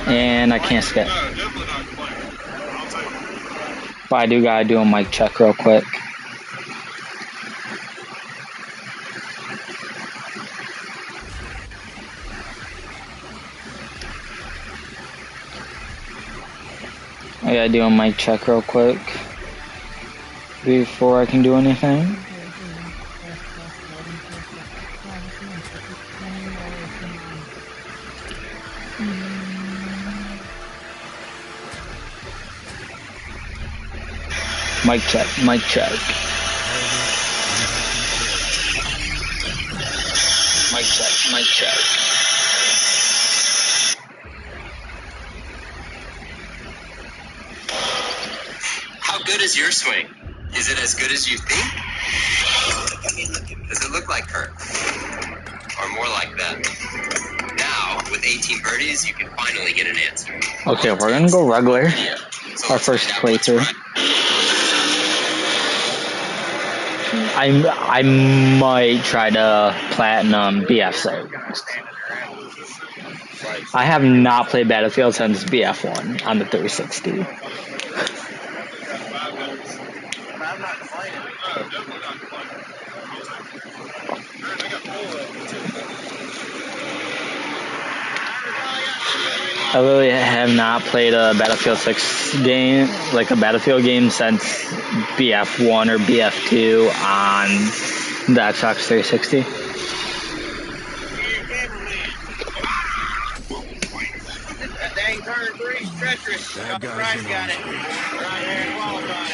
And I can't skip. But I do gotta do a mic check real quick. I gotta do a mic check real quick before I can do anything. Mic check, mic check. Mic check, mic check. How good is your swing? Is it as good as you think? Does it look like her? Or more like them? Now, with 18 birdies, you can finally get an answer. Okay, we're gonna go regular. Our first playthrough. I might try to platinum BF6. I have not played Battlefield since BF1 on the 360. I really have not played a Battlefield 6 game, like a Battlefield game, since BF1 or BF2 on the Xbox 360. That dang turn three's treacherous. Bryce got it. Right here, qualified.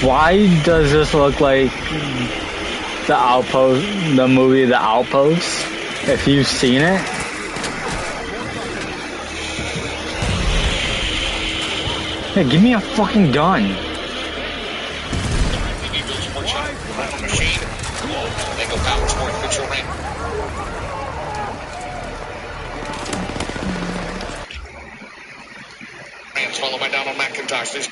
Why does this look like the Outpost, the movie The Outpost? If you've seen it. Yeah, give me a fucking gun. Follow my Donald McIntosh.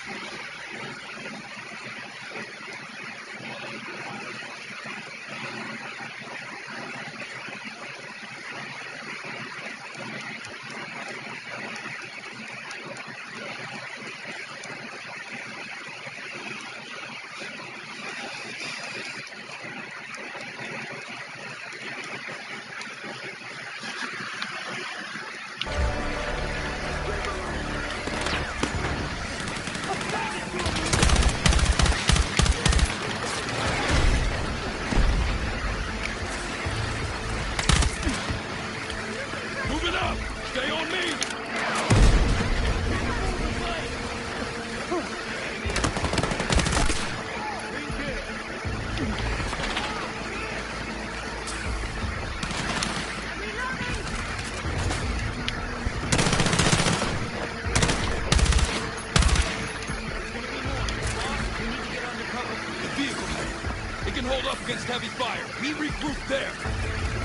fire. We regroup there.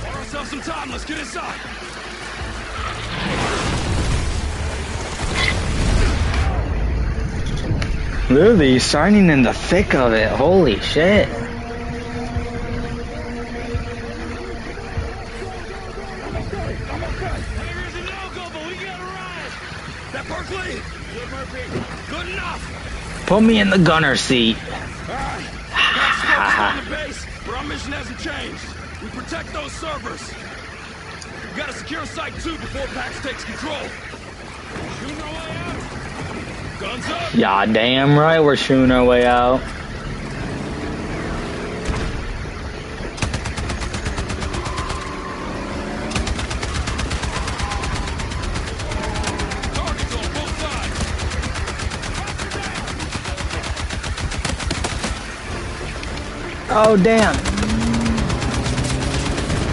Bought ourselves some time. Let's get inside. Literally signing in the thick of it. Holy shit. That Berkeley? Good, Murphy. Good enough. Put me in the gunner seat. Alright. Got on the base, but our mission hasn't changed. We protect those servers. We gotta secure Site 2 before PAX takes control. Shooting our way out. Guns up. Yeah, damn right we're shooting our way out. Targets on both sides. Oh, damn.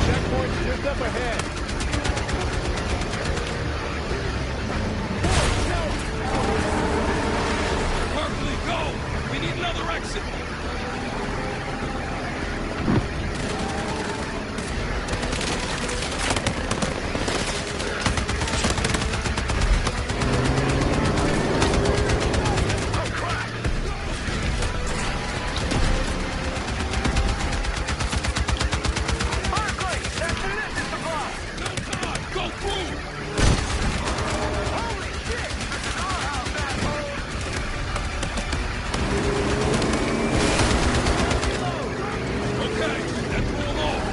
Checkpoint's just up ahead. Berkeley, go! We need another exit. Go through! Okay, that threw them off.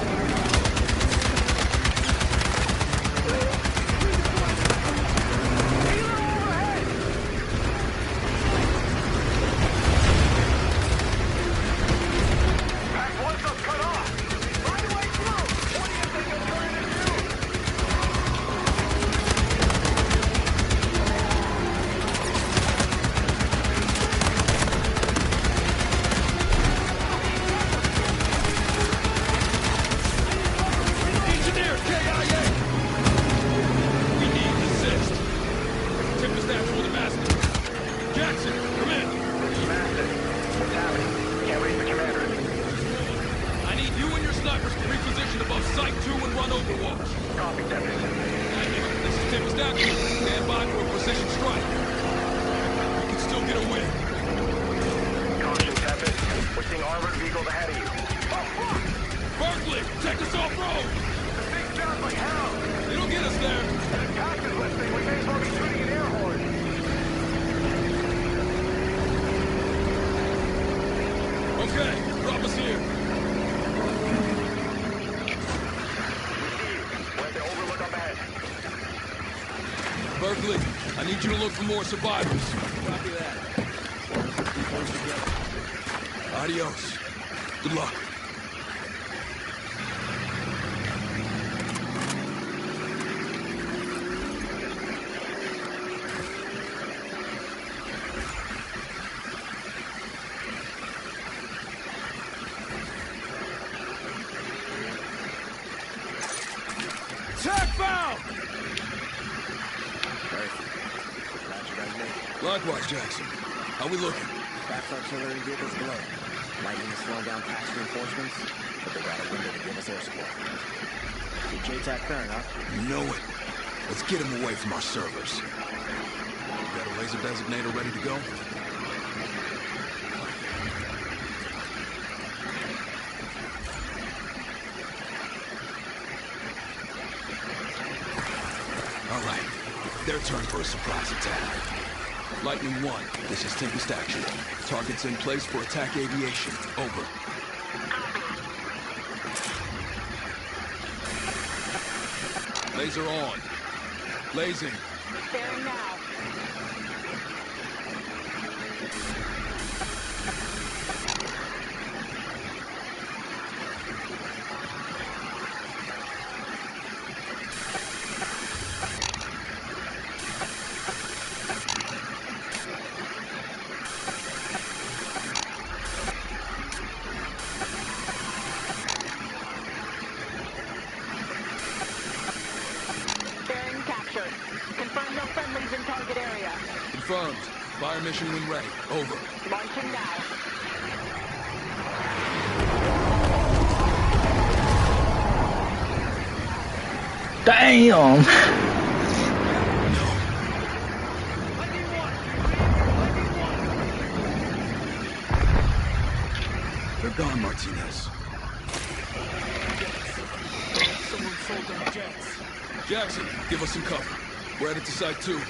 Engineer, KIA! We need assist. Tip us down for the master. Jackson, come in. What's happening? Can't wait for Commander. I need you and your snipers to reposition above Site 2 and run Overwatch. Copy, Tempest. This is Tempest Action. Stand by for a precision strike. We can still get a win. Caution, Tempest. We're seeing armored vehicles ahead of you. Berkeley, take us off-road! The thing sounds like hell. It'll get us there. The attack is listening. We may as well be shooting an air horn. Okay, drop us here. We're at the overlook up ahead. Berkeley, I need you to look for more survivors. Copy that. Adios. Good luck. Attack foul! Glad you guys made it. Likewise, Jackson. How we looking? Fast artillery vehicles below. Lightning is slowing down past reinforcements, but they got a window to give us air support. Keep JTAC current, huh? You know it. Let's get him away from our servers. You got a laser designator ready to go? All right. Their turn for a surprise attack. Lightning 1, this is Tempest Action. Targets in place for attack aviation. Over. Laser on. Blazing. Bearing now. Bearing captured. Confirm no friendlies in target area. Confirmed. Fire mission when ready. Over. Launching now. Damn. They're gone, Martinez. Someone sold them jets. Jackson, give us some cover. We're headed to Site 2.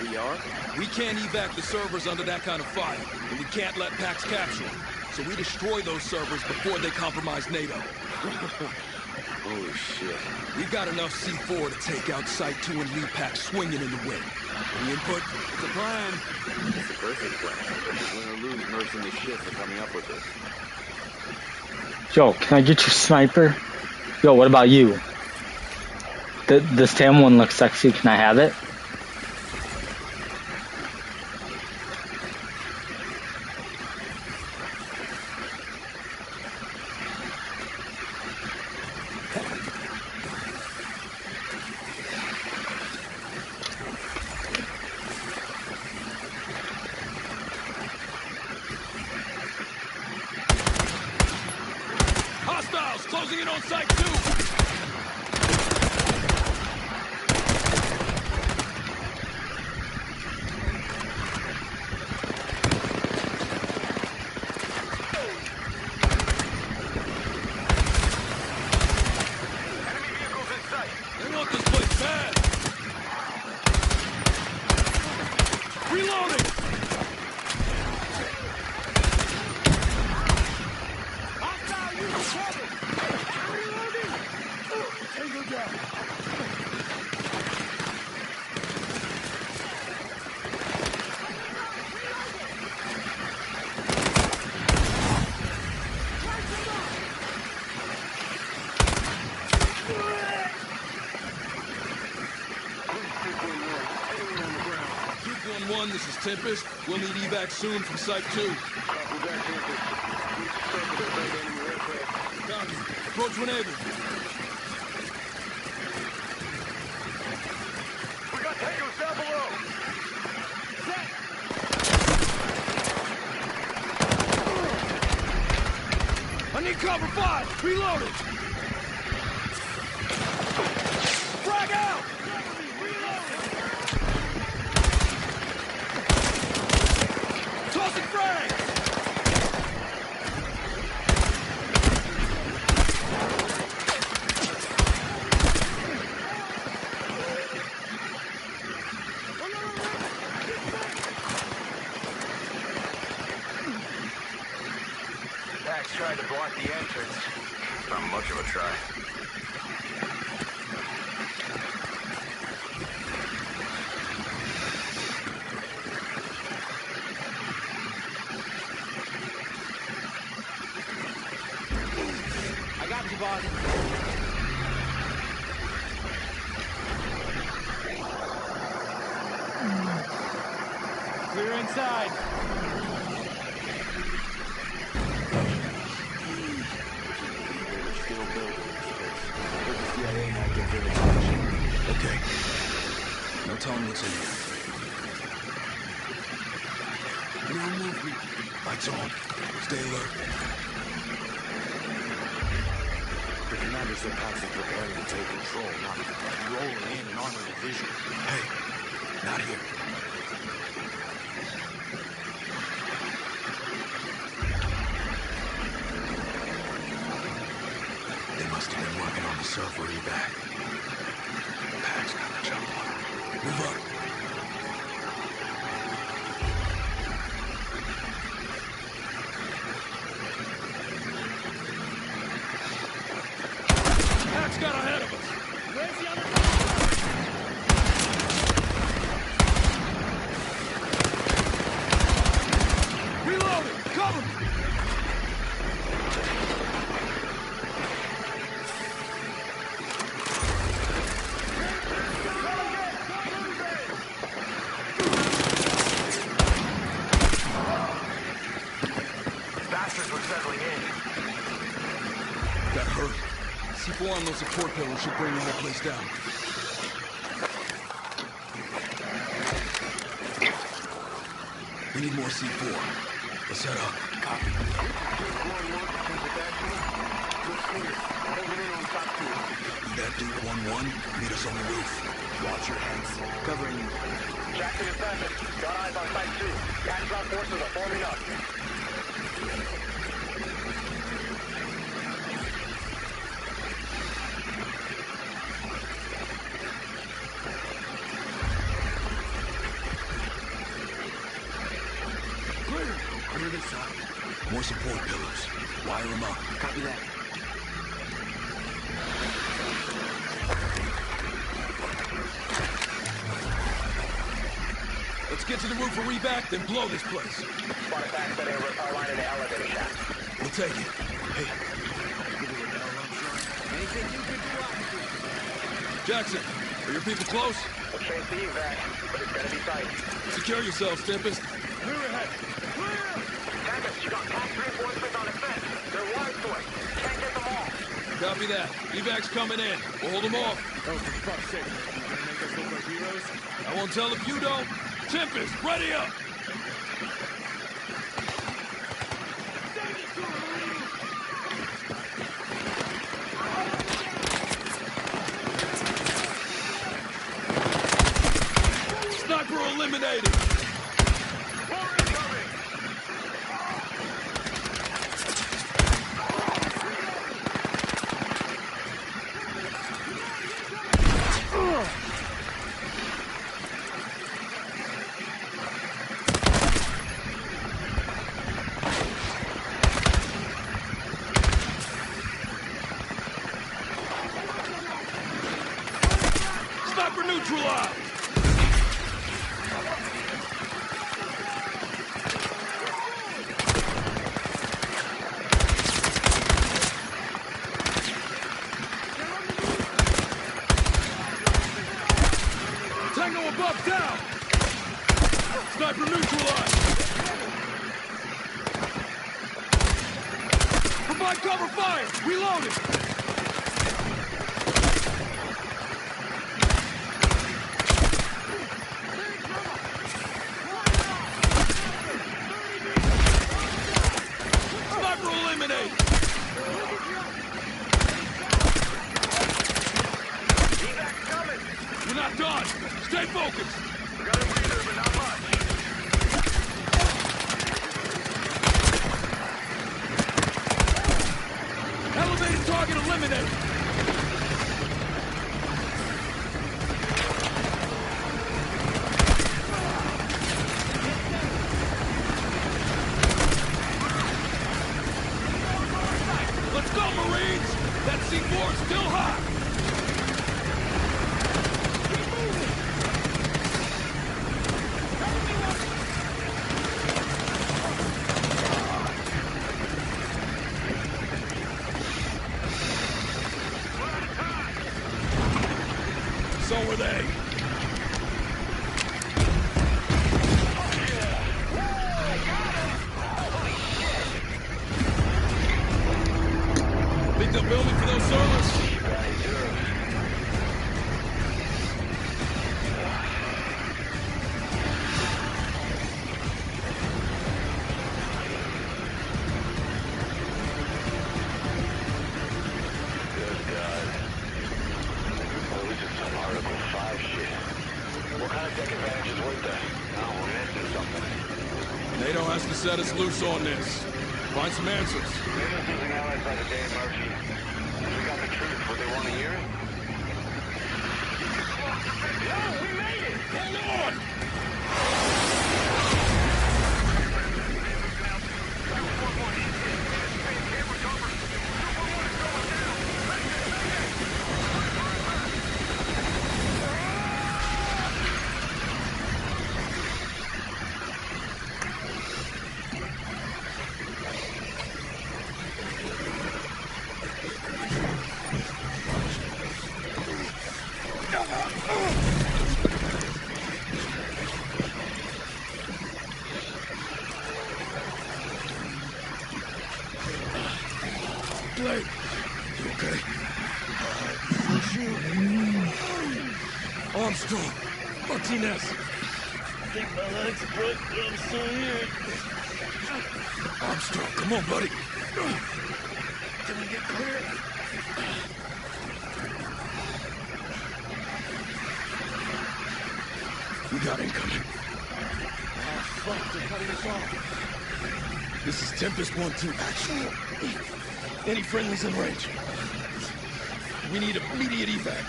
We are? We can't evac the servers under that kind of fire, and we can't let PAX capture them. So we destroy those servers before they compromise NATO. Holy shit. We've got enough C4 to take out Site 2 and leave PAX swinging in the wind. Any input? It's a plan. It's the perfect plan. Win or lose, Mercs and the shit for coming up with it. Yo, can I get your sniper? Yo, what about you? This TAM one looks sexy. Can I have it? Hostiles closing in on Site 2! They want this place bad! Reloading! This is Tempest. We'll need evac soon from Site 2. Copy. Approach when able. We got tangos down below. I need cover 5. Reloading. Frag out. Tossing frag. Pax tried to block the entrance. Not much of a try. I got you, boss. Clear inside. Still building this place. But the CIA might get their attention. Okay. No telling what's in here. No movement. Lights on. Stay alert. The commander said Pax is preparing to take control, not rolling in an armored division. Hey, not here. They must have been working on the server evac. Pax got the jump on it. Move up. Pax got ahead of us. Where's the other? Reloading! Cover me! Bastards were settling in. That hurt. C4 on those support pillars should bring the whole place down. We need more C4. Let's set up. Copy. That Duke 1-1, meet us on the roof. Watch your heads. Covering you. Jackson is present. Got eyes on Site 2. Patchwork forces are forming up. Clear this side. More support pillars. Wire them up. Copy that. Let's get to the roof and reback, then blow this place. Spot attack setting a repair line in the elevator shaft. We'll take it. Hey, Anything you can do, I can do. Jackson, are your people close? We'll chase the evac, but it's gonna be tight. Secure yourselves, Tempest. Clear ahead. Clear! Tempest, you got pack reinforcements on the fence. They're wide for it. Can't get them all. Copy that. Evac's coming in. We'll hold them off. Oh, for fuck's sake. You gonna make us look like heroes? I won't tell if you don't. Tempest, ready up! Sniper eliminated! More incoming! Sniper neutralized! Tango above down! Sniper neutralized! Provide cover fire! Reloading! Sniper eliminated! Evac's coming! We're not done! Stay focused! We got a breather, but not much. Elevated target eliminated! Let's go, Marines! That C4 is still hot! So were they. Think they're building for those servers? NATO has to set us loose on this. Find some answers. NATO's using allies by the day, Murphy. We got the truth. What they want to hear? Yo, we made it! Hold on! Blake, you okay? Armstrong, Martinez. I think my legs broke, but I'm still here. Armstrong, come on, buddy. Can we get clear? We got incoming. Fuck, they're cutting us off. This is Tempest 1-2 action. Any friendlies in range? We need immediate evac.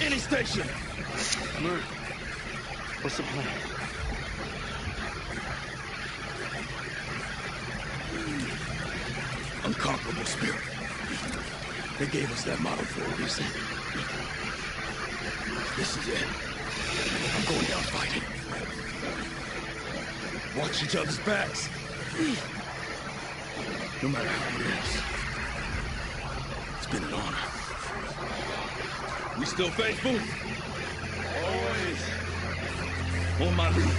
Any station. Murray, what's the plan? Unconquerable spirit. They gave us that motto for a reason. This is it. I'm going down fighting. Watch each other's backs. No matter how it is. It's been an honor. We still faithful? Always. On my lead.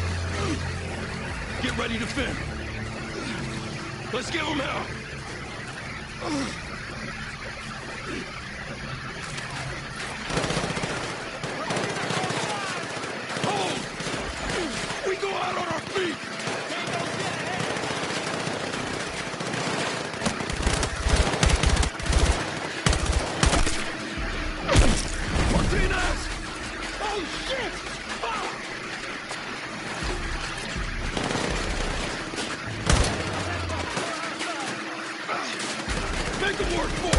Get ready to fend. Let's give them hell. Hold! We go out on our feet! Martinez! Oh, shit! Ah! Make them work for it!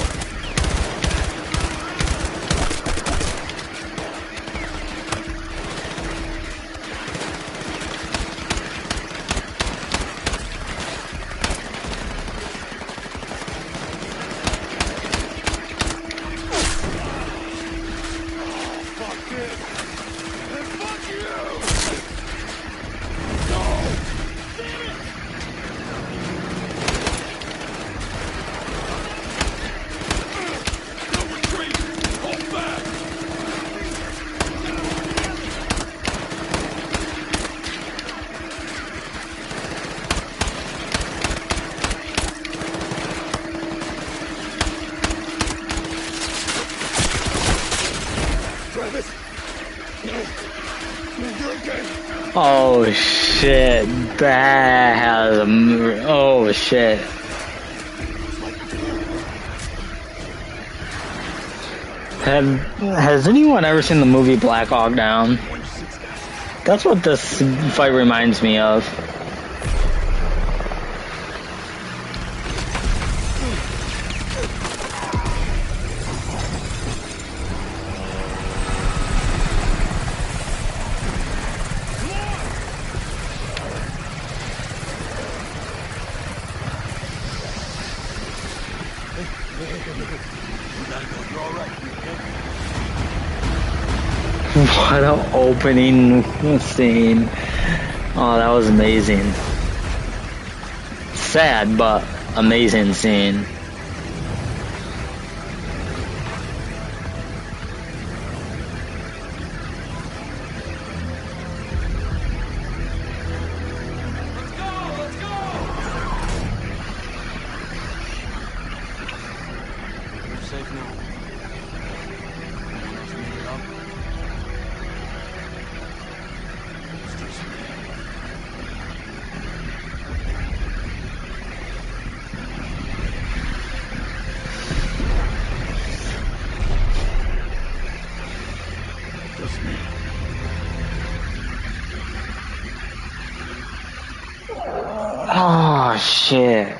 Fuck it! And fuck you! No! Damn it! No retreat! Hold back! Travis! No! No, you're okay! Oh shit! Bad. Oh shit! Has anyone ever seen the movie Black Hawk Down? That's what this fight reminds me of. What an opening scene. Oh, that was amazing. Sad, but amazing scene. We're safe now. Anyone else made it up? It's just me. Just me. Oh shit.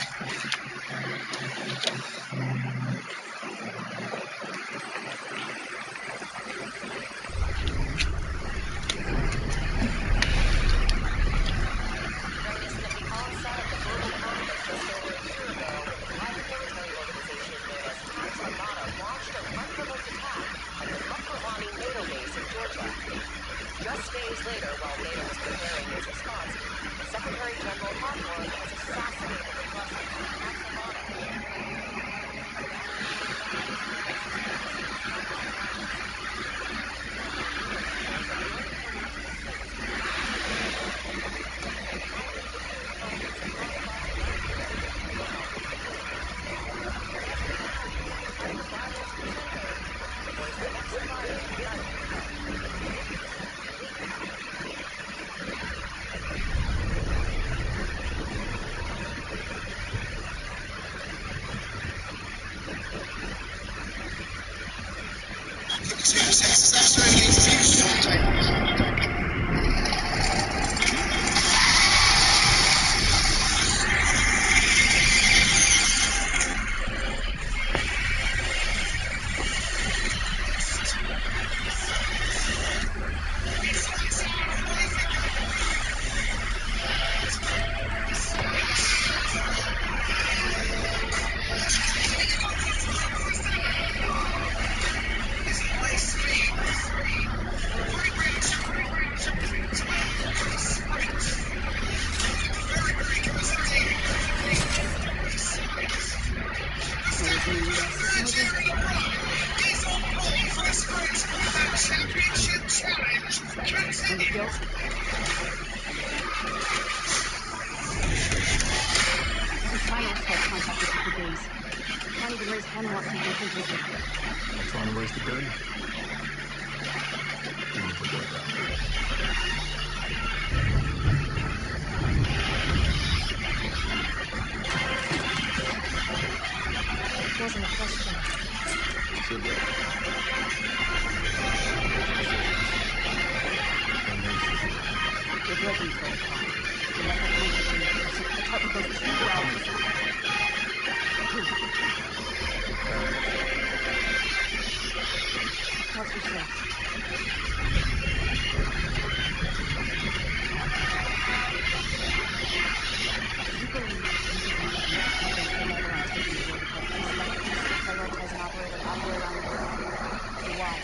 Just days later, while NATO was preparing its response, Secretary General Hawthorne was assassinated in Russia at Savannah. That's Trying to raise the dead? Wasn't a question. You're breaking protocol. You let the contact in. The target goes too well. What's your sense? Do you believe prioritize an operator all the way around the world? Why?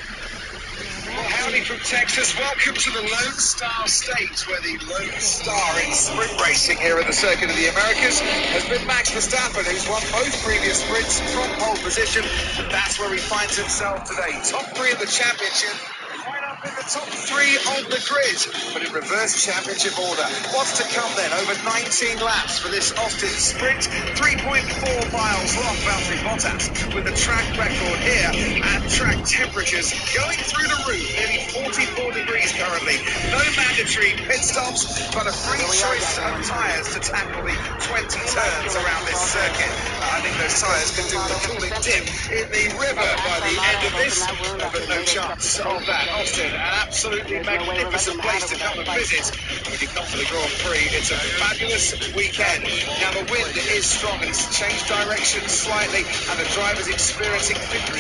Well, howdy from Texas. Welcome to the Lone Star State, where the Lone Star in sprint racing here at the Circuit of the Americas has been Max Verstappen, who's won both previous sprints from pole position, and that's where he finds himself today. Top three of the championship, right up in the top three on the grid, but in reverse championship order. What's to come then? Over 19 laps for this Austin sprint, 3.4 miles long, Valtteri Bottas with the track record here, and track temperatures going through the roof, nearly 44 degrees currently. No mandatory pit stops, but a free choice of tyres to tackle the 20 turns around this circuit. I think those tyres can do the cooling dip in the river by the end of this, but no chance of that. Austin, an absolutely magnificent place to come and visit. If you come for the Grand Prix, it's a fabulous weekend. Now the wind is strong and it's changed direction slightly, and the driver's experiencing 15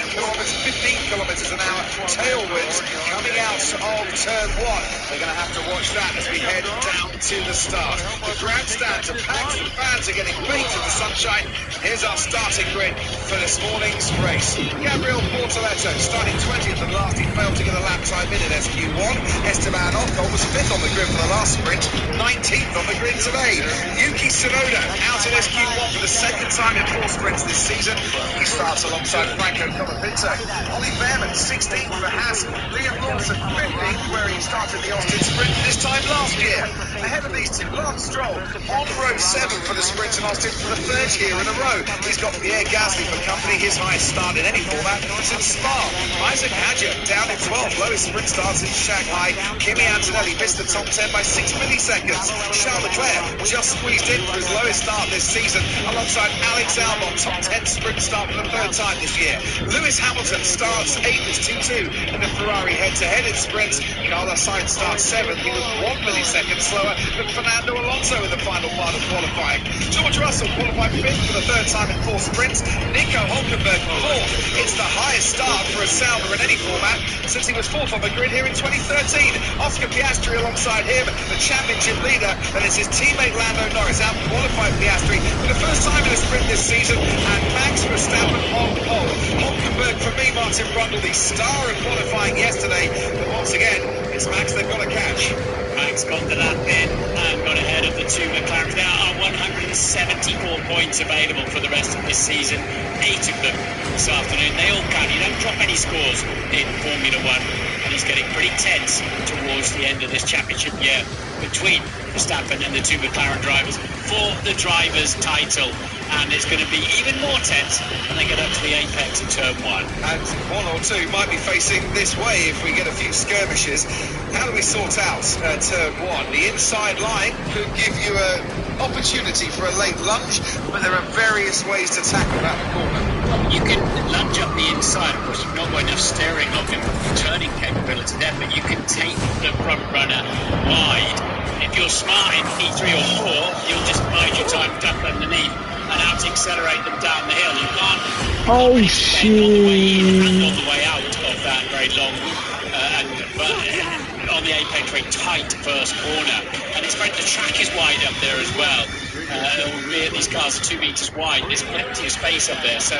kilometers an hour tailwinds coming out of turn one. They're going to have to watch that as we head down to the start. The grandstands are packed, the fans are getting baked in the sunshine. Here's our starting grid for this morning's race. Gabriel Portoletto starting 20th and last. He failed to get a lap time in SQ1. Esteban Ocon was 5th on the grid for the last sprint, 19th on the grid today. Yuki Tsunoda out in SQ1 for the second time in 4 sprints this season. He starts alongside Franco Colapinto. Ollie Behrman 16th for Haas. Liam Lawson 15th, where he started the Austin sprint this time last year. Ahead of these two, Lance Stroll on row 7 for the sprint in Austin for the 3rd year in a row. He's got Pierre Gasly for company, his highest start in any format since Spa. Isaac Hadjar down in 12th, lowest sprint starts in Shanghai. Kimi Antonelli missed the top 10 by 6 milliseconds. Charles Leclerc just squeezed in for his lowest start this season, alongside Alex Albon, top 10 sprint start for the 3rd time this year. Lewis Hamilton starts 8th as 2-2 in the Ferrari head-to-head in sprints. Carlos Sainz starts 7th. He was 1 millisecond slower than Fernando Alonso in the final part of qualifying. George Russell qualified 5th for the 3rd time in 4 sprints. Nico Hulkenberg 4th. It's the highest start for a Sauber in any format since he was 4th on the grid here in 2013. Oscar Piastri alongside him, the championship leader, and it's his teammate Lando Norris out-qualified Piastri for the first time in a sprint this season, and Max Verstappen on pole. Hulkenberg for me, Martin Brundle, the star of qualifying yesterday, but once again, it's Max they've got to catch. Max got the lap in and got ahead of the 2 McLarens. There are 174 points available for the rest of this season, 8 of them this afternoon. They all count. You don't drop any scores in Formula One, and it's getting pretty tense towards the end of this championship year between Verstappen and the 2 McLaren drivers for the drivers' title. And it's going to be even more tense when they get up to the apex of turn 1. And 1 or 2 might be facing this way if we get a few skirmishes. How do we sort out turn 1? The inside line could give you an opportunity for a late lunge, but there are various ways to tackle that corner. You can lunge up the inside. Of course, you've not got enough steering or turning capability there, but you can take the front runner wide. If you're smart in P3 or 4, you'll just bide your time duck underneath and out-accelerate them down the hill. You can't Oh, really spend all the way in and shit. all the way out of that very long on the apex, very tight first corner. And it's the track is wide up there as well. Albeit these cars are 2 meters wide, there's plenty of space up there, so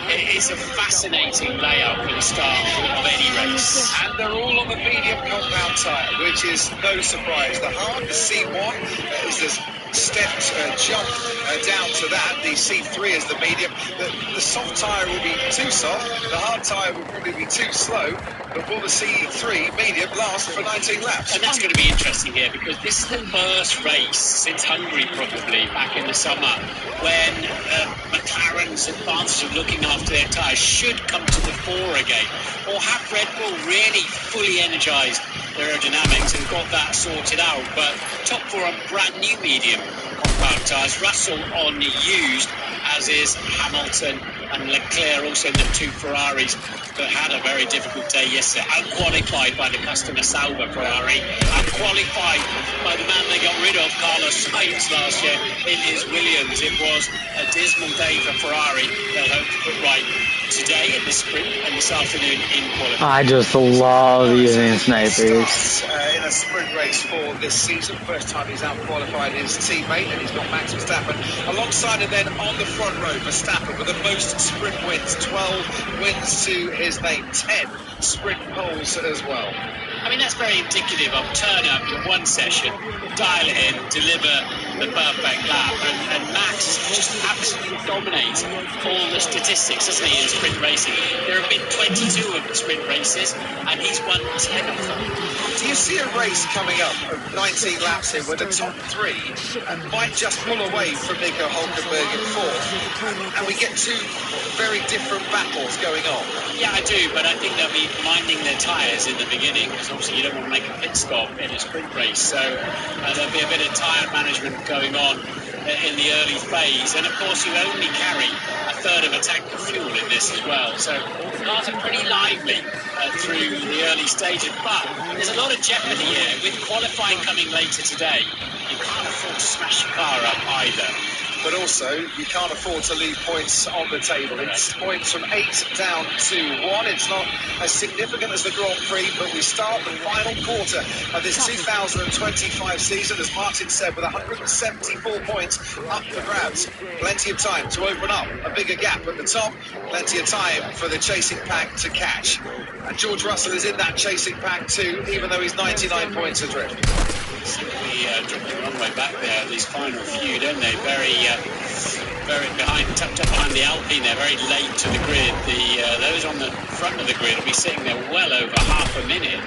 it's a fascinating layout for the start of any race. And they're all on the medium compound tyre, which is no surprise. The hard, the C1, is there's stepped jump down to that. The C3 is the medium. The soft tyre will be too soft. The hard tyre will probably be too slow. But will the C3 medium last for 19 laps? And that's going to be interesting here because this is the first race since Hungary probably back in the summer when McLaren's advantage of looking after their tyres should come to the fore again. Or have Red Bull really fully energised their aerodynamics and got that sorted out? But top four on brand new medium compound tyres. Russell on the used, as is Hamilton and Leclerc, also in the two Ferraris that had a very difficult day yesterday. Out-qualified by the customer Sauber Ferrari, out-qualified by the man they got rid of, Carlos Sainz, last year in his Williams. It was a dismal day for Ferrari. They'll hope to put right today in the sprint and this afternoon in qualifying. I just love using snipers. In a sprint race for this season. First time he's out-qualified his teammate, and he's got Max Verstappen alongside him then on the front row. Verstappen with the most sprint wins, 12 wins to his name, 10 sprint poles as well. I mean, that's very indicative of turn up to one session, dial it in, deliver the perfect lap, and Max just absolutely dominates all the statistics, doesn't he, in sprint racing? There have been 22 of the sprint races, and he's won 10 of them. Do you see a race coming up of 19 laps here where the top three might just pull away from Nico Hulkenberg in fourth, and we get two very different battles going on? Yeah, I do, but I think they'll be minding their tyres in the beginning, because obviously you don't want to make a pit stop in a sprint race, so there'll be a bit of tyre management going on in the early phase, and of course you only carry a third of a tank of fuel in this as well, so cars are pretty lively through the early stages, but there's a lot of jeopardy here. With qualifying coming later today, you can't afford to smash your car up either. But also, you can't afford to leave points on the table. It's points from 8 down to 1. It's not as significant as the Grand Prix, but we start the final quarter of this 2025 season, as Martin said, with 174 points up for grabs. Plenty of time to open up a bigger gap at the top. Plenty of time for the chasing pack to catch. And George Russell is in that chasing pack too, even though he's 99 points adrift. Simply dropped the wrong way back there, these final few, don't they? Very behind, tucked up behind the Alpine. They're very late to the grid. Those on the front of the grid will be sitting there well over half a minute.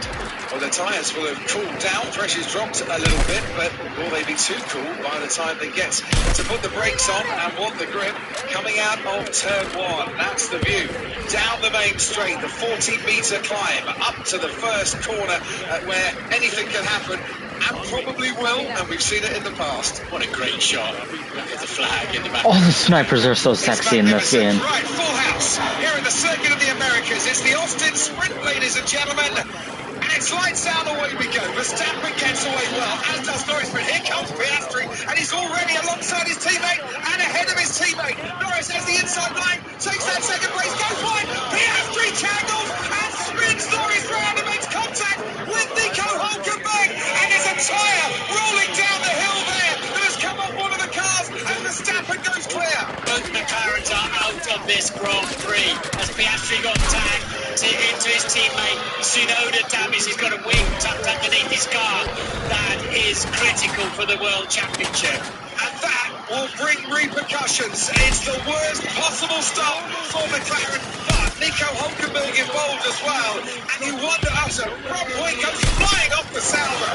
Well, the tyres will have cooled down, pressure's dropped a little bit, but will they be too cool by the time they get to put the brakes on and want the grip coming out of turn one? That's the view. Down the main straight, the 40-metre climb up to the first corner where anything can happen. And probably will, and we've seen it in the past. What a great shot. Look at the flag in the back. All the snipers are so sexy in this game. Right, full house here in the Circuit of the Americas. It's the Austin Sprint, ladies and gentlemen. And it's lights out, away we go. Verstappen gets away well, as does Norris, but here comes Piastri, and he's already alongside his teammate and ahead of his teammate. Norris has the inside line, takes that second place, goes wide. Piastri tangles and spins Norris round and makes contact with Nico Hulkenberg, and there's a tyre rolling down the hill there that has come up one of the cars as Verstappen goes clear. Both McLarens are out of this Grand Prix as Piastri got tagged into his teammate. Tsunoda damage, he's got a wing tucked underneath his car. That is critical for the World Championship. And that will bring repercussions. It's the worst possible start for McLaren, but Nico Hulkenberg involved as well. And you wonder, after Rob Hoy comes flying off the Sauber.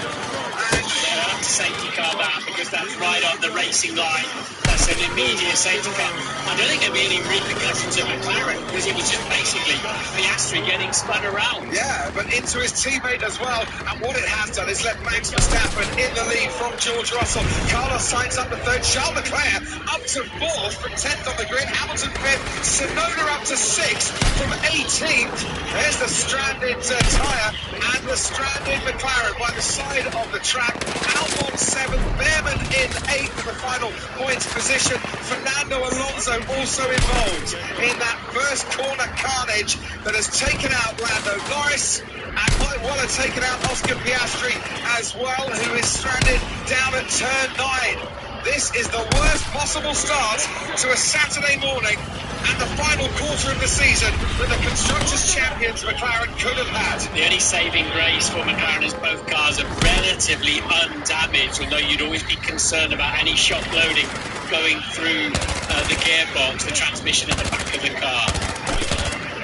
And they'll have to safety car that because that's right on the racing line. That's an immediate safety car. I don't think there'll be any repercussions at McLaren because it was just basically Piastri getting spun around. yeah, but into his teammate as well. And what it has done is let Max Verstappen in the lead from George Russell. Carlos Sainz up to third. Charles Leclerc up to fourth from 10th on the grid. Hamilton fifth. Tsunoda up to sixth from 18th. There's the stranded tyre and the stranded McLaren by the side of the track. Albon seventh. Behrman in eighth in the final points position. Fernando Alonso also involved in that first corner carnage that has taken out Lando Norris and might well have taken out Oscar Piastri as well, who is stranded down at turn 9. This is the worst possible start to a Saturday morning and the final quarter of the season that the Constructors' champions McLaren could have had. The only saving grace for McLaren is both cars are relatively undamaged, although you'd always be concerned about any shock loading going through the gearbox, the transmission at the back of the car.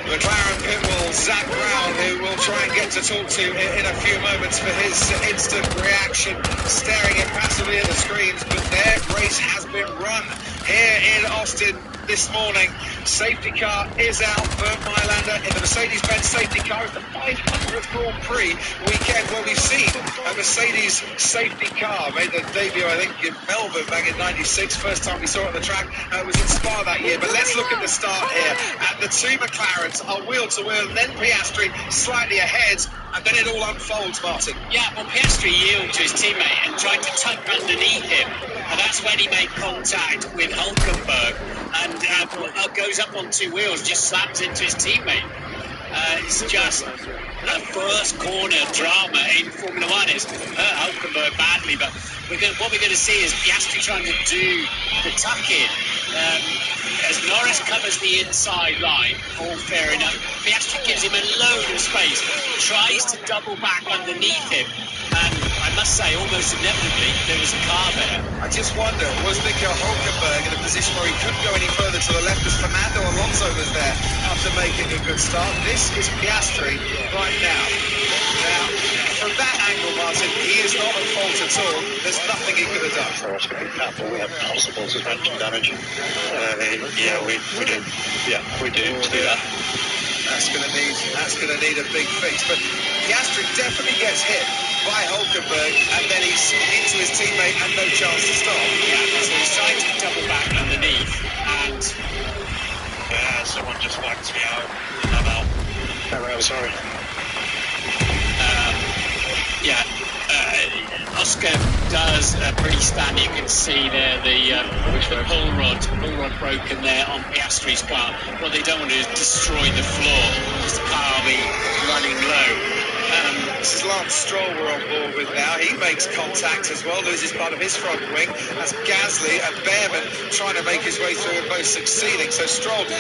McLaren pit wall, Zach Brown, who we'll try and get to talk to in a few moments for his instant reaction, staring impassively at the screens, but their race has been run here in Austin this morning. Safety car is out. Bernd Maylander in the Mercedes-Benz safety car. It's the 500th Grand Prix weekend where we've seen a Mercedes safety car. Made the debut, I think, in Melbourne back in '96. First time we saw it on the track. It was in Spa that year. But let's look at the start here. And the two McLarens are wheel to wheel. Then Piastri slightly ahead. And then it all unfolds, Martin. Yeah, well, Piastri yielded to his teammate and tried to tuck underneath him. And that's when he made contact with Hulkenberg and goes up on two wheels, just slams into his teammate. It's just a first corner drama in Formula One. It's hurt Hulkenberg badly, but what we're going to see is Piastri trying to do the tuck-in. As Norris covers the inside line, all fair enough, Piastri gives him a load of space, tries to double back underneath him, and I must say, almost inevitably, there was a car there. I just wonder, was Nico Hulkenberg in a position where he couldn't go any further to the left as Fernando Alonso was there after making a good start? This is Piastri right now. Now, from that angle, Martin, he is not at fault at all. There's nothing he could have done. For us to be careful, we have possible suspension damage. We do. Yeah, we do that. That's going to need a big fix. But Piastri definitely gets hit by Hulkenberg, and then he's into his teammate and no chance to stop. Yeah, so he's trying to double back underneath, and someone just whacked me out. I'm out. I'm sorry. Oscar does a pretty stand. You can see there the pull rod broken there on Piastri's car. What they don't want to do is destroy the floor, because the car will be running low. This is Lance Stroll we're on board with now. He makes contact as well, loses part of his front wing. That's Gasly and Behrman trying to make his way through and both succeeding. So Stroll he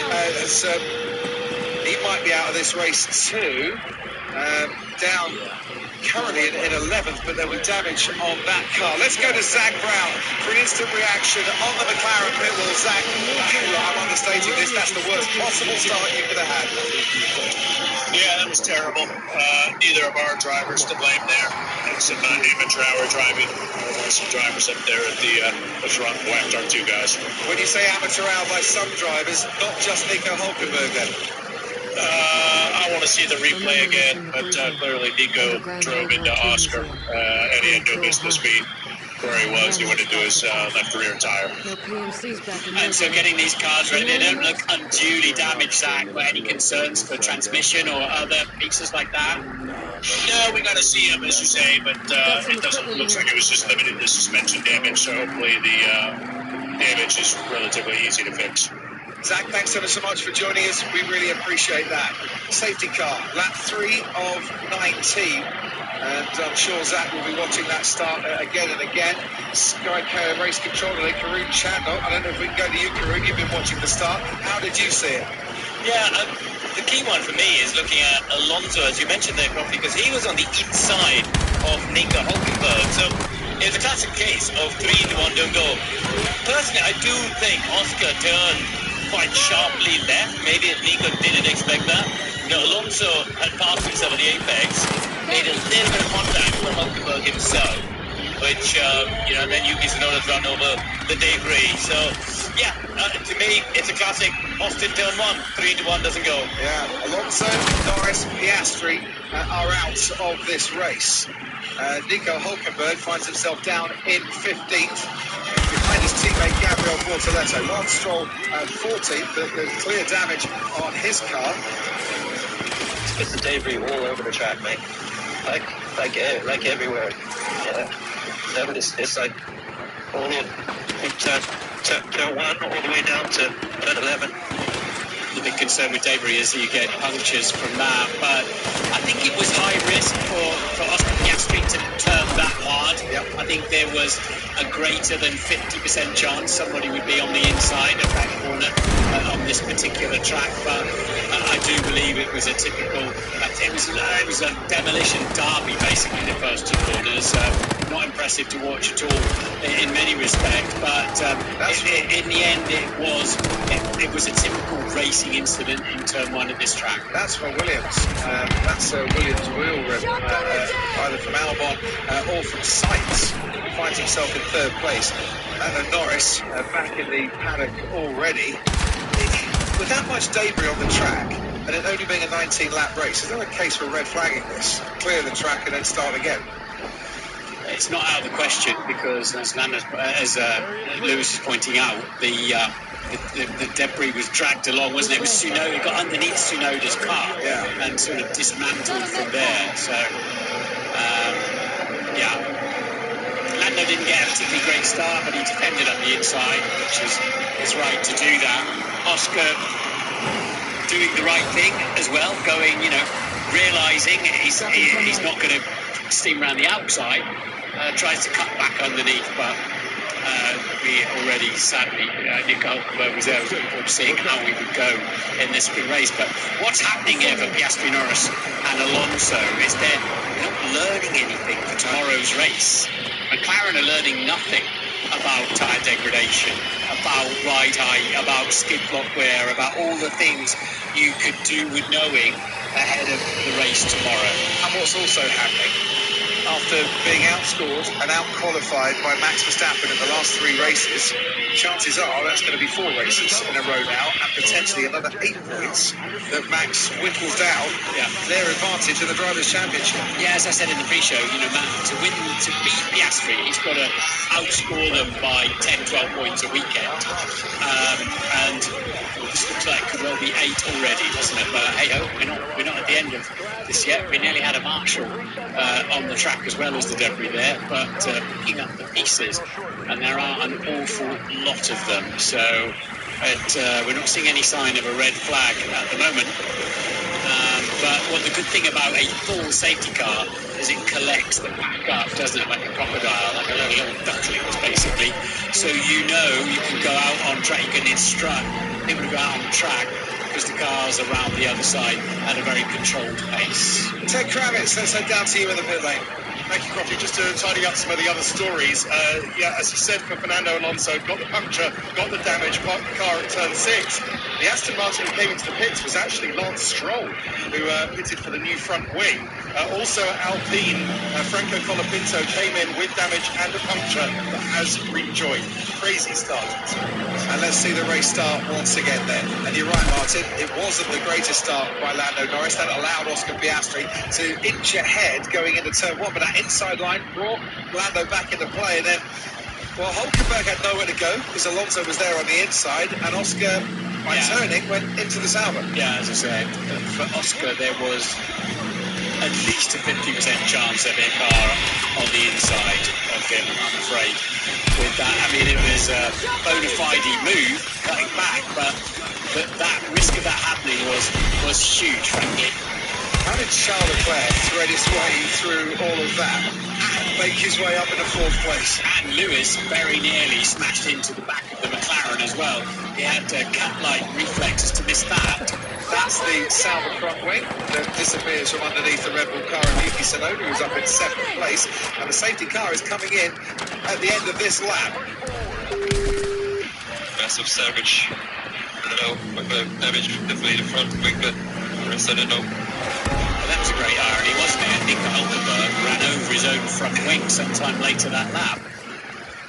might be out of this race too. Down currently in 11th, but there'll be damage on that car. Let's go to Zach Brown for an instant reaction on the McLaren pit wall. Zach, I'm understating this, that's the worst possible start you could have had. Yeah, that was terrible. Neither of our drivers to blame there. Some amateur hour driving. Some drivers up there at the front whacked our two guys. When you say amateur hour by some drivers, not just Nico Hulkenberg then? I want to see the replay again, but clearly Nico drove into Oscar, and he had no business being where he was. He went into his left rear tire. And so getting these cars ready, they don't look unduly damaged, Zach. Were any concerns for transmission or other pieces like that? No, we got to see him, as you say, but it doesn't look like it was just limited to suspension damage, so hopefully the damage is relatively easy to fix. Zach, thanks ever so much for joining us. We really appreciate that. Safety car, lap 3 of 19. And I'm sure Zach will be watching that start again and again. Sky race controller, Karun Chandler. I don't know if we can go to you, Karun. You've been watching the start. How did you see it? Yeah, the key one for me is looking at Alonso, as you mentioned there, Coffee, because he was on the inside of Nico Hulkenberg. So it's a classic case of 3 to 1 don't go. Personally, I do think Oscar turned quite sharply left. Maybe Nico didn't expect that. Alonso had passed himself at the apex, made a little bit of contact from Hulkenberg himself, which, then Yuki Tsunoda's run over the debris. So, yeah, to me, it's a classic Austin turn 1. 3 to 1 doesn't go. Yeah, Alonso, Norris, Piastri are out of this race. Nico Hulkenberg finds himself down in 15th. Behind his teammate Gabriel Bortoletto. Lance Stroll 14th, but there's clear damage on his car. It's the debris all over the track, mate. Like everywhere. Yeah. No, but it's like all in turn 1 all the way down to turn 11. The bit concerned with debris as you get punctures from that. But I think it was high risk for Oscar Piastri to turn that hard. Yep. I think there was a greater than 50% chance somebody would be on the inside of that corner on this particular track. But I do believe it was a typical. It was a demolition derby basically the first two corners. Not impressive to watch at all in many respects, but in the end it was a typical racing incident in turn one of this track. That's for Williams. That's Williams wheel rim, either from Albon or from Sainz, who finds himself in third place. And Norris back in the paddock already. With that much debris on the track, and it only being a 19-lap race, is there a case for red flagging this? Clear the track and then start again? It's not out of the question because, as Lewis is pointing out, the debris was dragged along, wasn't it? It was Tsunoda, it got underneath Tsunoda's car and sort of dismantled from there. So, Lando didn't get a particularly great start, but he defended up the inside, which is right to do that. Oscar doing the right thing as well, going, realising he's not going to steam around the outside. Tries to cut back underneath, but we already, sadly, Nico Hulkenberg was there. I was looking forward to seeing how we would go in this sprint race. But what's happening here for Piastri, Norris and Alonso is they're not learning anything for tomorrow's race. McLaren are learning nothing about tyre degradation, about ride height, about skid block wear, about all the things you could do with knowing ahead of the race tomorrow. And what's also happening, after being outscored and out-qualified by Max Verstappen in the last 3 races, chances are that's going to be 4 races in a row now, and potentially another 8 points that Max whittles down their advantage in the Drivers' Championship. Yeah, as I said in the pre-show, Matt, to beat Piastri, he's got to outscore them by 10, 12 points a weekend. And this looks like it could well be 8 already, doesn't it? But hey-ho, we're not at the end of this yet. We nearly had a marshal on the track as well as the debris there, but picking up the pieces, and there are an awful lot of them. So we're not seeing any sign of a red flag at the moment. But the good thing about a full safety car is it collects the pack up, doesn't it, like a crocodile, like a little ducklings, basically. So you can go out on track, you can instruct people to go out on the track because the car's around the other side at a very controlled pace. Ted Kravitz, let's head down to you in the pit lane. Thank you, Crofty. Just to tidy up some of the other stories, as you said, for Fernando Alonso, got the puncture, got the damage, parked the car at turn 6. The Aston Martin who came into the pits was actually Lance Stroll, who pitted for the new front wing. Also at Alpine, Franco Colapinto came in with damage and a puncture, but has rejoined. Crazy start. And let's see the race start once again then. And you're right, Martin, it wasn't the greatest start by Lando Norris. That allowed Oscar Piastri to inch ahead going into turn 1, but that inside line brought Lando back into play. And then, Hulkenberg had nowhere to go because Alonso was there on the inside, and Oscar, by turning, went into the Sauber. Yeah, as I said, for Oscar there was at least a 50% chance of a car on the inside of him, I'm afraid. With that, I mean, it was a bona fide move, cutting back, but that risk of that happening was huge, frankly. How did Charles Leclerc thread his way through all of that and make his way up into 4th place? And Lewis very nearly smashed into the back of the McLaren as well. He had cat-like reflexes to miss that. That's the Sauber front wing that disappears from underneath the Red Bull car of Yuki Tsunoda, who's up in 7th place. And the safety car is coming in at the end of this lap. Massive savage. I don't know if I damaged definitely the front wing, but the rest I don't know. Well, that was a great irony, wasn't it? Nico Hulkenberg ran over his own front wing sometime later that lap.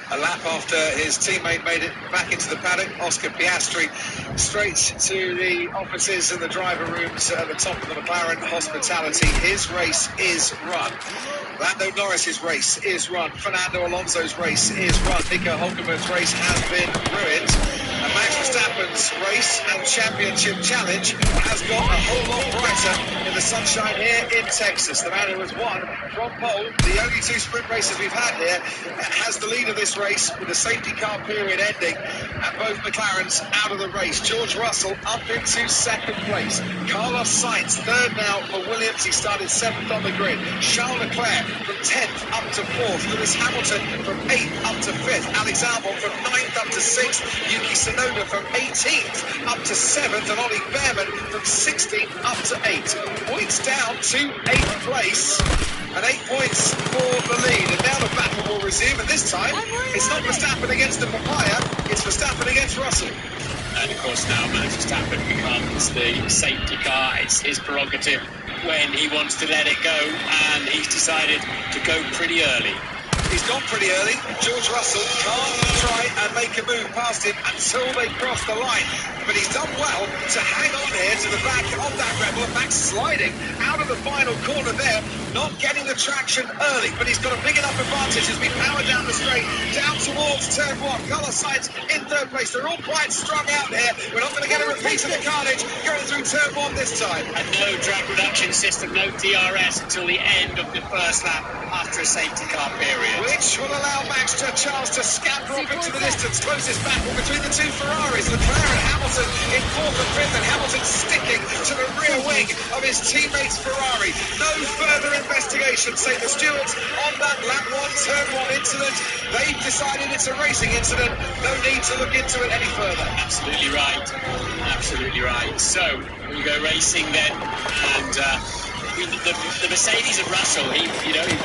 A lap after his teammate made it back into the paddock, Oscar Piastri straight to the offices and the driver rooms at the top of the McLaren hospitality. His race is run. Lando Norris's race is run. Fernando Alonso's race is run. Nico Hulkenberg's race has been ruined. And Max Verstappen's race and championship challenge has got a whole lot brighter in the the sunshine here in Texas. The man who has won from pole, the only two sprint races we've had here, has the lead of this race with the safety car period ending and both McLarens out of the race. George Russell up into second place. Carlos Sainz third now for Williams. He started 7th on the grid. Charles Leclerc from 10th up to 4th. Lewis Hamilton from 8th up to 5th. Alex Albon from 9th up to 6th. Yuki Tsunoda from 18th up to 7th. And Ollie Behrman from 16th up to 8th. Points down to 8th place. And 8 points for the lead. And now the battle will resume. And this time, it's not Verstappen against the papaya. It's Verstappen against Russell. And of course now Max Verstappen becomes the safety car. It's his prerogative when he wants to let it go, and he's decided to go pretty early. He's gone pretty early. George Russell can't try and make a move past him until they cross the line. But he's done well to hang on here to the back of that Rebel, and Max sliding out of the final corner there, not getting the traction early, but he's got a big enough advantage as we power down the straight, down towards turn 1. Carlos Sainz in third place. They're all quite strung out here. We're not going to get a repeat of the carnage going through turn 1 this time. And no drag reduction system, no DRS until the end of the first lap after a safety car period. Which will allow Max Charles to scamper off into the distance. Closest battle between the two Ferraris. Leclerc and Hamilton in 4th and 5th, and Hamilton sticking to the rear wing of his teammate's Ferrari. No further investigation, say the stewards, on that lap 1, turn 1 incident. They've decided it's a racing incident. No need to look into it any further. Absolutely right. Absolutely right. So, we go racing then, and the Mercedes of Russell, he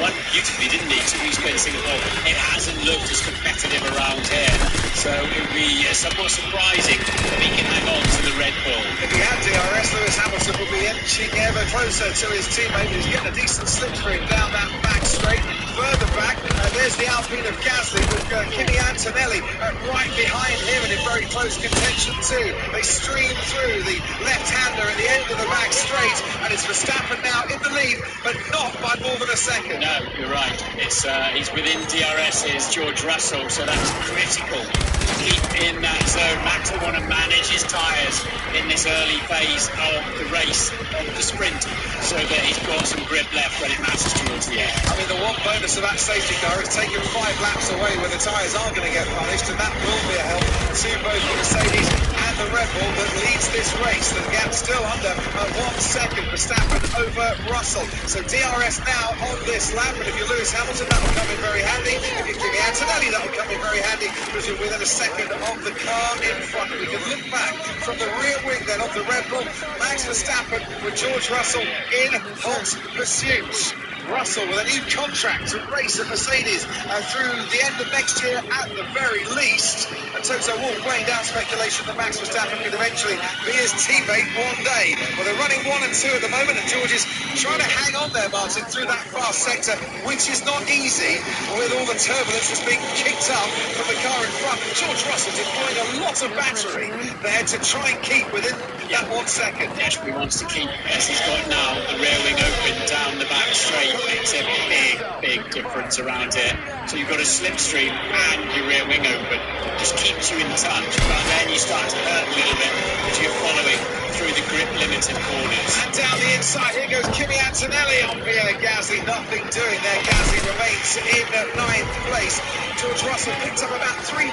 won beautifully, didn't he? 2 weeks ago in Singapore. It hasn't looked as competitive around here, so it would be somewhat surprising if he can hang on to the Red Bull. If he had DRS, Lewis Hamilton would be inching ever closer to his teammate. He's getting a decent slipstream down that back straight. Further back, there's the Alpine of Gasly with Kimi Antonelli right behind him and in very close contention too. They stream through the left-hander at the end of the back straight, and it's Verstappen now in the lead, but not by more than a second. No, you're right. It's he's within DRS is George Russell, so that's critical to keep in that zone. Max will want to manage his tyres in this early phase of the race, of the sprint, so that he's got some grip left when it matters towards the end. I mean, the one bonus of that safety car is taking 5 laps away when the tyres are going to get punished, and that will be a help to both the Mercedes and the Red Bull that leads this race. The gap's still under 1 second. Verstappen over Russell. So DRS now on this lap, and if you're Lewis Hamilton, that'll come in very handy. If you're Kimi Antonelli, that'll come in very handy because you're within a second of the car in front. We can look back from the rear wing then of the Red Bull. Max Verstappen with George Russell in hot pursuit. Russell with a new contract to race at Mercedes through the end of next year at the very least. And Toto Wolff playing down speculation that Max Verstappen could eventually be his teammate one day. Well, they're running 1 and 2 at the moment, and George is trying to hang on there, Martin, through that fast sector, which is not easy with all the turbulence that's being kicked up from the car in front. And George Russell's employing a lot of battery there to try and keep within that 1 second. He wants to keep, as he's got now, the rear wing open down the back straight. Makes a big difference around here. So you've got a slipstream and your rear wing open. Just keeps you in touch, but then you start to hurt a little bit as you're following through the grip limited corners. And down the inside, here goes Kimi Antonelli on Pierre Gasly. Nothing doing there. Gasly remains in 9th place. George Russell picked up about 0.3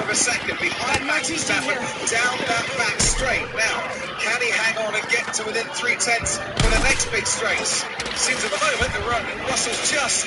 of a second behind Max Verstappen down that back straight. Now, can he hang on and get to within 0.3 for the next big straight? Seems at the moment that Russell's just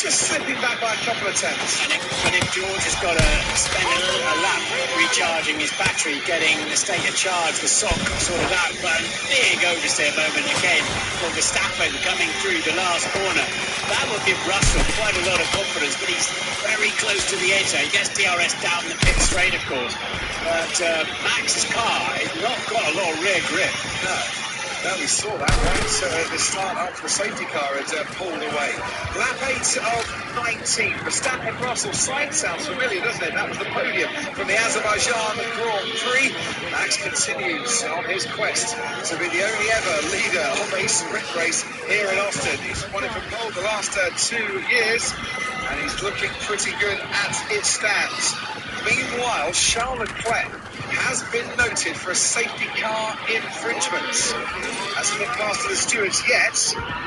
slipping back by a couple of tenths. And if George has got to spend a lap recharging his battery, getting the state of charge, the sock sorted out, but a big oversteer moment again for Verstappen coming through the last corner. That will give Russell quite a lot of confidence, but he's very close to the edge there. He gets DRS down the pit straight, of course. But Max's car has not got a lot of rear grip. No, we saw that right at the start after the safety car had pulled away. Lap 8 of 19. Verstappen, Russell, Sainz sounds familiar, doesn't it? That was the podium from the Azerbaijan Grand Prix. Max continues on his quest to be the only ever leader of a sprint race here in Austin. He's won it from pole the last 2 years, and he's looking pretty good as it stands. Meanwhile, Charles Leclerc has been noted for a safety car infringement. Hasn't been passed to the stewards yet,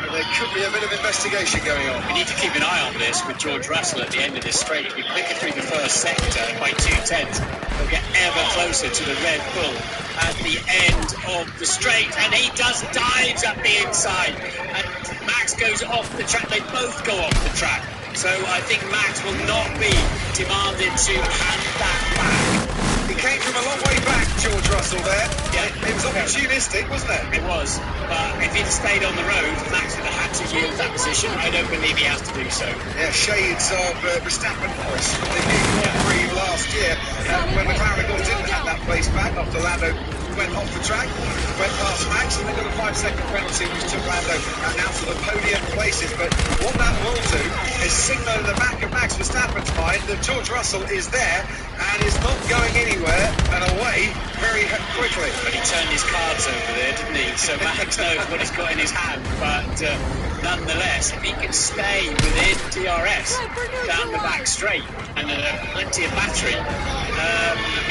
but there could be a bit of investigation going on. We need to keep an eye on this with George Russell at the end of this straight. He'll be quicker through the first sector by 2/10. He'll get ever closer to the Red Bull at the end of the straight, and he just dives up the inside. And Max goes off the track. They both go off the track. So I think Max will not be demanded to hand that back. He came from a long way back, George Russell, there. Yeah. It was opportunistic, wasn't it? It was. But if he'd stayed on the road, Max would have had to yield that position. I don't believe he has to do so. Yeah, shades of Verstappen Norris from the new Grand Prix last year, when McLaren, of course, didn't have that place back after Lando went off the track, went past Max, and they got a 5-second penalty, which took Lando out to the podium places. But what that will do is signal in the back of Max Verstappen's mind that George Russell is there and is not going anywhere and away very quickly. But he turned his cards over there, didn't he? So Max knows what he's got in his hand. But nonetheless, if he can stay within DRS down the back straight and plenty of battery,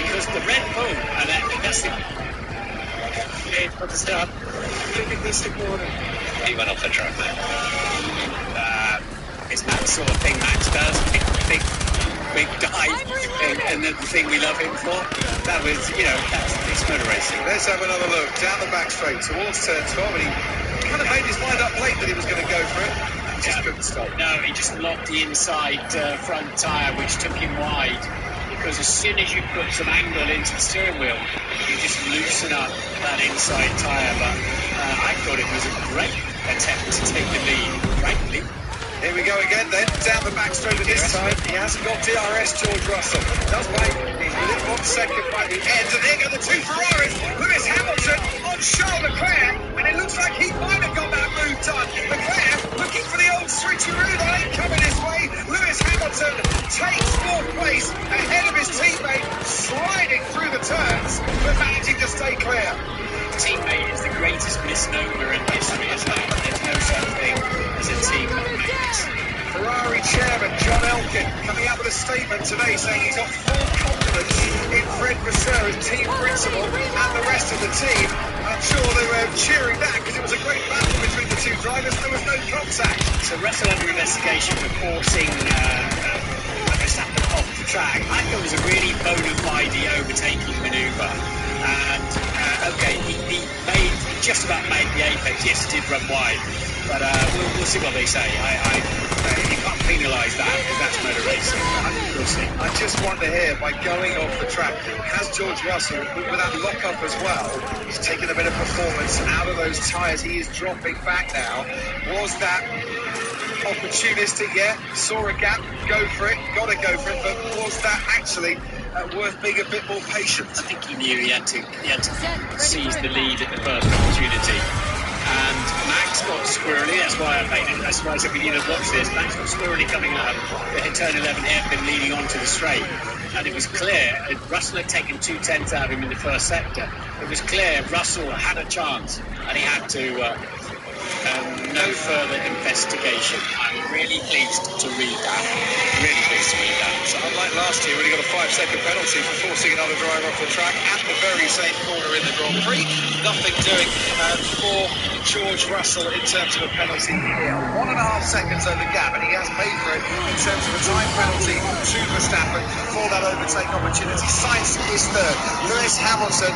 because the Red Bull, and that's the... Put the start. He went off the track there. It's that sort of thing Max does. Big dive, and the thing we love him for. That was, it's motor racing. Let's have another look down the back straight towards turn 12, and he kind of made his mind up late that he was going to go for it. Just couldn't stop. No, he just locked the inside front tyre, which took him wide. Because as soon as you put some angle into the steering wheel, you just loosen up that inside tyre. But I thought it was a great attempt to take the lead, frankly. Here we go again then, down the back straight this time. He hasn't got DRS, George Russell. Does wait, he's within 1 second by the end. And there go the two Ferraris. Lewis Hamilton on Charles Leclerc, and it looks like he might have got that move done. Leclerc looking for the old switcheroo, that ain't coming his way. Lewis Hamilton takes 4th place ahead of his teammate, sliding through the turns, but managing to stay clear. Teammate is the greatest misnomer in history, isn't it? There's no such thing as a teammate. Ferrari chairman John Elkann coming out with a statement today saying he's got full confidence in Fred Vasseur as team principal and the rest of the team. I'm sure they were cheering that because it was a great battle between the two drivers. There was no contact. So Russell under investigation for forcing Verstappen off the track. I thought it was a really bona fide overtaking manoeuvre. And he just about made the apex. Yes, he did run wide, but we'll see what they say. You can't penalise that because that's motor racing. We'll see. I just wonder here, by going off the track, has George Russell, with that lock-up as well, he's taken a bit of performance out of those tyres. He is dropping back now. Was that opportunistic? Yeah, saw a gap, go for it, got to go for it, but was that actually worth being a bit more patient? I think he knew he had to seize the lead at the first opportunity. And Max got squirrely. That's why I said we need to watch this. Max got squirrely coming up. In turn 11, hairpin leading onto the straight. And it was clear that Russell had taken 2/10 out of him in the first sector. It was clear Russell had a chance, and he had to no further investigation. I'm really pleased to read that. Really pleased to read that. So unlike last year when he got a 5-second penalty for forcing another driver off the track at the very same corner in the Grand Prix, nothing doing for George Russell in terms of a penalty here. 1.5 seconds over the gap, and he has paid for it in terms of a time penalty to Verstappen for that overtake opportunity. Sainz is third. Lewis Hamilton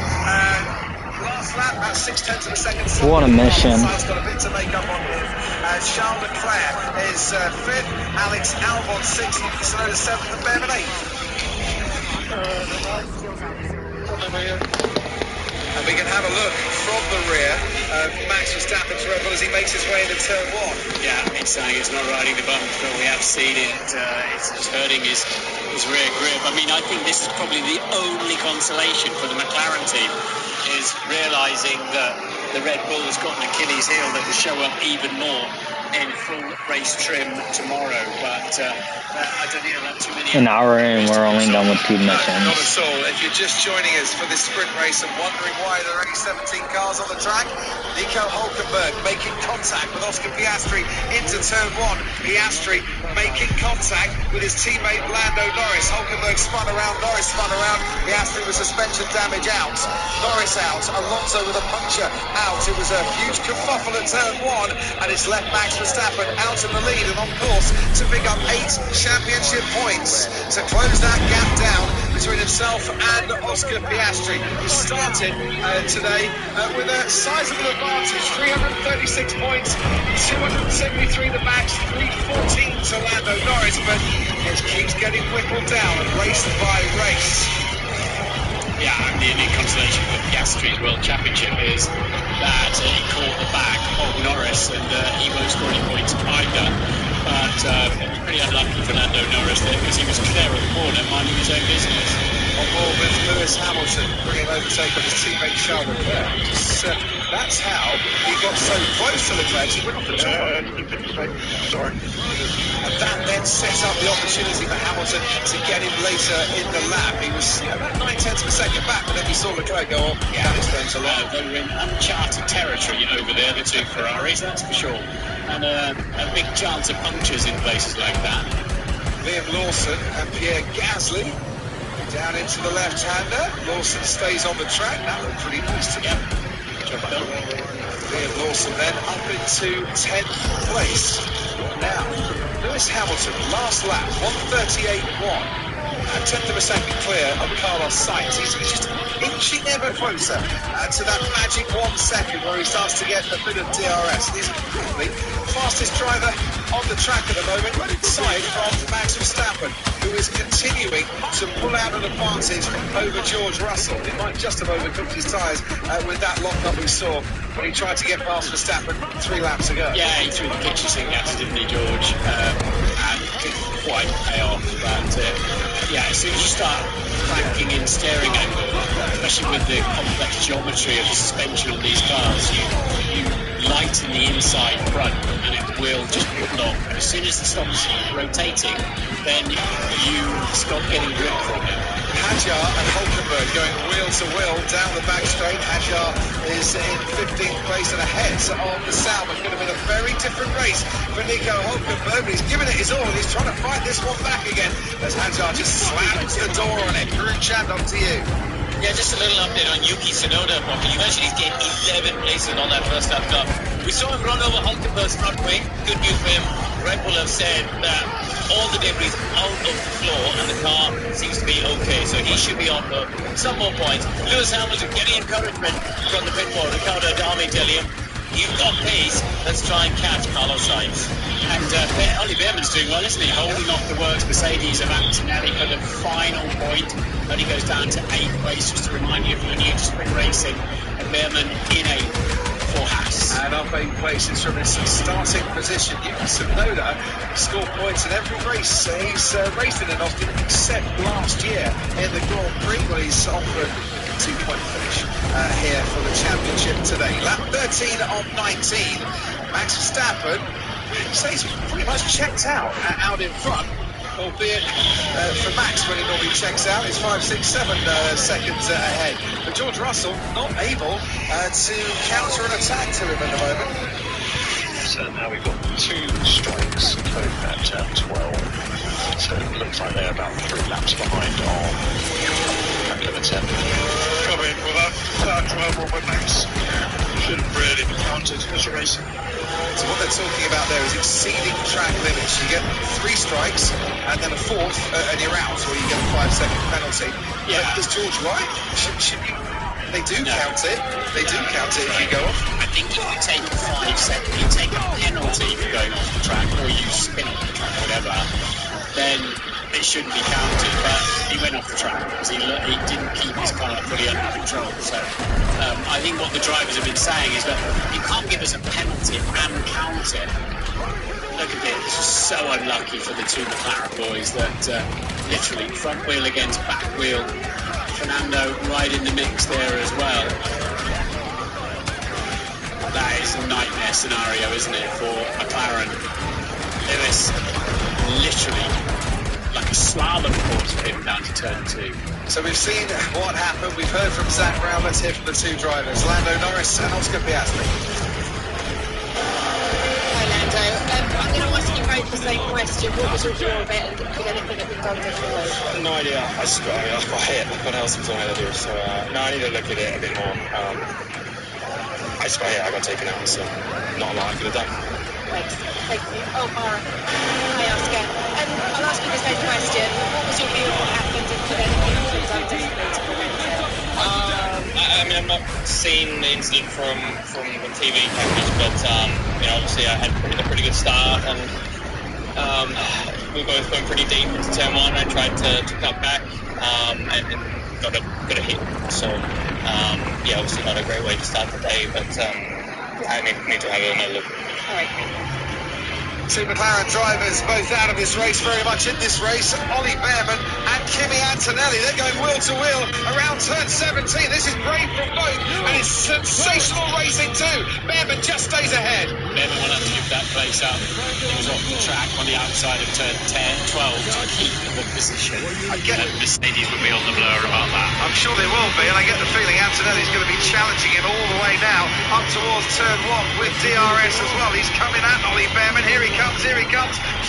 last lap, about 6/10 of a second. What a mission. Sainz got a bit to make up on him. Charles Leclerc is 5th, Alex Albon 6th, Tsunoda 7th, and Behrman 8th. And we can have a look from the rear of Max Verstappen's Red Bull as he makes his way into turn 1. Yeah, it's saying it's not riding the bump, but we have seen it. It's hurting his rear grip. I mean, I think this is probably the only consolation for the McLaren team, is realising that the Red Bull has got an Achilles heel that will show up even more in full race trim tomorrow, but I don't think I'll have too many. An hour and we're only done with 2 missions. Not at all. If you're just joining us for this sprint race and wondering why there are only 17 cars on the track, Nico Hülkenberg making contact with Oscar Piastri into turn 1. Piastri making contact with his teammate Lando Norris. Hülkenberg spun around, Norris spun around. Piastri with suspension damage out. Norris out. Alonso with a puncture out. It was a huge kerfuffle at turn 1, and it's left Max Verstappen out in the lead and on course to pick up 8 championship points to close that gap down between himself and Oscar Piastri, who started today with a sizable advantage, 336 points, 273 the Max, 314 to Lando Norris, but it keeps getting whittled down race by race. Yeah, and the only consolation for Piastri's World Championship is that he caught the back of Norris and he won't score any points either. But pretty unlucky for Lando Norris there because he was clear of the corner, minding his own business. On board with Lewis Hamilton, bringing overtake on his teammate Charles Leclerc. That's how he got so close to Leclerc. He went off the top. Sorry. And that then set up the opportunity for Hamilton to get him later in the lap. He was about 9/10 of a second back, but then he saw Leclerc go off. Yeah, that explains a lot. They were in uncharted territory over there, the two Ferraris, that's for sure. And a big chance of punctures in places like that. Liam Lawson and Pierre Gasly down into the left-hander. Lawson stays on the track. That looked pretty nice to him. Liam Lawson then up into 10th place. Now, Lewis Hamilton, last lap, 1:38.1. A 10th of a second clear of Carlos Sainz. He's just inching ever closer to that magic 1 second where he starts to get a bit of DRS. He's probably the fastest driver on the track at the moment, aside from Max Verstappen, who is continuing to pull out an advantage over George Russell. He might just have overcooked his tyres with that lock-up we saw when he tried to get past Verstappen 3 laps ago. Yeah, he threw the kitchen sink at it, didn't he, George? And didn't quite pay off. But yeah, as soon as you start cranking in steering angle, especially with the complex geometry of the suspension on these cars, you lighten the inside front and it will just pull off. And as soon as it stops rotating, then you stop getting grip from it. Hadjar and Hülkenberg going wheel to wheel down the back straight. Hadjar is in 15th place and ahead of the Sauber. Could have been a very different race for Nico Hülkenberg, but he's giving it his all. He's trying to fight this one back again as Hadjar just slams the door on it. Karun Chand, up to you. Yeah, just a little update on Yuki Tsunoda. Can you mention he's gained 11 places on that first lap car? We saw him run over Hülkenberg's front wing. Good news for him. Red Bull have said that all the debris is out of the floor and the car seems to be okay, so he should be on for some more points. Lewis Hamilton getting encouragement from the pit wall. Ricardo Adami telling him, you've got pace, let's try and catch Carlos Sainz. And Ollie Behrman's doing well, isn't he? Holding off the works Mercedes of Antonelli for the final point. Only goes down to 8th place, just to remind you if you're new to sprint racing. And Behrman in 8th for Haas. And up 8 places from his starting position. Yuki Tsunoda scored points in every race he's raced in Austin, except last year in the Grand Prix, where he's offered 2-point finish here for the championship today. Lap 13 on 19. Max Verstappen says he's pretty much checked out in front, albeit for Max when he normally checks out, he's 5, 6, 7 seconds ahead. But George Russell not able to counter an attack to him at the moment. So now we've got 2 strikes, both at 12. So it looks like they're about 3 laps behind on number 10. Come in with that 12 over Max. Should have really been counted as a race. So what they're talking about there is exceeding track limits. You get 3 strikes and then a 4th and you're out, or you get a 5-second penalty. Yeah. Is George right? Should you? They do count it. They do count it if you go off. I think if you take 5 seconds, you take a penalty for going off the track, or you spin off the track, whatever, then it shouldn't be counted. But he went off the track because he didn't keep his car fully under control. So I think what the drivers have been saying is that you can't give us a penalty and count it. Look at this, it's just so unlucky for the 2 McLaren boys that literally front wheel against back wheel. Fernando right in the mix there as well. That is a nightmare scenario, isn't it, for McLaren? Lewis literally like a slalom course for him down to turn 2. So we've seen what happened. We've heard from Zach Brown. Let's hear from the two drivers, Lando Norris and Oscar Piastri. Hi, Lando. I'm going to ask you both the same question. What was your view of it, and could anything have been done differently? No idea. I got hit. What else was I going to do? So, no, I need to look at it a bit more. I just got hit. I got taken out, so not a lot I could have done. Thank you. Oh, Mara. Hi, Oscar. I'll ask you the same question. What was your view of what happened, and could anything have been done differently to prevent it? I mean, I've not seen the incident from the TV coverage, but you know, obviously I had a pretty good start, and we both went pretty deep into turn 1. I tried to cut back and got a hit. So yeah, obviously not a great way to start the day, but I need to have another look. All right. Two McLaren drivers both out of this race, very much in this race. Ollie Behrman and Kimi Antonelli. They're going wheel to wheel around turn 17. This is brave from both, and it's sensational racing too. Behrman just stays ahead. Behrman will have to give that place up. He was off the track on the outside of turn 12 to keep the position. I get it. Mercedes will be on the blur about that. I'm sure they will be, and I get the feeling Antonelli's going to be challenging him all the way now up towards turn 1 with DRS as well. He's coming at Ollie Behrman. Here he comes.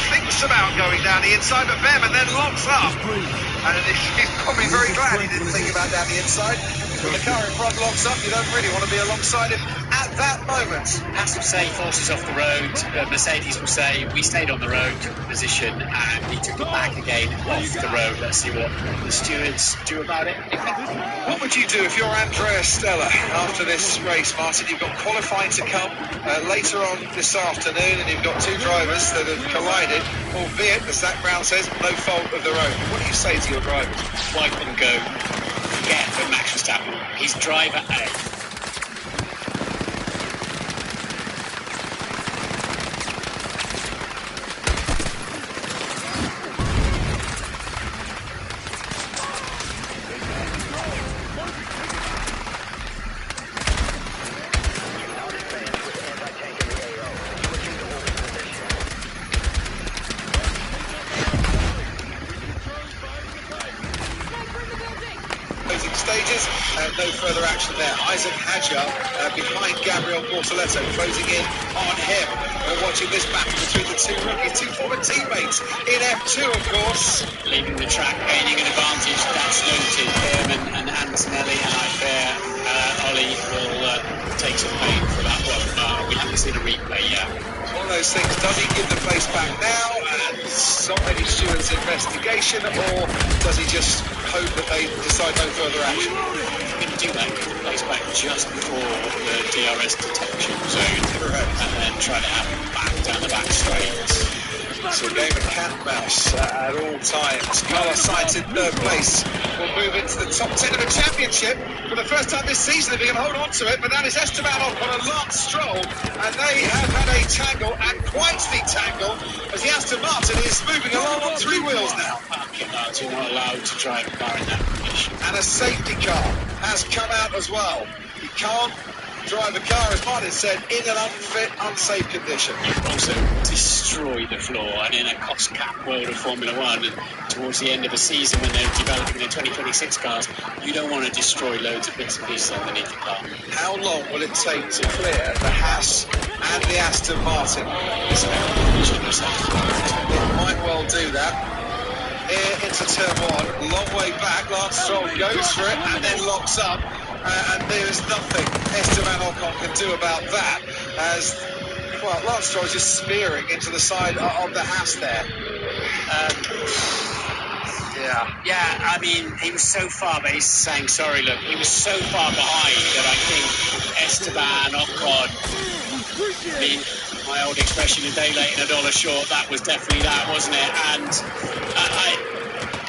Thinks about going down the inside, but Behrman then locks up. And he's probably very glad he didn't think about down the inside. When the car in front locks up, you don't really want to be alongside him at that moment. Haas will say forces off the road, but Mercedes will say we stayed on the road, took the position, and we took it back again off the road. Let's see what the stewards do about it. What would you do if you're Andrea Stella after this race, Martin? You've got qualifying to come later on this afternoon, and you've got two drivers that have collided, albeit, as Zach Brown says, no fault of their own. What do you say to your drivers? Wipe and go. Forget for Max Verstappen. He's driver A. Stages, no further action there. Isaac Hadjar behind Gabriel Bortoletto, closing in on him. We're watching this battle between the two rookies, two former teammates in F2, of course. Leaving the track, gaining an advantage. That's noted. Behrman and Antonelli, and I fear Ollie will take some pain for that one. We haven't seen a replay yet. One of those things, does he give the place back now and stop any stewards' investigation, or does he just hope that they decide no further action? He's going to do that, give the place back just before the DRS detection zone, and then try to have him back down the back straight. So a game of cat and mouse at all times. Carlos Sainz in third place will move into the top 10 of the championship for the first time this season if he can hold on to it, but that is Esteban Ocon and Lance Stroll, and they have had a tangle, and quite the tangle, as the Aston Martin is moving along on three wheels now. You're not allowed to drive a car in that condition. And a safety car has come out as well. You can't drive a car, as Martin said, in an unfit, unsafe condition. Also destroy the floor, and in a cost cap world of Formula One, and towards the end of the season when they're developing the 2026 cars, you don't want to destroy loads of bits and pieces underneath the car. How long will it take to clear the Haas and the Aston Martin? It might well do that. Here into turn 1, long way back. Lance Stroll goes for it and then locks up, and there is nothing Esteban Ocon can do about that, as well, Lance Stroll is just spearing into the side of the Haas there. Yeah, I mean, he was so far, but he's saying sorry, look, he was so far behind that I think Esteban Ocon, I mean, my old expression, a day late and a dollar short, that was definitely that, wasn't it? And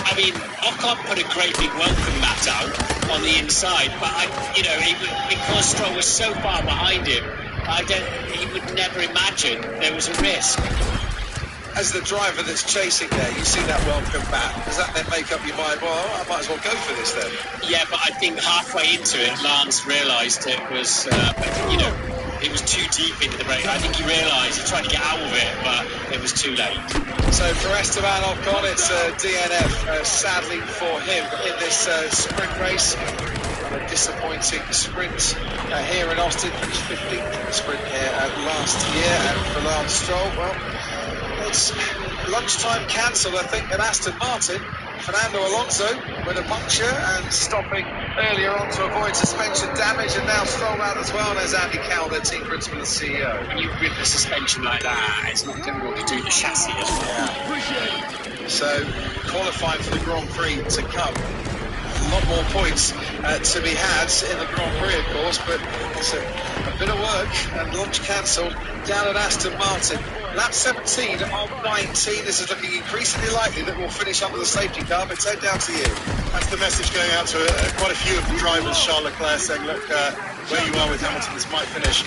I mean, Ocon put a great big welcome mat out on the inside, but because Stroll was so far behind him, he would never imagine there was a risk. As the driver that's chasing there, you see that welcome mat. Does that then make up your mind, well, I might as well go for this then? Yeah, but I think halfway into it, Lance realised it was, It was too deep into the race. I think he realised he tried to get out of it, but it was too late. So for Esteban Ocon, it's DNF, sadly for him, in this sprint race. A disappointing sprint here in Austin, 15th sprint here last year. And for Lance Stroll, well, it's lunchtime cancelled, I think, at Aston Martin. Fernando Alonso with a puncture and stopping earlier on to avoid suspension damage, and now Stroll out as well. And there's Andy Cowell, their team principal and CEO. When you rip the suspension like that, it's not difficult to do the chassis as well. So qualifying for the Grand Prix to come. A lot more points to be had in the Grand Prix, of course, but it's a bit of work and launch cancelled down at Aston Martin. Lap 17 of 19. This is looking increasingly likely that we'll finish under the safety car, but Ted, down to you. That's the message going out to quite a few of the drivers. Charles Leclerc saying, look, where you are with Hamilton, this might finish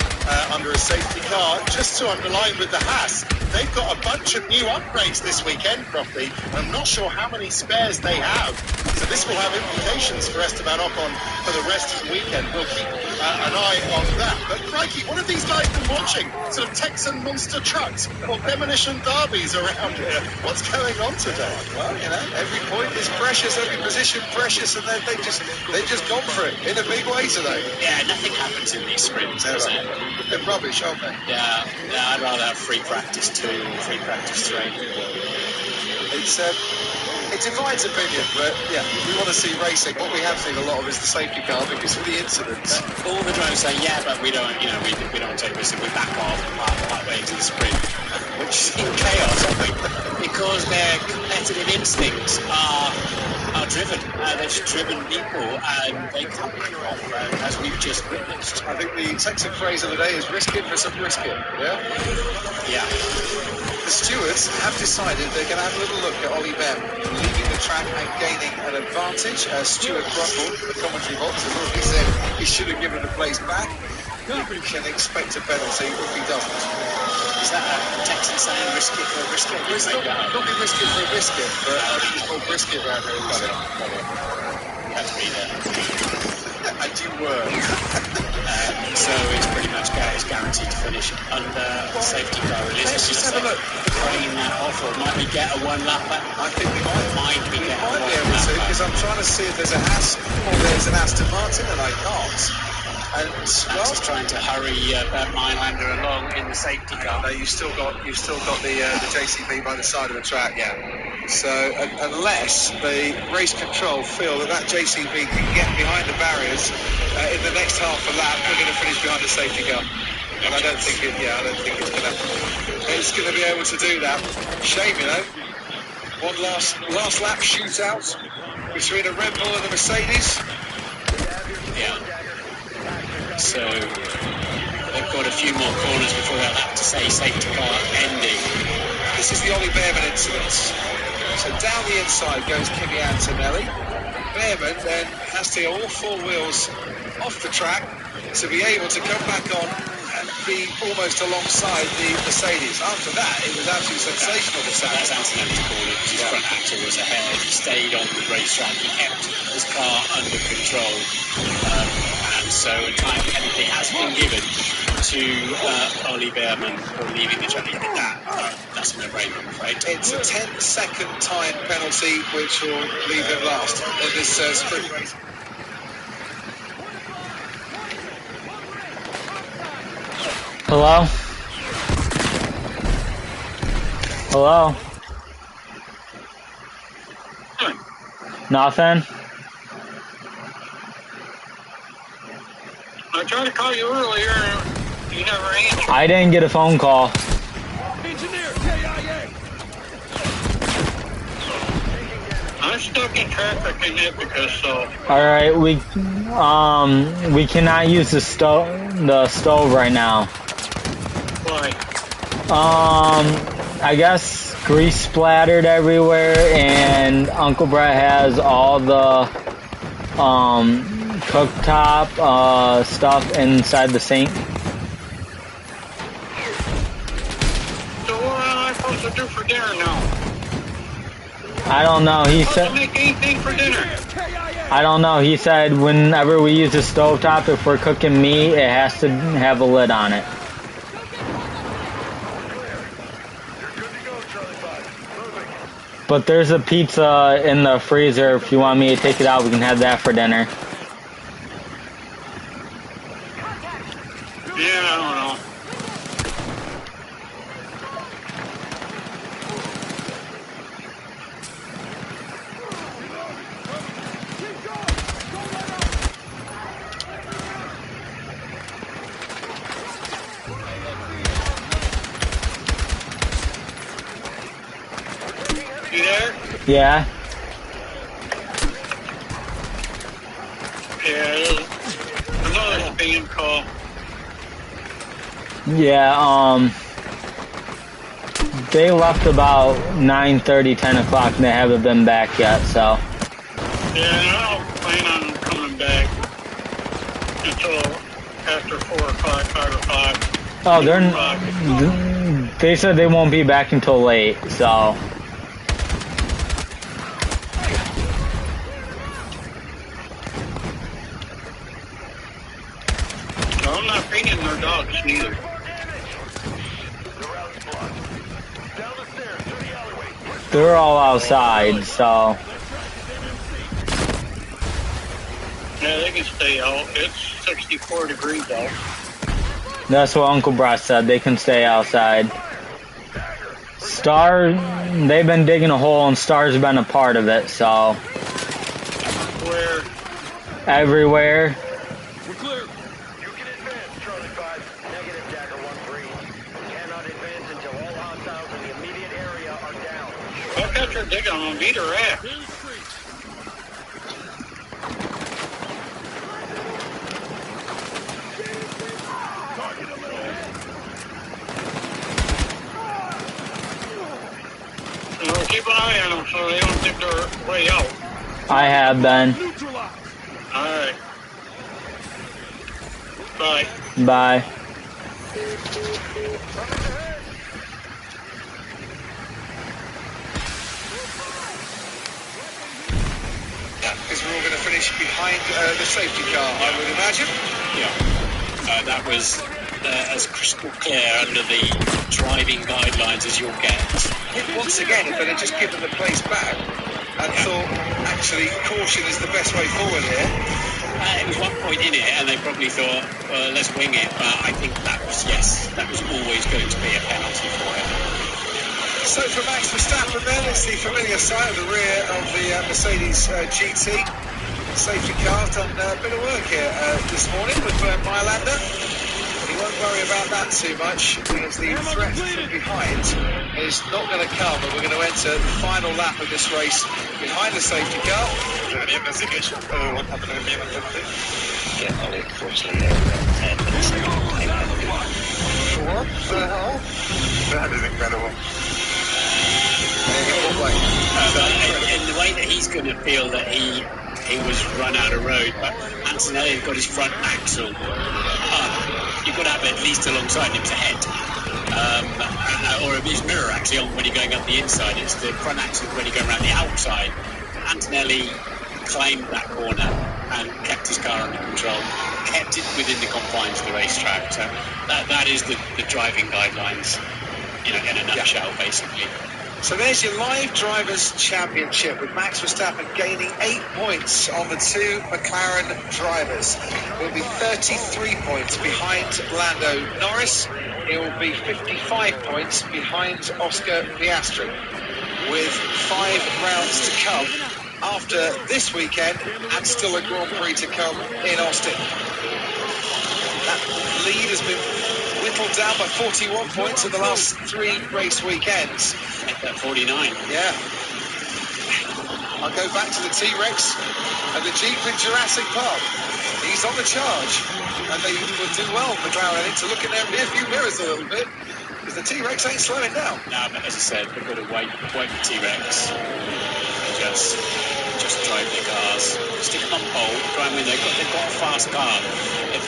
under a safety car. Just to underline with the Haas, they've got a bunch of new upgrades this weekend, Crofty. I'm not sure how many spares they have. So this will have implications for Esteban Ocon for the rest of the weekend. We'll keep an eye on that. But crikey, what have these guys been watching? Sort of Texan monster trucks or demolition derbies around here. What's going on today? Well, you know, every point is precious, every position precious, and they've just gone for it in a big way today. Yeah, nothing happens in these sprints, does it? They're rubbish, aren't they? Yeah, I'd rather have free practice 2 or free practice 3. It divides opinion, but yeah, we want to see racing. What we have seen a lot of is the safety car because of the incidents. All the drivers say, yeah, but we don't take this, and we back off part way into the sprint, which is in chaos, I think, because their competitive instincts are driven. They're just driven people, and they can't back off, as we've just witnessed. I think the Texan phrase of the day is risk it for some brisket. Yeah. Yeah. The stewards have decided they're going to have a little look at Ollie Behrman leaving the track and gaining an advantage. Stuart grumbled in the commentary box. He said he should have given the place back. You can expect a penalty if he doesn't. Is that a Texan saying risk it for a brisket? It's not be risk it for a biscuit, but I think it's called brisket around here. You had to be there. And you were. So it's pretty much guaranteed to finish under safety car release. Let's just have a look. Cutting that off, or might we get a one-lapper? I think we might be able to, because I'm trying to see if there's a Haas or there's an Aston Martin, and I can't. And well, just trying to hurry Mailander along in the safety car. No, you've still got the JCB by the side of the track, yeah. So unless the race control feel that JCB can get behind the barriers in the next half a lap, we're going to finish behind the safety car. And I don't think it's going to be able to do that. Shame, you know. One last lap shootout between a Red Bull and a Mercedes. Yeah. So they've got a few more corners before they'll have to say safety car ending. This is the Ollie Behrman incident. So down the inside goes Kimi Antonelli. Behrman then has to go all 4 wheels off the track to be able to come back on and be almost alongside the Mercedes. After that, it was absolutely sensational. That's Antonelli's call. His front axle was ahead. He stayed on the racetrack. He kept his car under control. So a time penalty has been given to Ollie Behrman for leaving the track. That's a no-brainer, I'm afraid. It's a 10-second time penalty, which will leave him last in this sprint race. Hello? Hello? Nothing? I tried to call you earlier, you never answered. I didn't get a phone call. Engineer, KIA. I'm stuck in traffic in Ithaca, so. All right, we cannot use the stove right now. Why? I guess grease splattered everywhere, and Uncle Brett has all the cooktop stuff inside the sink. So what am I supposed to do for dinner now? I don't know. He said. Make anything for dinner. KIA. I don't know. He said whenever we use the stovetop, if we're cooking meat, it has to have a lid on it. But there's a pizza in the freezer. If you want me to take it out, we can have that for dinner. Yeah, I don't know. You there? Yeah. Yeah, another spam call. Yeah, they left about 9:30, 10 o'clock, and they haven't been back yet, so. Yeah, I don't plan on coming back until after 4 o'clock, 5 o'clock. Oh, they said they won't be back until late, so. No, I'm not feeding their dogs neither. They're all outside, so. Yeah, they can stay out. It's 64 degrees out. That's what Uncle Brett said. They can stay outside. Star, they've been digging a hole, and Star's been a part of it, so. Where? Everywhere. We're clear. You can advance, Charlie 5. Negative, Dagger 1-3. You cannot advance until all hostiles in the immediate area are down. I'll catch her digging on beat her ass. Well, keep an eye on them so they don't think they're way out. I have been. Alright. Bye. Bye. Because we're all going to finish behind the safety car, I would imagine. Yeah. That was as crystal clear under the driving guidelines as you'll get. Once again, if they'd have just given the place back and thought, actually, caution is the best way forward here. It was one point in it, and they probably thought, let's wing it. But I think that was always going to be a penalty for him. So for Max Verstappen then, it's the familiar sight of the rear of the Mercedes GT. Safety car done a bit of work here this morning with Mailander. He won't worry about that too much because the threat from behind is not going to come, and we're going to enter the final lap of this race behind the safety car. Investigation. What happened in the investigation? Yeah, unfortunately, 10 minutes. What the hell? That is incredible. In the way that he's going to feel that he was run out of road, but Antonelli got his front axle up. You've got to have it at least alongside him to head. Or his mirror actually on when you're going up the inside. It's the front axle when you're going around the outside. Antonelli claimed that corner and kept his car under control, kept it within the confines of the racetrack. So that is the driving guidelines, in a nutshell, basically. So there's your live Drivers' Championship with Max Verstappen gaining 8 points on the two McLaren drivers. He'll be 33 points behind Lando Norris. He will be 55 points behind Oscar Piastri, with 5 rounds to come after this weekend and still a Grand Prix to come in Austin. That lead has been whittled down by 41 points in the last 3 race weekends. At 49. Yeah. I'll go back to the T-Rex and the Jeep in Jurassic Park. He's on the charge, and they will do well, McLaren, to look in their rear-view mirrors a little bit, because the T-Rex ain't slowing down. No, but as I said, they've got to wait the T-Rex and just drive their cars, stick them on pole. I mean, they've got a fast car. If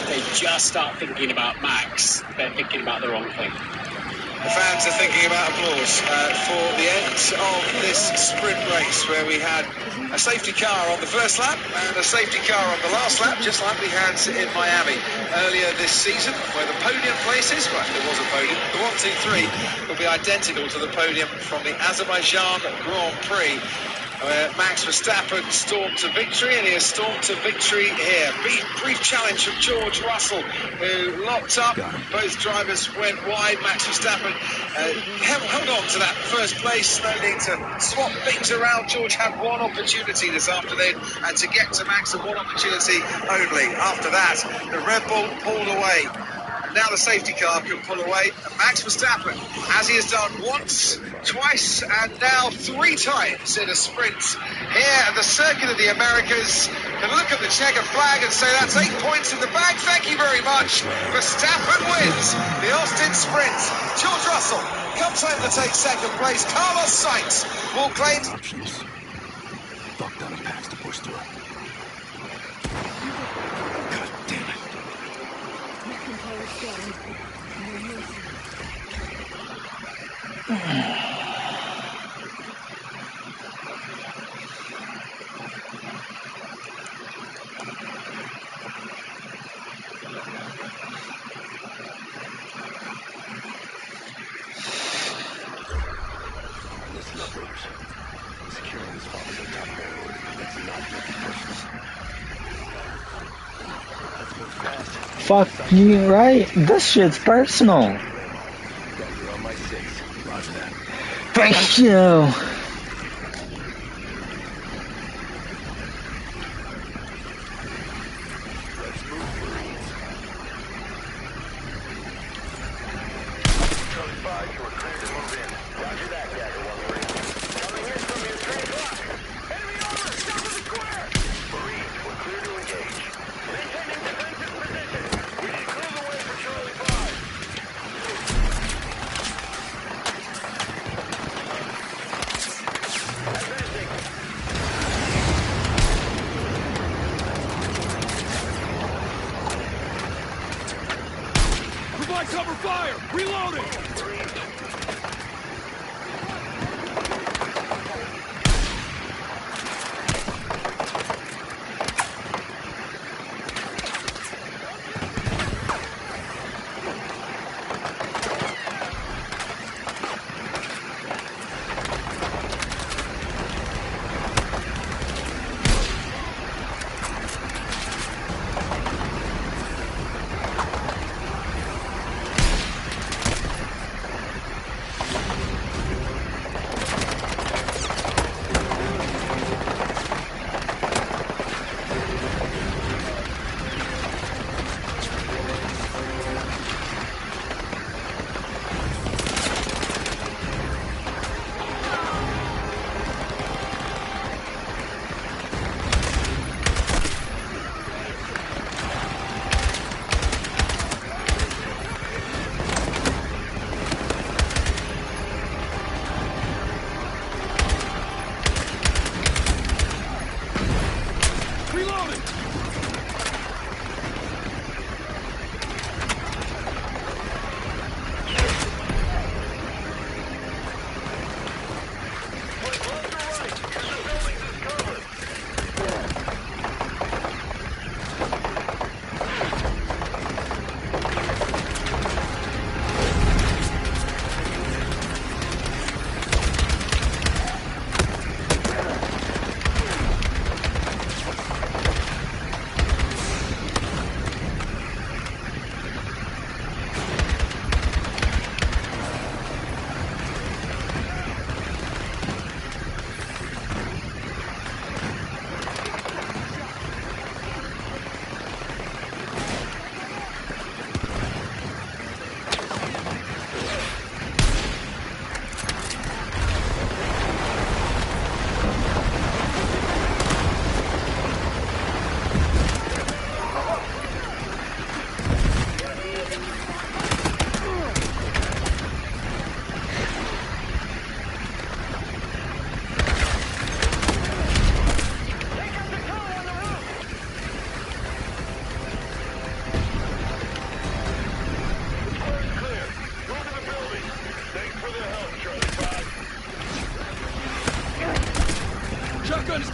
they just start thinking about Max, they're thinking about the wrong thing. The fans are thinking about applause for the end of this sprint race where we had a safety car on the first lap and a safety car on the last lap, just like we had in Miami earlier this season, where the podium places, well, there was a podium, the 1, 2, 3 will be identical to the podium from the Azerbaijan Grand Prix, where Max Verstappen stormed to victory, and he has stormed to victory here. Brief challenge from George Russell, who locked up. Both drivers went wide. Max Verstappen held on to that first place. No need to swap things around. George had one opportunity this afternoon, and to get to Max had one opportunity only. After that, the Red Bull pulled away. Now the safety car can pull away, and Max Verstappen, as he has done once, twice, and now 3 times in a sprint here at the Circuit of the Americas, can look at the checkered flag and say that's 8 points in the bag. Thank you very much. Verstappen wins the Austin Sprint. George Russell comes home to take second place. Carlos Sainz will claim Options. Fuck down and pass to push through. God damn it. Listen up, brothers. Securing this bomb is our top priority. Let's not make it personal. Let's move fast. Fuck you, right? This shit's personal. You're on my 6. Roger that. Thank you. Let's move through. Charlie 5, you are cleared to move in. Roger that, Dagger 1-3. Coming in from your 3 o'clock. Enemy armor, south of the square. Marines, we're clear to engage. Maintaining defensive position. We need to clear the way for Charlie 5. Provide cover fire! Reloading!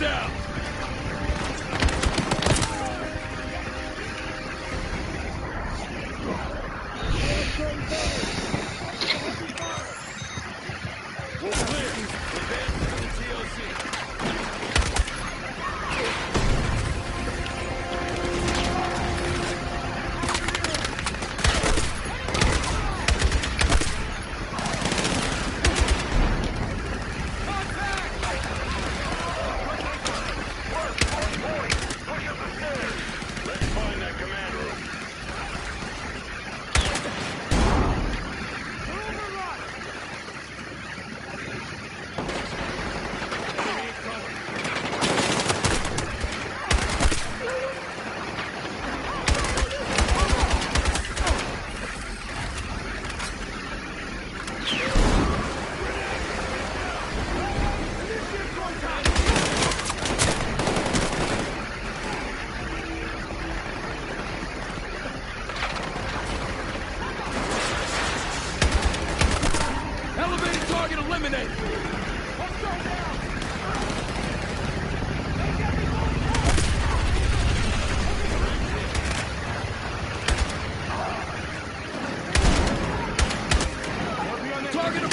down. We're clear. Advance to the TOC. Elevated target eliminated. Target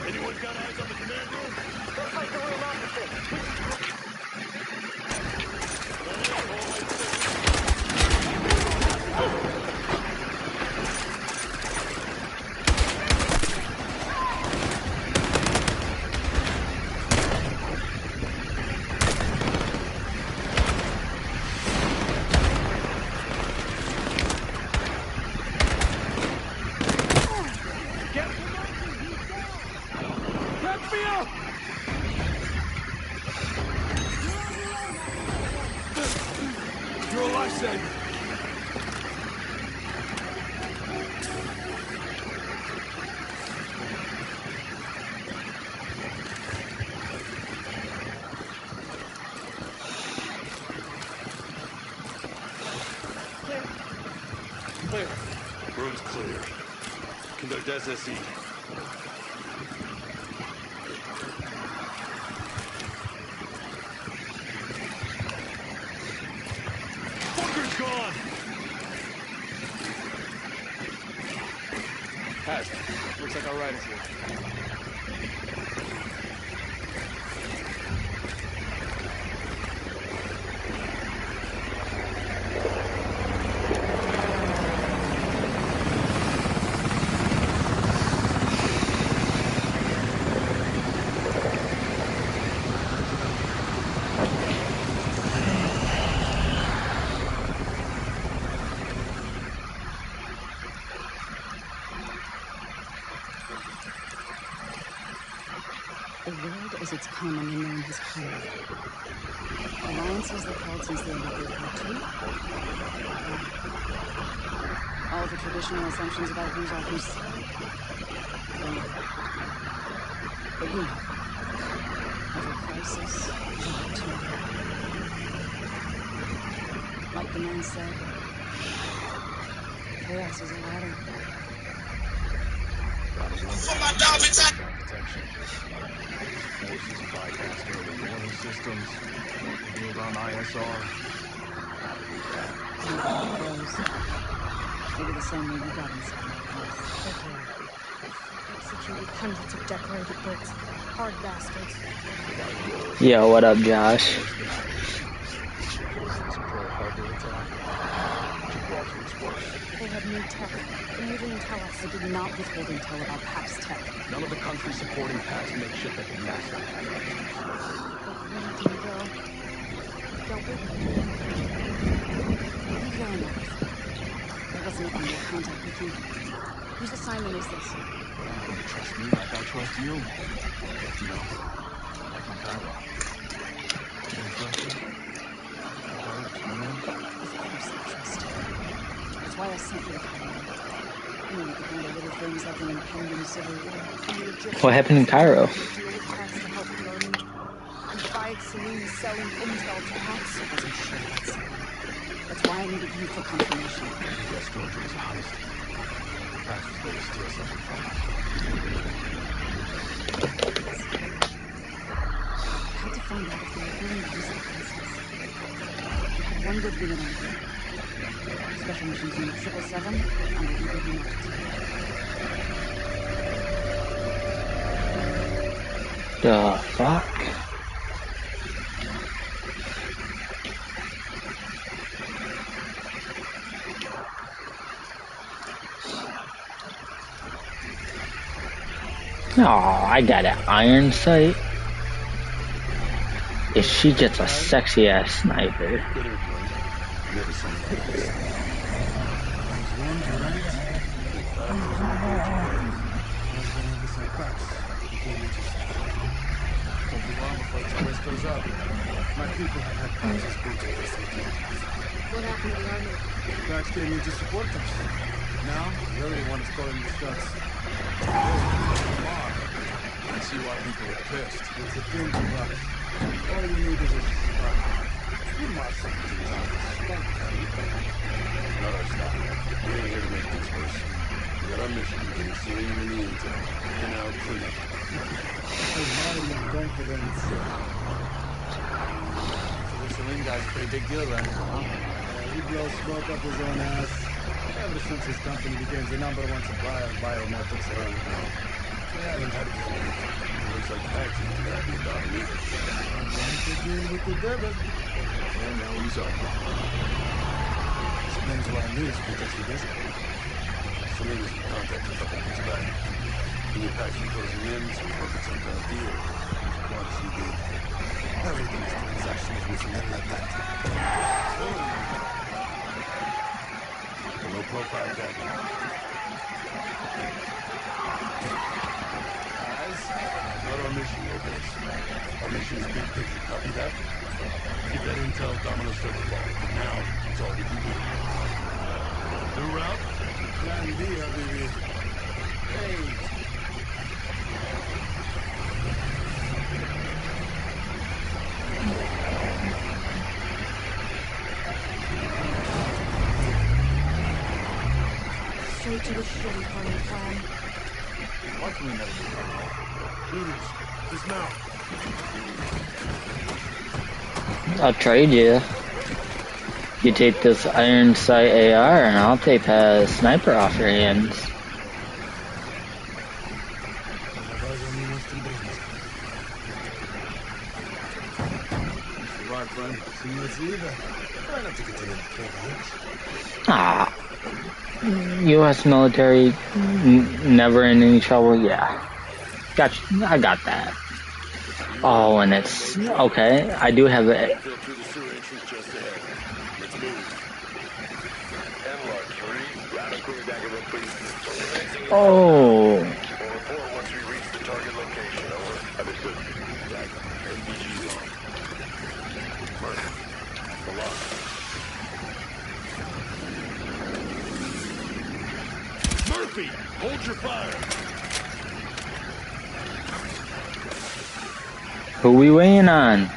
Anyone got eyes on the command room? Looks like the room opposite. Catch me up! You're a lifesaver. Clear. Room's clear. Conduct SSE. Bunker's gone! Pat, looks like our ride is here. The world as it's commonly known has cleared. Alliances that held since the end of World War II. All the traditional assumptions about who's on whose side. But you know, every crisis is an opportunity. Like the man said, chaos is a ladder. For my dog, it's Protection. Forces bypassed early warning systems. Field on ISR. Maybe the same way you got inside. Executed hundreds of decorated bricks. Hard bastards. Yo, what up, Josh? They had new tech, and you didn't tell us. I did not withhold intel about PAX tech. None of the countries supporting PAX make shit that can match that. Don't we? You care enough. I wasn't under contact with you. Whose assignment is this? You trust me like I trust you. You know, like my power. Any questions? Of course I trust you. That's why I sent you to Colorado. You know, we could handle little things like an impending civil war. What happened in Cairo? Deal with Pax to help the army. And Bayek Salim is selling intel to Pax. I wasn't sure that's it. That's why I needed you for confirmation. Yes, Georgia was a heist. Pax was there to steal something from us. I had to find out if they were willing to use the process. We had one good unit on the grid. Special Missions Unit 777 under Eagle United. The fuck? Oh, I got an iron sight. If she gets a sexy ass sniper. My people have had Pax's booty this weekend. What happened to the army? Pax came in to support us. Now, the other one is calling the shots. I see why people are pissed. It's a thing to us. All you need is a spark. You must have to design a spark. Not our style. We ain't here to make things worse. We got our mission to get Salim and the intel. And now clean up. Hey, Molly, I'm confident. The Salim guy's a pretty big deal around here, huh? He blows smoke up his own ass. Ever since his company became the #1 supplier of biometrics around the world. We haven't had it yet. Looks like Pax is too happy about it either. I'm going to deal with the devil. And now he's on. Explains why I knew it's because he does it. Salim was in contact a couple weeks back. He and Pax were closing in, so we worked some kind of deal. What does he do? Everything is transactions with men like that. A low profile guy. Guys, not our mission, Lopez. Our mission is big picture. Copy that? Get that intel, Domino server ball. Now, it's all we can do. New route? Plan B, baby. Hey. Straight to the shitty part of the plan. What can we never do? Leaders, dismount. I'll trade you. You take this iron sight AR and I'll take that sniper off your hands. Right, friend. See you at Ziva. Try not to get to the point. Ah. U.S. military, never in any trouble. Yeah, gotcha. I got that. Oh, and it's okay. I do have it. Oh. Murphy, hold your fire. Who we weighing on?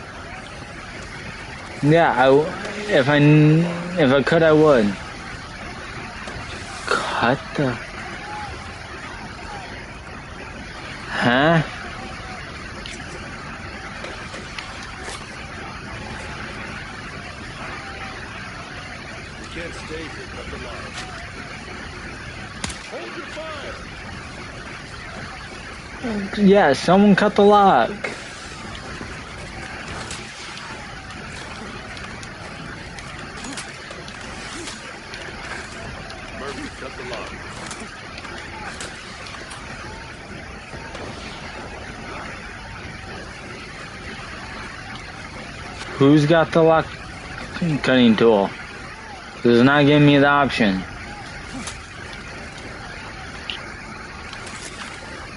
Yeah, if I could, I would. Cut the. Huh? You can't stay here. Cut the line. Hold your fire. Yeah, someone cut the lock. Murphy, cut the lock. Who's got the lock cutting tool? This is not giving me the option.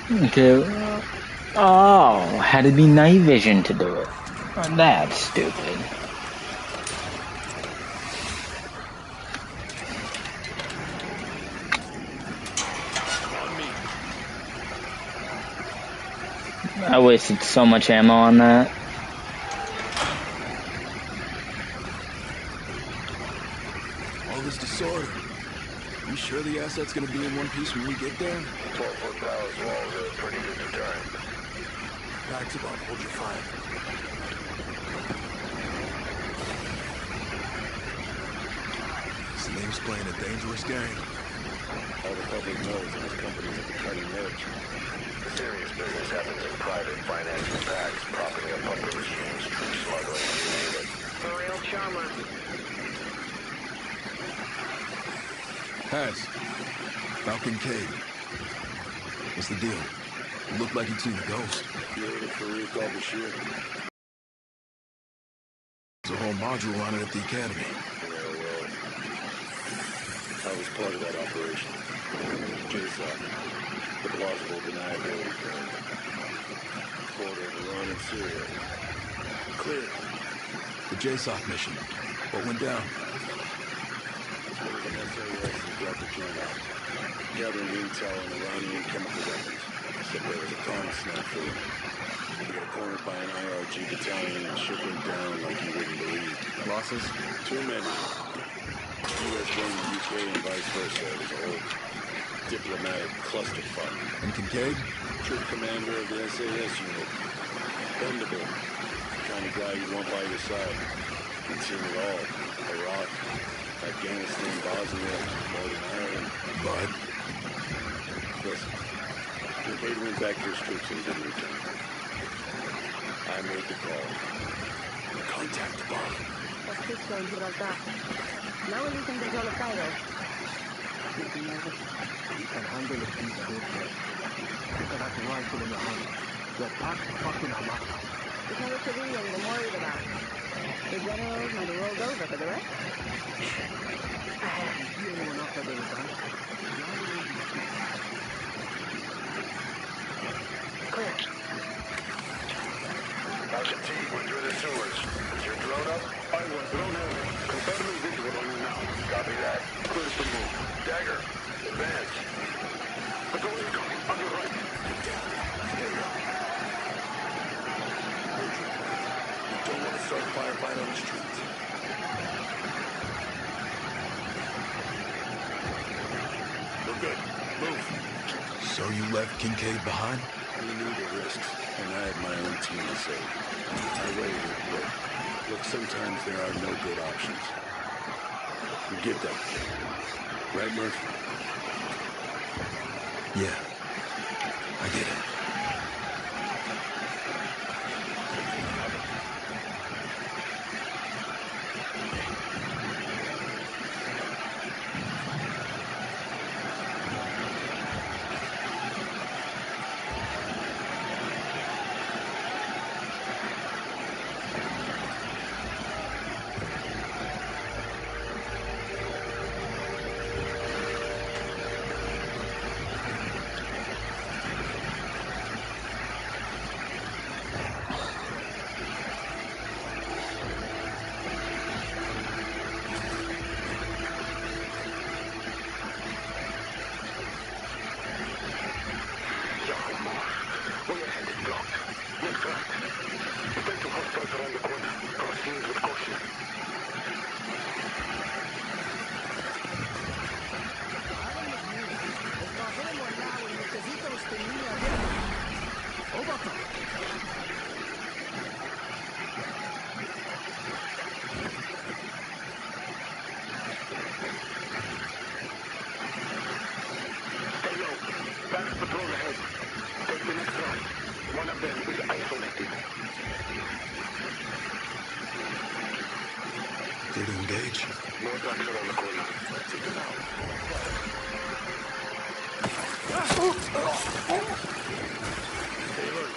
Okay. Oh, had to be night vision to do it. That's stupid. I wasted so much ammo on that. All this disorder. You sure the asset's gonna be in one piece when we get there? 12-foot palace walls are a pretty good deterrent. Bags above, hold your fire. Salim's playing a dangerous game. All the public knows that his company's at the cutting edge. Serious business happens in private financial packs, propping up puppet regimes, troop smuggling, you name it. A real charmer. Has. Falcon Cave. What's the deal? It looked like he'd seen a ghost. You heard of Farouk al-Bashir? There's a whole module on it at the academy. Yeah, well, I was part of that operation. JSOC, the plausible deniability plan. Border of Iran and Syria. Clear. The JSOC mission. What went down? There was an SAS and Delta joint gathering intel on Iranian chemical weapons. Said there was a time snafu. We got cornered by an IRG battalion and shook him down like you wouldn't believe. Losses? Too many. US won the UK and vice versa. It was a whole diplomatic clusterfuck. And Kincaid? Troop commander of the SAS unit. Bendable. The kind of guy you want by your side. He'd seen it all. Iraq, Afghanistan, Bosnia, Northern Ireland. But? Listen, Kincaid went back to his troops and didn't return. I made the call. Contact Bob. Francisco in Gibraltar. Now we can control of Cairo. You can handle a piece good. You can have the rifle in your hand. You're part fucking Hamas. It's not the civilians I'm worried about. The generals might have rolled over, but the rest? You know enough of it, huh? Clear. Sergeant T, we're through the sewers. Is your drone up? I was drone heavy. Confirming visual on you now. Copy that. Clear to move. Dagger, advance. The door is coming. On your right. Don't want to start a firefight on the streets. We're good. Move. So you left Kincaid behind? We knew the risks, and I had my own team to save. I waited, but look, sometimes there are no good options. You get that, right, Murph? Yeah. I get it. Clear to engage. More guns around the corner. Take them out. Hey, look.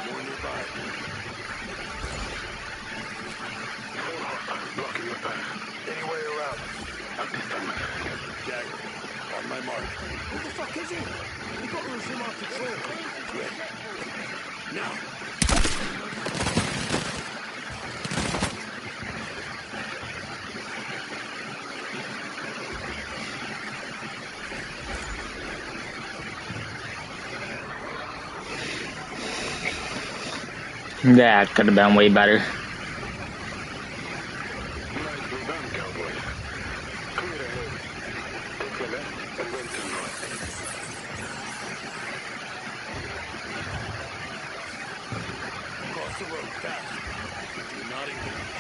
More nearby. Four hostiles blocking your path. Any way around. At this time. Dagger. On my mark. Who the fuck is he? We got to resume our patrol. Good. Now. Yeah, it could have been way better. Nicely done, cowboys. Clear ahead. Take the left and then turn right. Cross the road, fast. You're not engaged.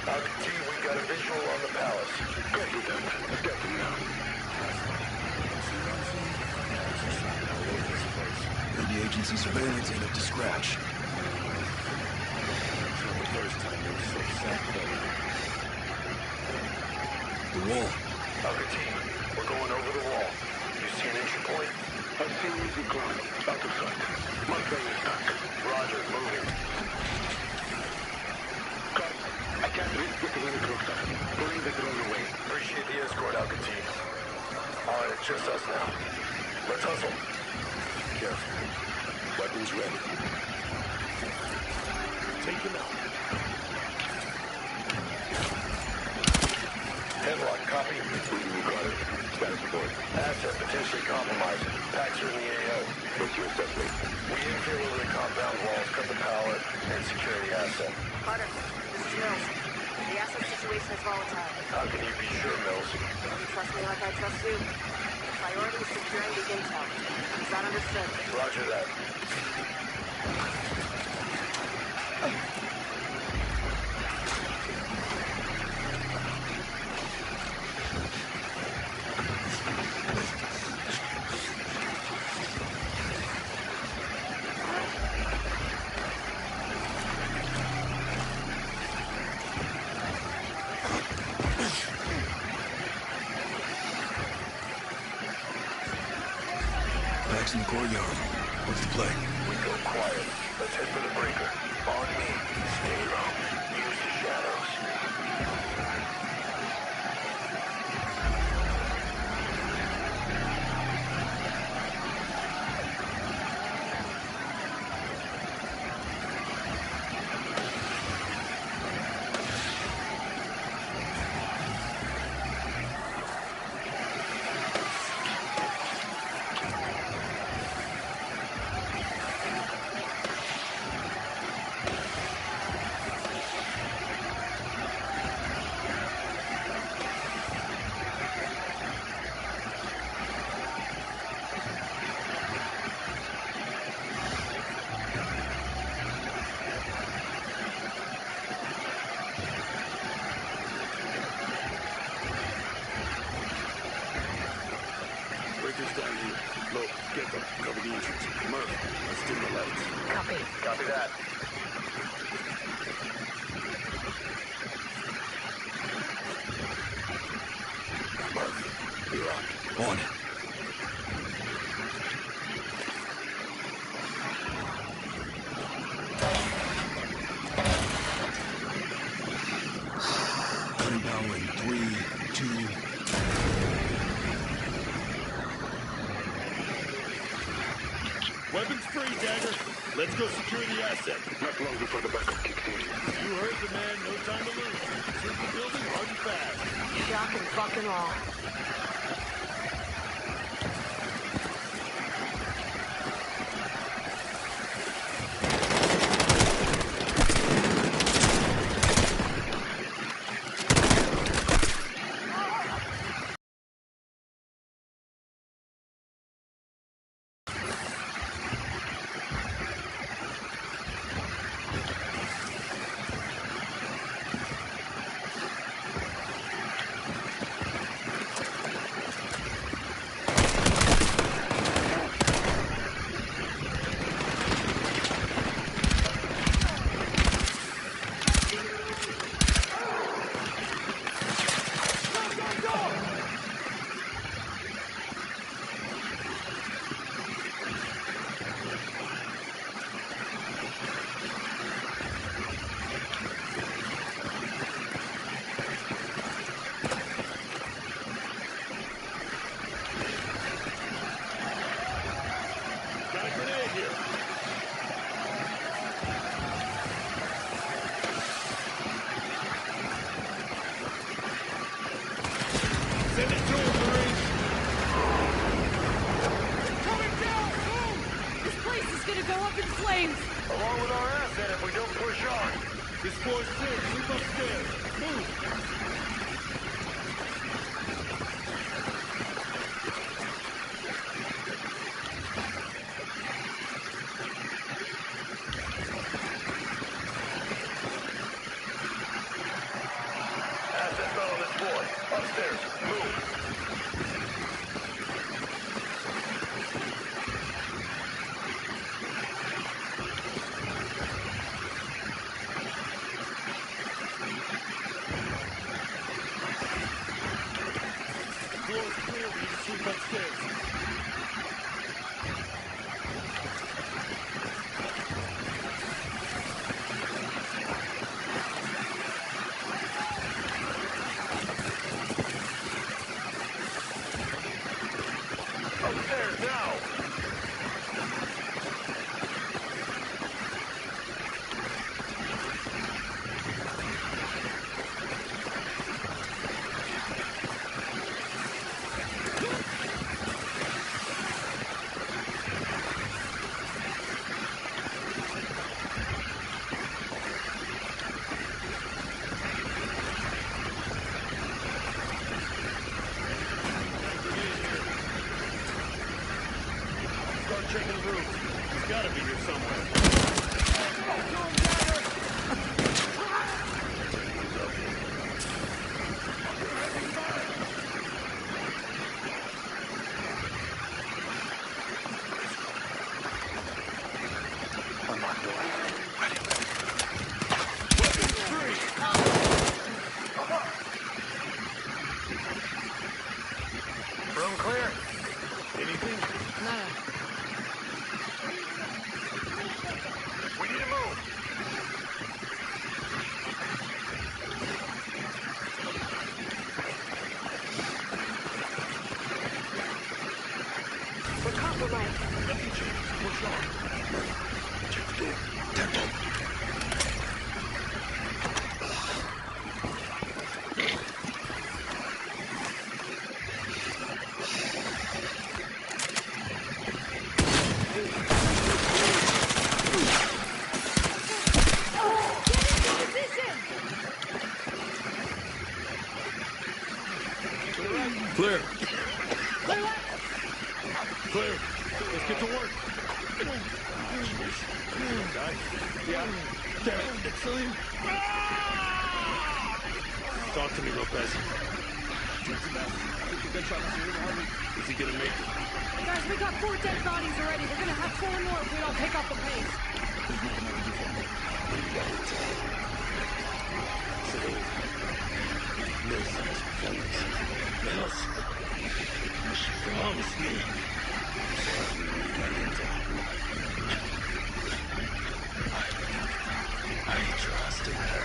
Alpha Team, we got a visual on the palace. Copy that. Step them now. The agency surveillance ain't up to scratch. It's not the first time they've so set. The wall. Alpha Team, we're going over the wall. You see an entry point? I see easy climb. Out of sight. My plane is stuck. Roger, moving. Cut. I can't risk getting any closer. Pulling the drone away. Appreciate the escort, Alpha Team. Alright, it's just us now. Let's hustle. Careful. Weapons ready. Take them out. Headlock, copy. You got it. Status report. Asset potentially compromised. Packs are in the AO. What's your assessment? We infill over the compound walls, cut the power, and secure the asset. Carter, this is Mills. The asset situation is volatile. How can you be sure, Mills? You trust me like I trust you. Priority is securing the intel. Is that understood? Roger that. Back's in the courtyard. What's the play? We go quiet. Let's head for the breaker. On me. Stay low. Use the shadows. Breakers down here. Low, get them. Cover the entrance. Murph, let's dim the lights. Copy. Copy that. Murph, you're on. On it. Cutting power in 3, 2... Weapons free, Dagger. Let's go secure the asset. Not long before the backup kicks in. You heard the man. No time to lose. Search the building hard and fast. Shock and fucking all. up in flames! Along with our asset if we don't push on. This floor's safe. Move upstairs. Move. Assets not on this floor. Upstairs. Move. Floor's clear. We need to sweep upstairs. Upstairs now. Start checking the roof. He's gotta be here somewhere. Unlock door. Ready. Weapons free. Room clear. Anything? Nada. We need to move. We're compromised. Nothing changes. Push on. Check the door. Tempo. Clear. Clear. Let's get to work. Guy? Yeah. Damn it. It's Salim. Talk to me, Lopez. Is he gonna make it? Guys, we got 4 dead bodies already. We're gonna have 4 more if we don't pick up the pace. She promised me. I trusted her.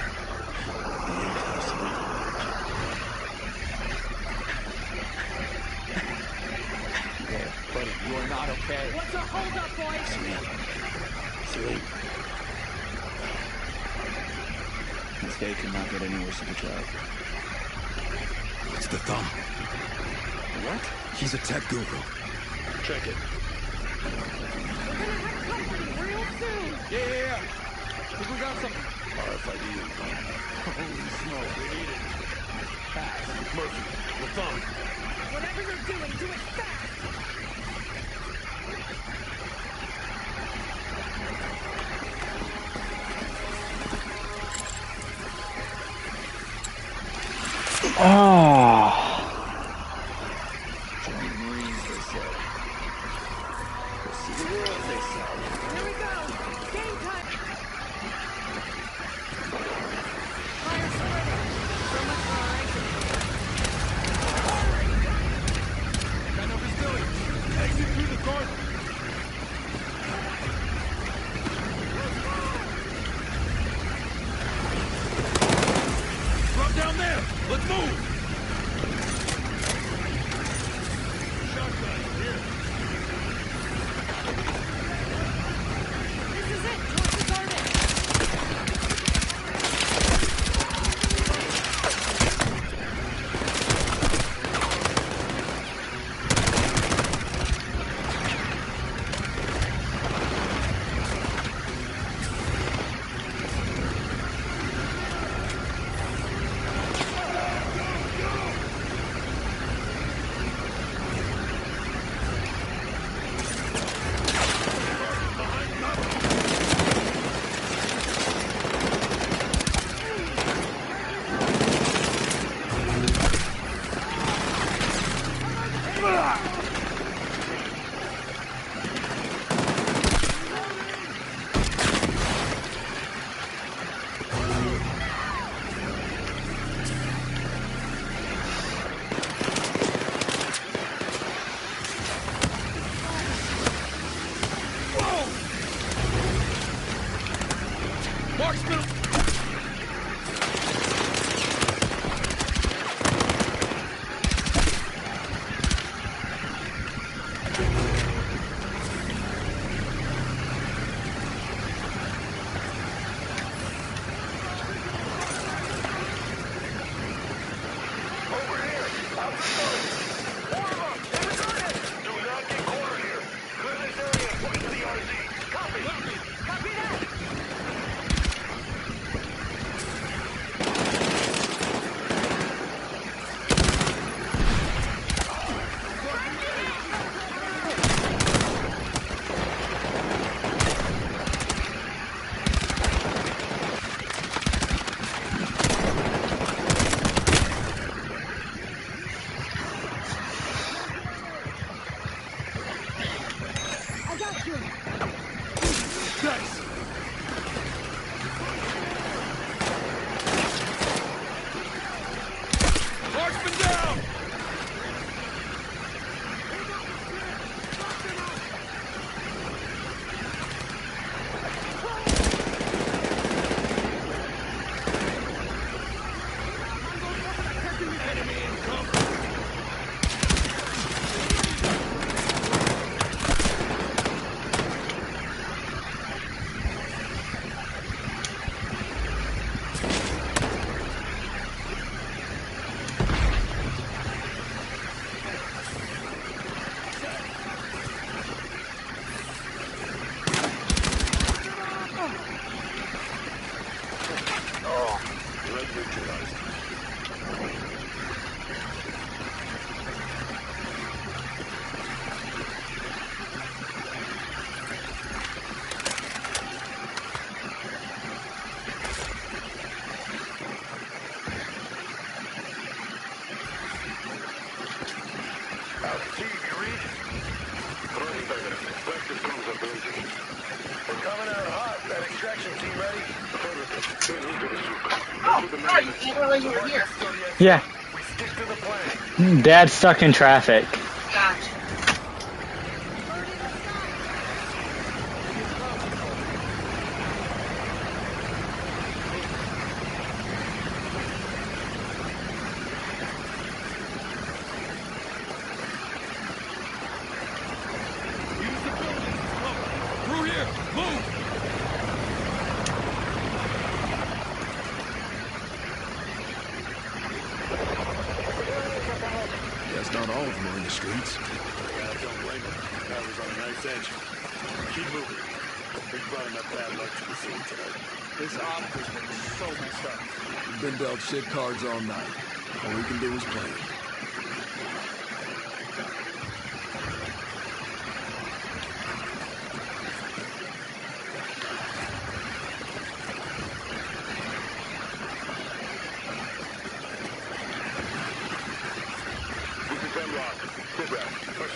Buddy, you are not okay. What's our holdup, boys? Sleep. This day could not get any worse if we tried. It's the thumb. What? He's a tech guru. Check it. We're gonna have company real soon. Yeah. Think we got something. RFID. Holy smoke. We need it. Pass. Murphy. The thumb. Whatever you're doing, do it fast. Join Marines, they say. We'll see the world, they say. Here we go. Game time. Fire spreader. So much for our exit. Got no visibility. Exit through the garden. Drop down there. Let's move. Yeah. Dad's stuck in traffic. Gotcha. Through here! Move! Guess not all of them are in the streets. Yeah, don't blame him. That was on a nice edge. Keep moving. We brought enough bad luck to the scene tonight. This op has been so messed up. We've been dealt shit cards all night. All we can do is play.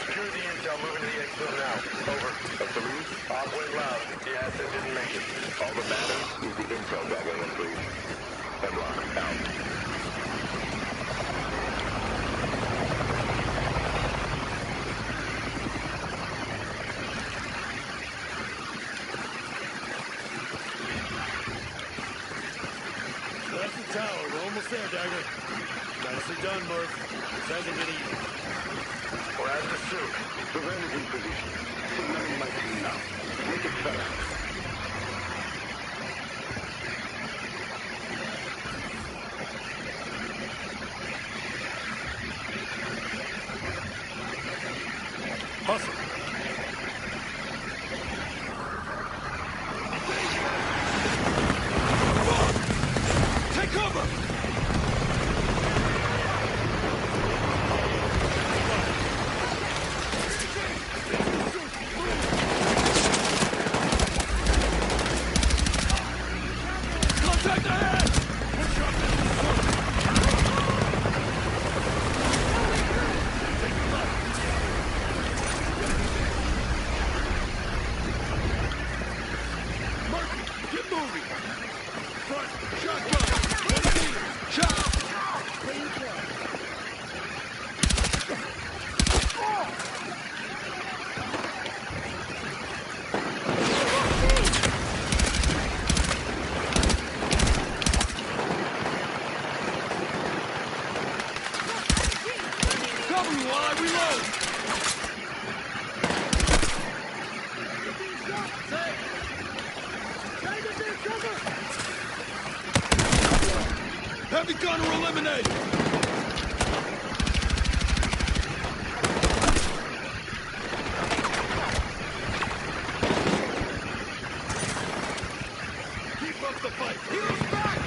Secure the intel, moving to the exfil now. Over. Op went loud. The asset didn't make it. All that matters is the intel gathering and brief. Hemlock, out. That's the tower. We're almost there, Dagger. Nicely done, Murph. This hasn't been easy. We're at the suit. The van is in position. Signaling my team now. Make it fast. Hustle. Take cover! Contact ahead! Cover me while I reload! Heavy gunner eliminated! Keep up the fight! Heroes back!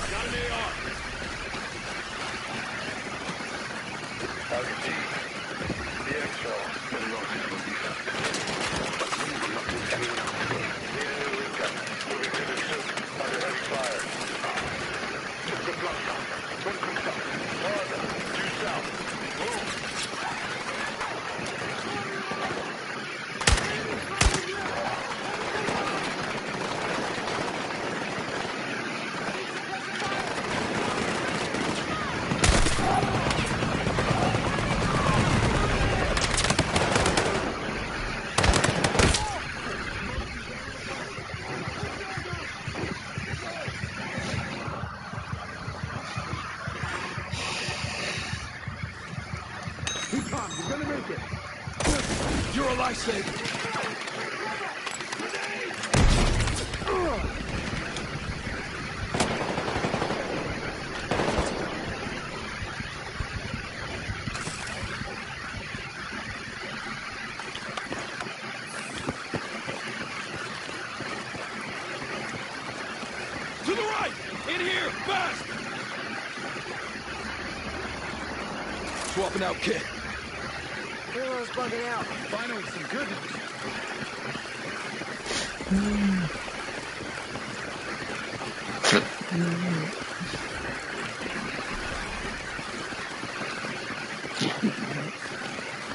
Got an AR! Target team. The exfil. Getting on to the defense. But we will not lose anyone else. Need a new recon. Moving to the suit. Under heavy fire. Took the block shot. One quick shot. Farther. Due south. Move. Keep calm, you're gonna make it. You're a lifesaver. To the right! In here! Fast! Swapping out kit. Hero's bugging out. Finally, some good news.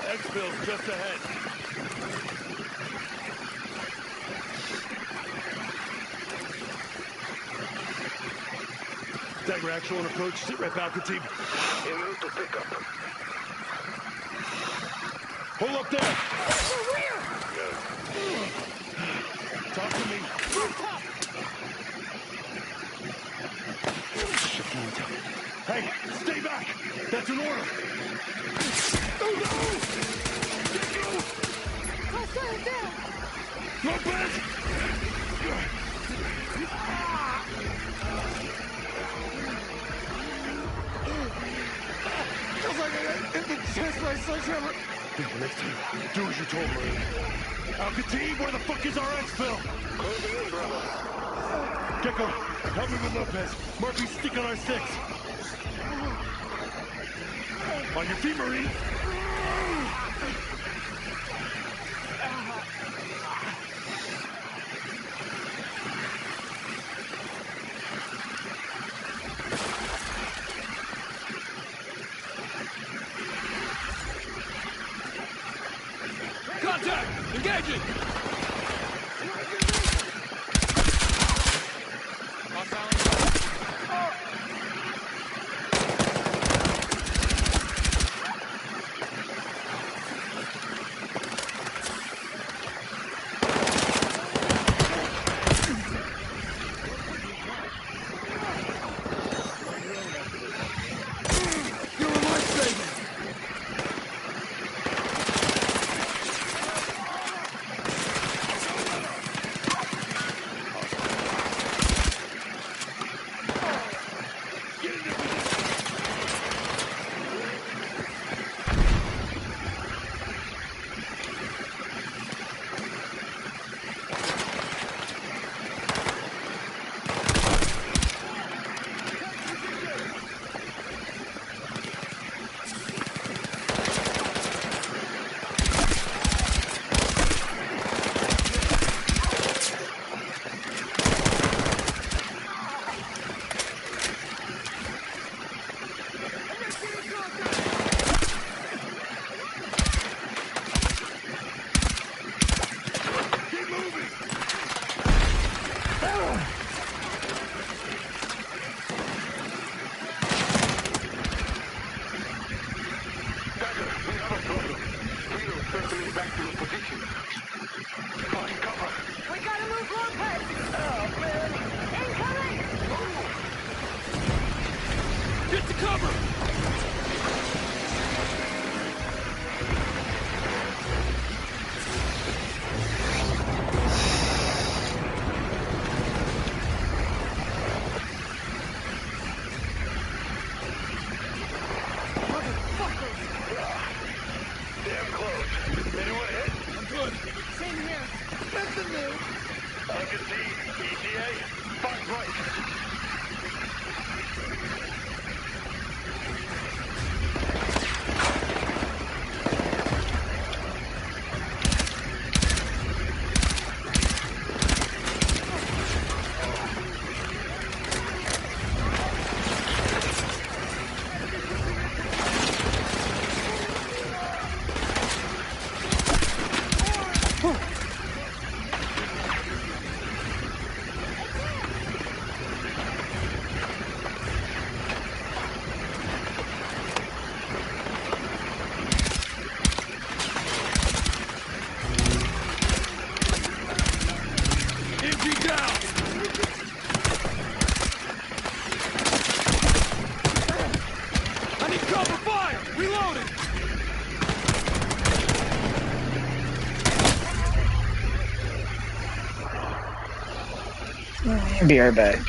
Exfil's just ahead. Dagger actual on approach. Sit rep Alpha team. En route to pickup. Hold up there. Talk to me. Hey, stay back. That's an order. Oh no! Get go! Hostile down! Lopez! Feels like I got hit in the chest by a sledgehammer. Next time, do as you're told, Marine. Alcatraz, where the fuck is our exfil? Closing in, brother. Gecko, help me with Lopez. Murphy, stick on our six. On your feet, Marine. Contact! Engaging! You're a lifesaver! Get to cover! Damn close. Anyone hit? I'm good. Same here. Nothing new. I can see ETA. Fight right. MG down! I need cover fire! Reloading! Be right back.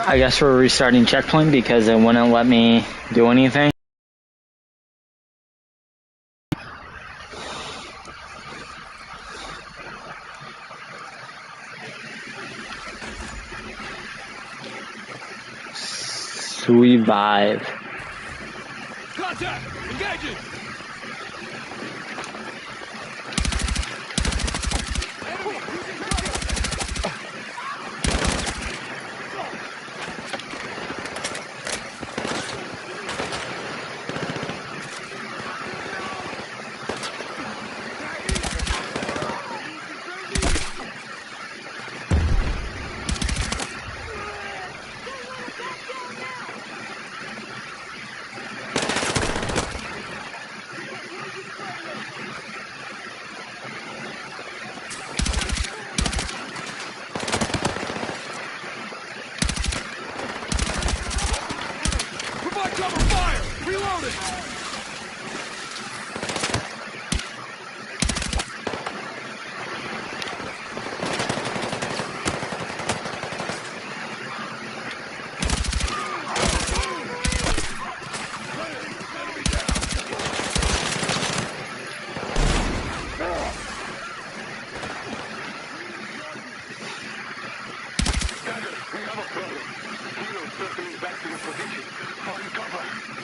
I guess we're restarting checkpoint because it wouldn't let me do anything. Survive. Contact! Engaging! Provide cover fire! Reloading!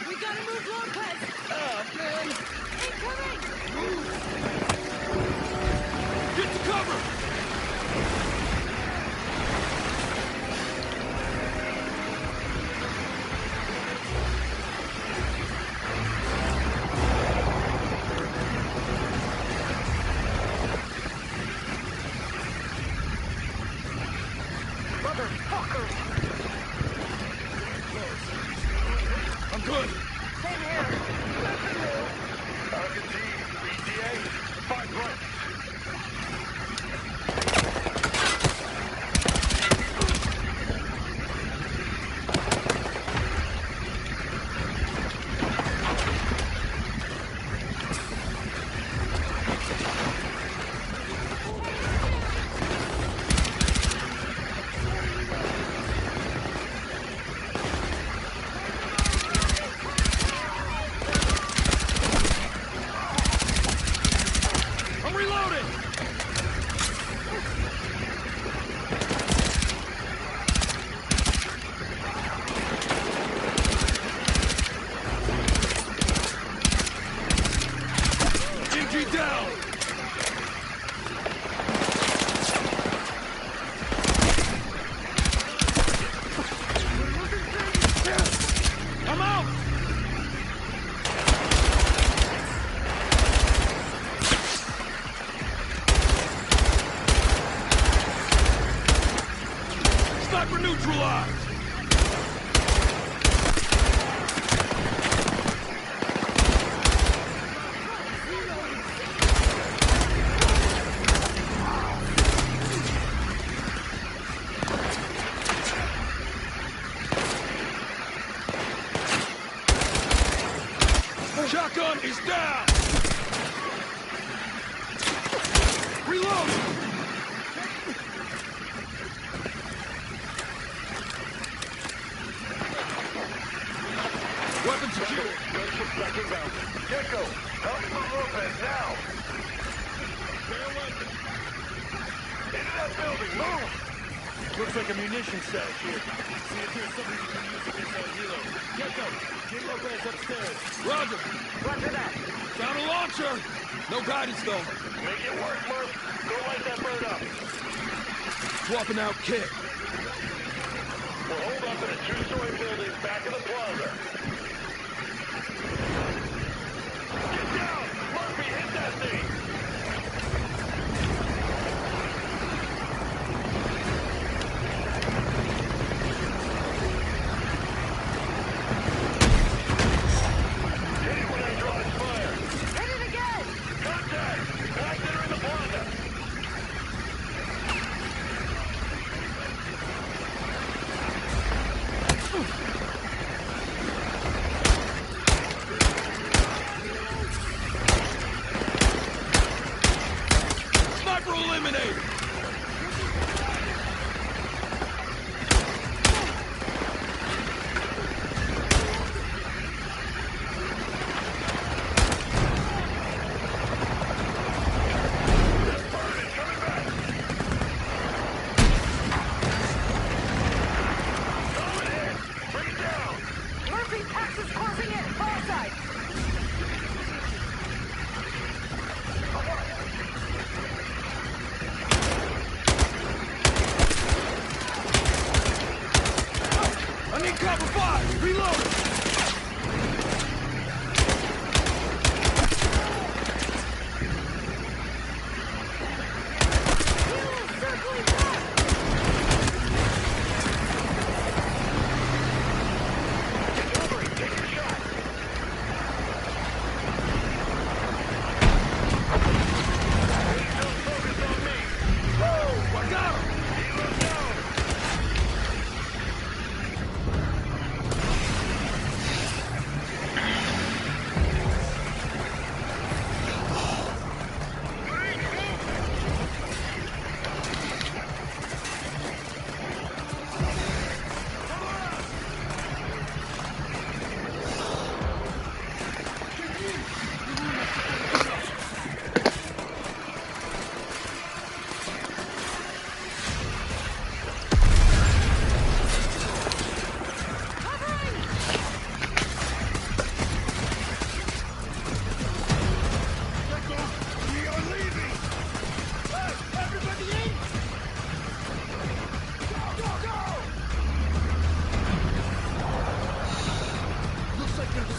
We gotta move Lopez! Oh, man! Incoming! Get to cover! Motherfuckers! I'm good. Same here. Target T, ETA, 5 right. I'm reloading! GG down! I'm out! Sniper neutralized! Shotgun is down! Reloading! Weapon secure! Gunship back inbound. Gecko, help me move Lopez now! Into that building, move! Looks like a munition stash here. See if there's something you can use against that helo. Gecko, get Lopez upstairs. Roger! Roger that. Found a launcher! No guidance though. Make it work, Murph. Go light that bird up. Swapping out kit. We'll hold up in a 2-story building back of the plaza. Get down! Murphy, hit that thing! Hit it when I draw his fire. Hit it again! Contact! Guys that are in the plaza!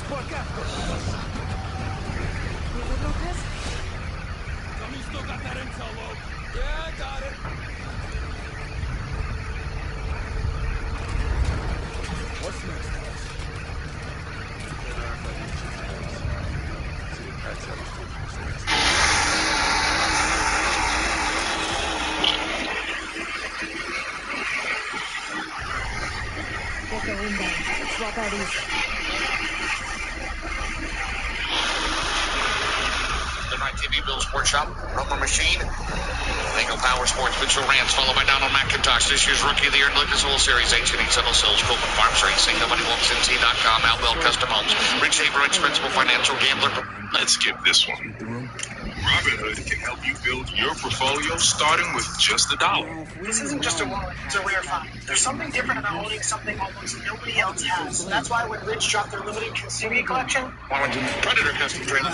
fuck after. You good, Lopez? Tell me you still got that intel, Lo. Yeah, I got it. What's next, guys? See if Pat tells us what's next. Booker inbound. Swap IDs. The Night TV Bill Sports Shop, Rubber Machine, Mango Power Sports, Mitchell Rance, followed by Donald McIntosh. This year's Rookie of the Year in Lucas Oil Series, H&E Settle Sales, Coleman Farms Racing, NobodyWalksNC.com, Outwell Custom Homes, Rich Haver, Expensible Financial Gambler. Let's skip this one. Robinhood can help you build your portfolio starting with just $1. This isn't just a wallet, it's a rare find. There's something different about owning something almost nobody else has. That's why when Rich dropped their limited consignee collection, Predator Custom Trailers,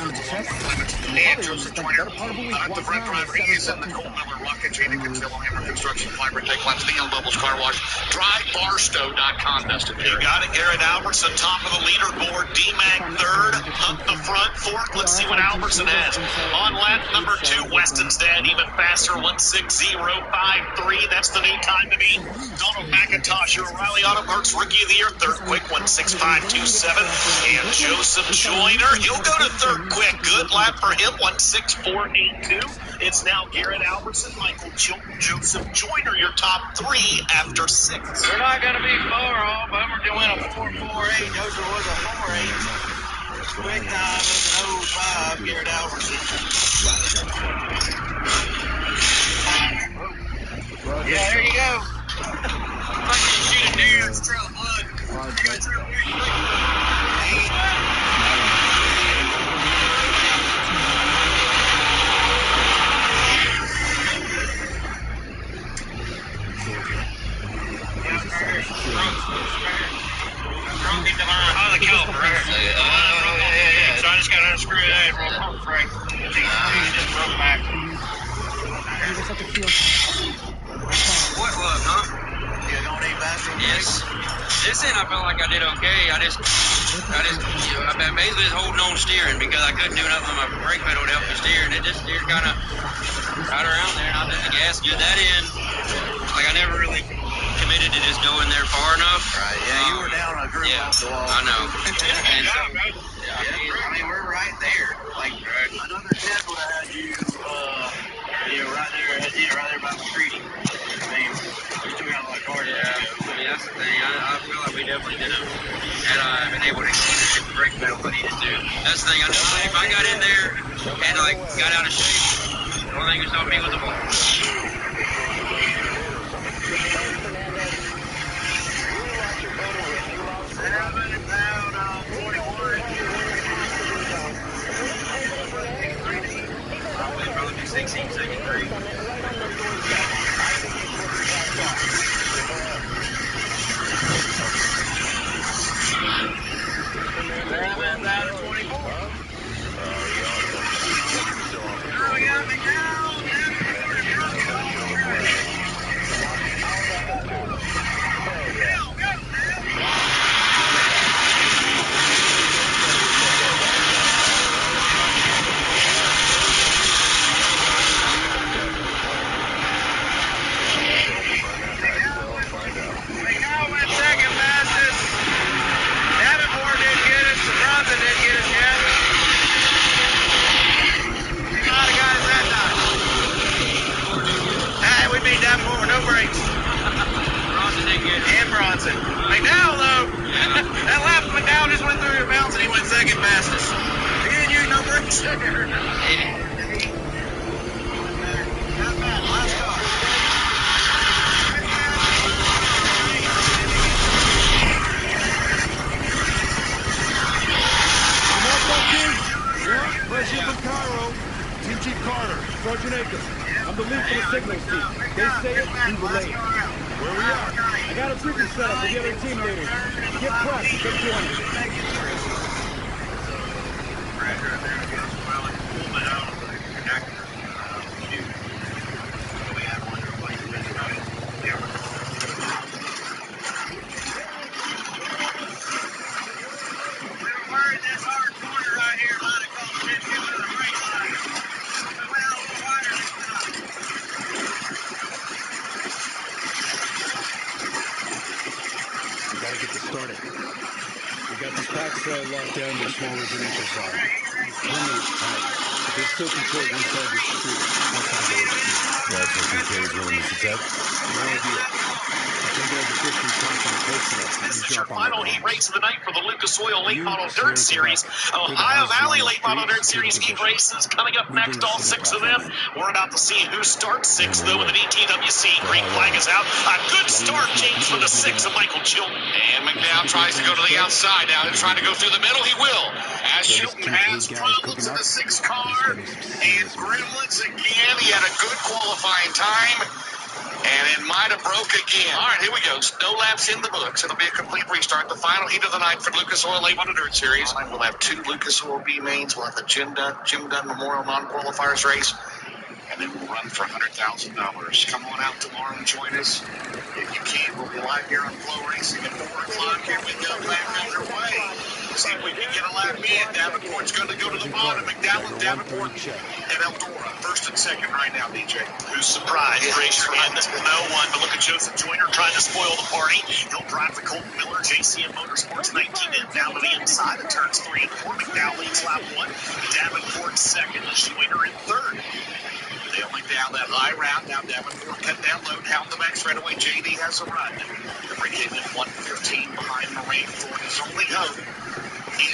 and Joseph Joyner, the Brent Driver, he is in the Cold Miller Rocket Chain and Concealable Hammer Construction, Fiber Take Lines, Neon Bubbles Car Wash, DryBarstow.com. Dustin You got it, Garrett Albertson, top of the leaderboard. D-Mac third, up the front, fourth. Let's see what Albertson has. On lap number 2, Weston's dad, even faster, 16053. That's the new time to beat. Donald McIntosh, your O'Reilly Auto Parts Rookie of the Year, third quick, 16527. And Joseph Joyner, he'll go to third quick. Good lap for him, 16482. It's now Garrett Albertson, Michael Joseph Joyner, your top 3 after 6. We're not going to be far off. Bummer to win a 4.48. Joseph was a 4.8. Quick time was an 0.5. Garrett Albertson. Yeah, there you go. I'm not going to shoot a deer. It's a trail of blood. Oh, the caliper, right? So I just got to unscrew that and roll pump brake. Just broke back. What was, huh? You don't need bathroom? Yes. This end, I felt like I did okay. I basically just holding on steering because I couldn't do nothing with my brake pedal to help me steer, and it just steered kind of right around there, and I did the gas good that end. Like I never really committed to just going there far enough. Right, yeah, you were down a group off the wall. I know. And so, I mean, we're right there. Like, another 10 would have had you, right there by the street. I mean, we still got a lot of cars. Yeah, I mean, that's the thing. I feel like we definitely did it. And I've been able to hit the brake pedal I needed to. That's the thing. I know if I got in there and, got out of shape, the only thing that stopped me was the ball. Probably 16, second 3. McDowell, though, that lap McDowell just went through your bounce and he went second fastest. He didn't use no brakes there. Not bad, last car. Fresh in from Cairo. Team Chief Carter, Sergeant Akers. I'm the lead for the signals team. They say it, we relay it. Where we are? I got a briefing set up with the other team leaders. Get pressed, get joined. in this hard corner right here, line of competition with a great line. We went out a little wider this time. We gotta get this started. We got this pack trail locked down to a small residential zone. Perimeter's tight, but they still control one side of the street. Outside the street. That's what Kincaid's willing to protect? No idea. Take out the 15 points on the post enough. This is your final heat race of the night for the Lucas Oil Late Model Dirt Series. Ohio Valley Late Model Dirt Series heat races coming up next, all 6 of them. We're about to see who starts 6, though, with an ETWC. Green flag is out. A good start, James, for the 6 of Michael Chilton. And McDowell tries to go to the outside now. They're trying to go through the middle. He will. As Chilton has problems in the 6 car. And Gremlins again. He had a good qualifying time. And it might have broke again. All right, here we go. No laps in the books. It'll be a complete restart. The final heat of the night for Lucas Oil Late Model Dirt Series. We'll have 2 Lucas Oil B mains. We'll have the Jim Dunn Memorial Non-Qualifiers race. And then we'll run for $100,000. Come on out tomorrow and join us. If you can, we'll be live here on Flow Racing at 4 o'clock. Here we go, back underway. See if we can get a lap in. Davenport's going to go to the bottom. McDowell, Davenport, and Eldora. First and second right now, DJ. Who's surprised? Race for no one. But look at Joseph Joyner trying to spoil the party. He'll drive the Colton Miller JCM Motorsports 19 down to the inside of turns 3 and 4. McDowell leads lap 1. Davenport second. Joyner in third. They only down that high round. Now Davenport cut down low down the back straightaway. JD has a run. The bringing in 115 behind Moraine Ford. His only hope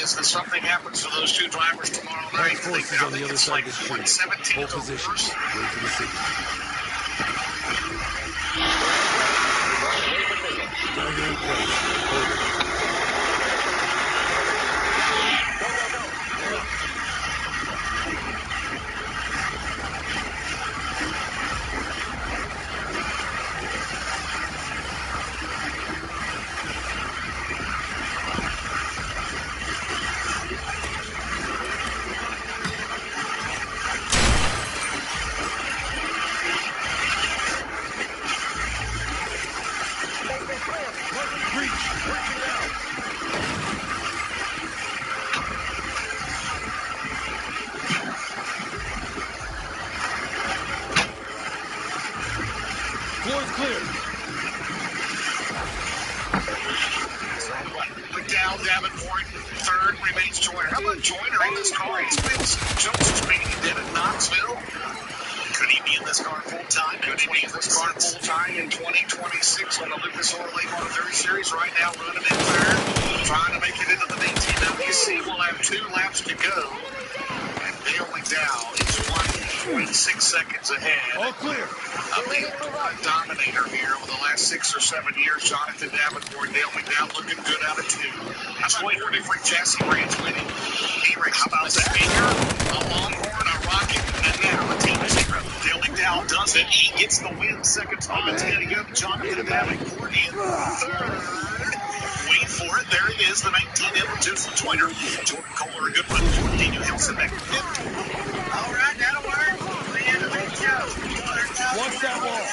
is that something happens to those 2 drivers tomorrow night. Forces on the other side of the street. 117 Hold position. Wait for the signal. Dagger in place. Hold it. Floor's clear. McDowell, Davenport, third remains Joyner. How about Joyner in this car? He's been some jump speed. He did at Knoxville. Could he be in this car full time? Could he be in this car full time in 2026 on the Lucas Oil Late Model 30 Series? Right now, running in third, trying to make it into the ATWC. We'll have 2 laps to go. And Dale McDowell is 1.6 seconds ahead. All clear. Of the dominator here over the last 6 or 7 years. Jonathan Davenport, Dale McDowell looking good out of 2. That's 4 different chassis brands winning. How about a Stinger, a Longhorn, a Rocket, and now a Team Zero. Dale McDowell does it. He gets the win. Second time it's going to go to Jonathan Davenport in third. Wait for it. There it is, the 19 in Joseph Joyner. Jordan Kohler, a good run. 14, New Hilson back fifth. All right, that'll work. Watch that wall.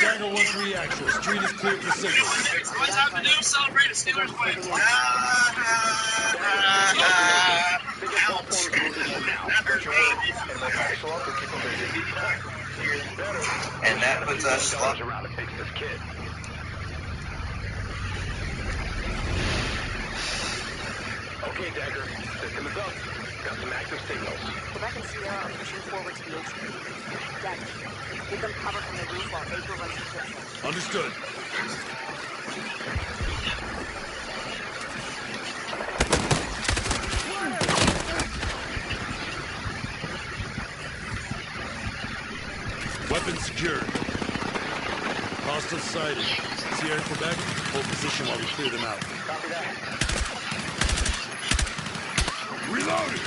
Dagger 1-3 actual. Street is clear for signal. What's up to do? Celebrate a Steelers win. And that puts us around to fix this kid. Okay, Dagger. System is up. Got some active signals. Quebec and Sierra are pushing forward to the HQ. Dagger, give them cover from the roof while Baker runs the system. Understood. Weapons secured. Hostiles sighted. Sierra, Quebec, hold position while we clear them out. Copy that. Reloading!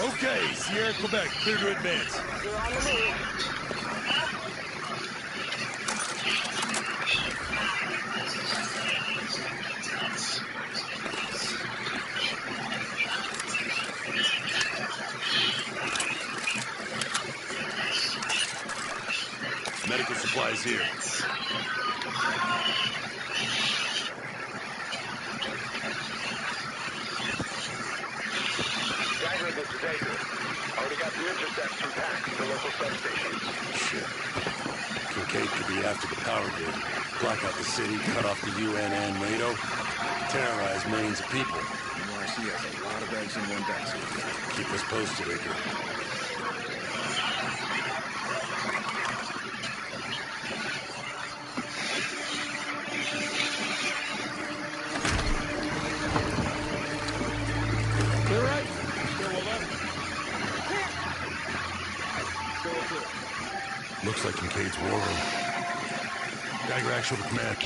Okay, Sierra, Quebec, clear to advance. You're on the move. Medical supplies here. Dagger, this is Adrian. Already got the intercept from PAX to the local substation. Shit. Kincaid could be after the power grid. Block out the city, cut off the UN and NATO. Terrorize millions of people. NRC has a lot of eggs in one basket. Keep us posted, Adrian. Clear right? Stairwell left. Stairwell clear. Looks like Kincaid's war room. Dagger actual to command.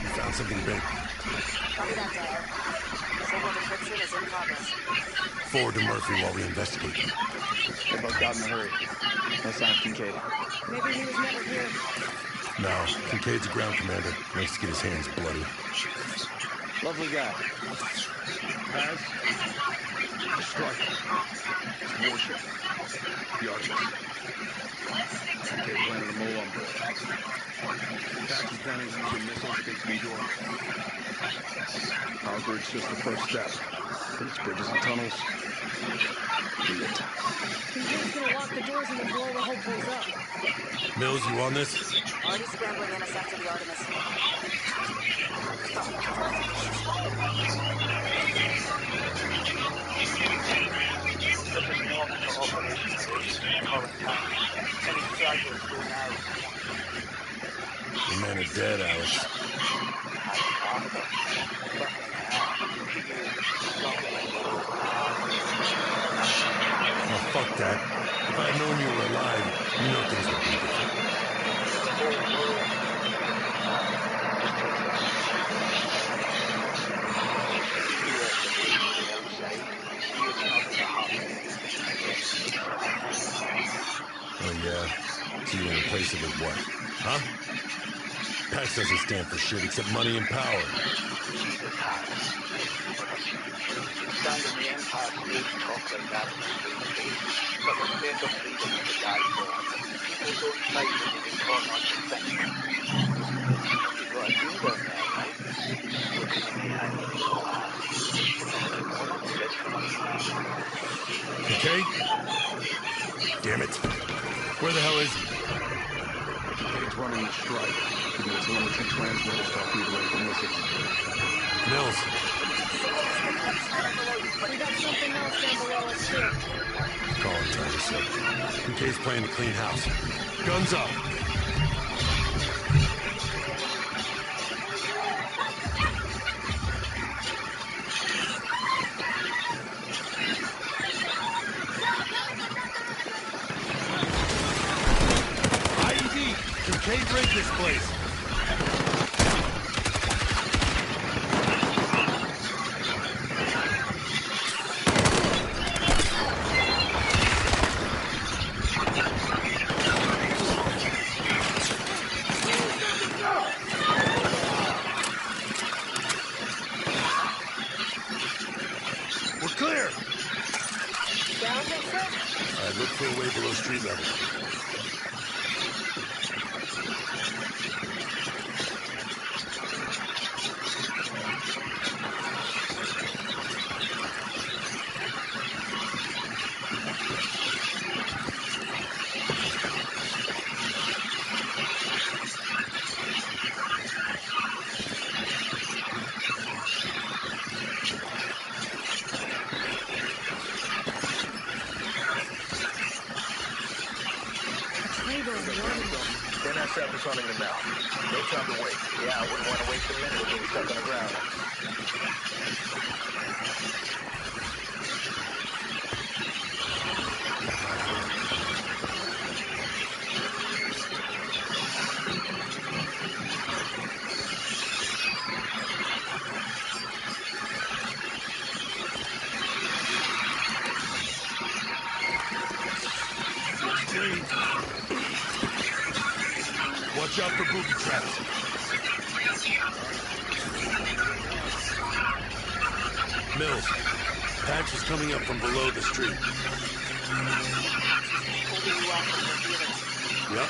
You found something big. Copy that, Dagger. Signal decryption is in progress. Forward to Murphy while we investigate. They both got in a hurry. No sign of Kincaid. Maybe he was never here. No, Kincaid's a ground commander. Likes to get his hands bloody. Lovely guy. Paz. Striker. Warship. The Archers. Kincaid planted a mole on board. Pax is planning to use your missiles against New York. Power grid's just the first step. But it's bridges and tunnels. Beat it. Kincaid's gonna lock the doors and then blow the whole place up. Mills, you on this? Already scrambling NSF to the Artemis. The men are dead, Alice. Oh, fuck that. If I'd known you were alive, you know things would be different. Oh, yeah? So you in place of it, what? Huh? Pax doesn't stand for shit except money and power. Stand in the Empire State talk like that in the street, but the state of freedom is to die for. People don't fight when they get caught on consent. You've got a deal down there, right? Looking in behind the glass. Okay? Damn it. Where the hell is he? Kincaid's running the strike. He needs one or two transmitters to feed away the missiles. Mills. We got something else down below us, too. Call him, Tiger said. Kincaid's playing to clean house. Guns up. IED! Kincaid rigged this place. We're clear! Down, Dixon? All right, look for a way below street level. NSF is hunting them now. No time to wait. Yeah, I wouldn't want to waste a minute of getting stuck on the ground. Watch out for booby traps. Mills, Pax is coming up from below the street. Yep.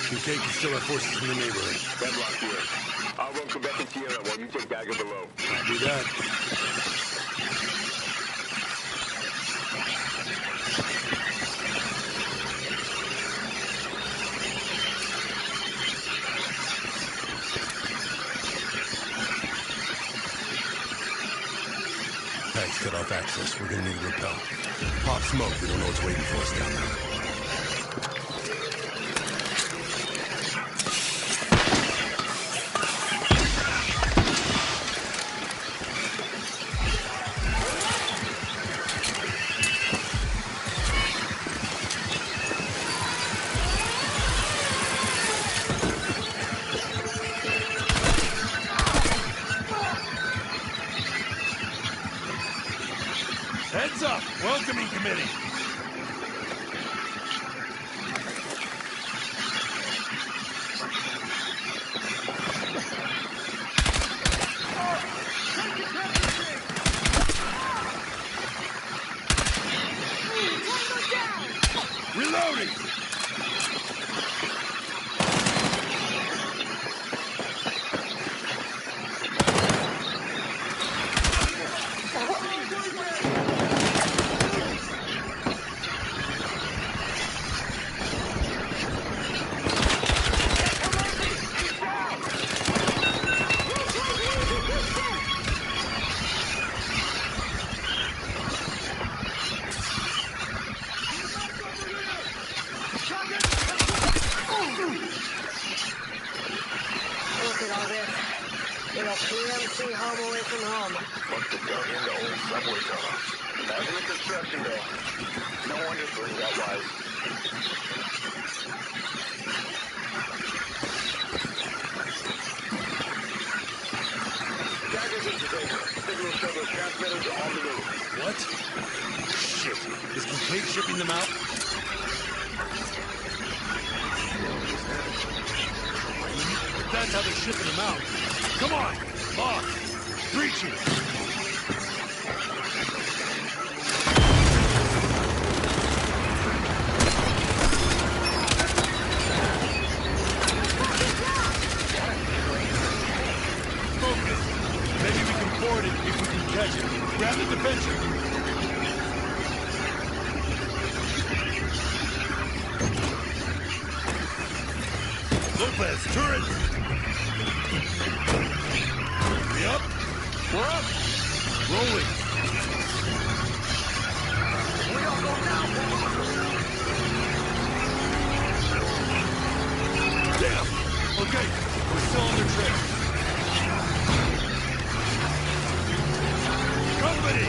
Kincaid can still have forces in the neighborhood. Bedrock here. I'll run Quebec and Sierra while you take Dagger below. Do that. Pax cut off access. We're gonna need to repel. Pop smoke. We don't know what's waiting for us down there. Heads up! Welcoming committee! Reloading! Look at all this. Little PMC home away from home. Must have dug into old subway tunnels. Imagine the construction bill. No wonder Bernie got wise. Dagger's in position. Signal service transmitters are on the move. What? Shit. Is Kincaid shipping them out? If that's how they're shipping them out. Come on! Lock! Breaching! Focus! Maybe we can board it if we can catch it. Grab the defensive! Lopez, turret! We up? We're up! Rolling! We don't go now, Damn! Okay, we're still on their trail. Company!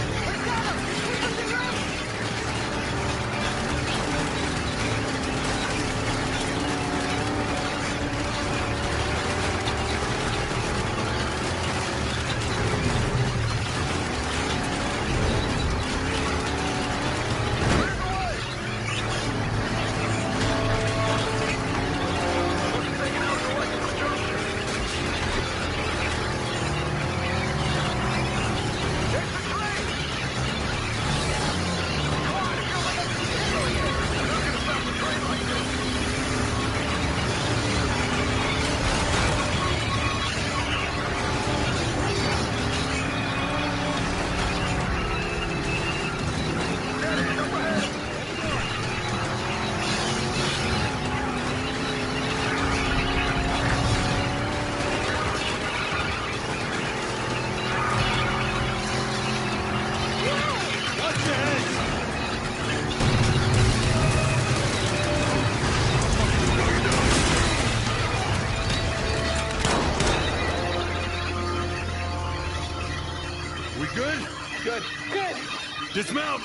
Dismount!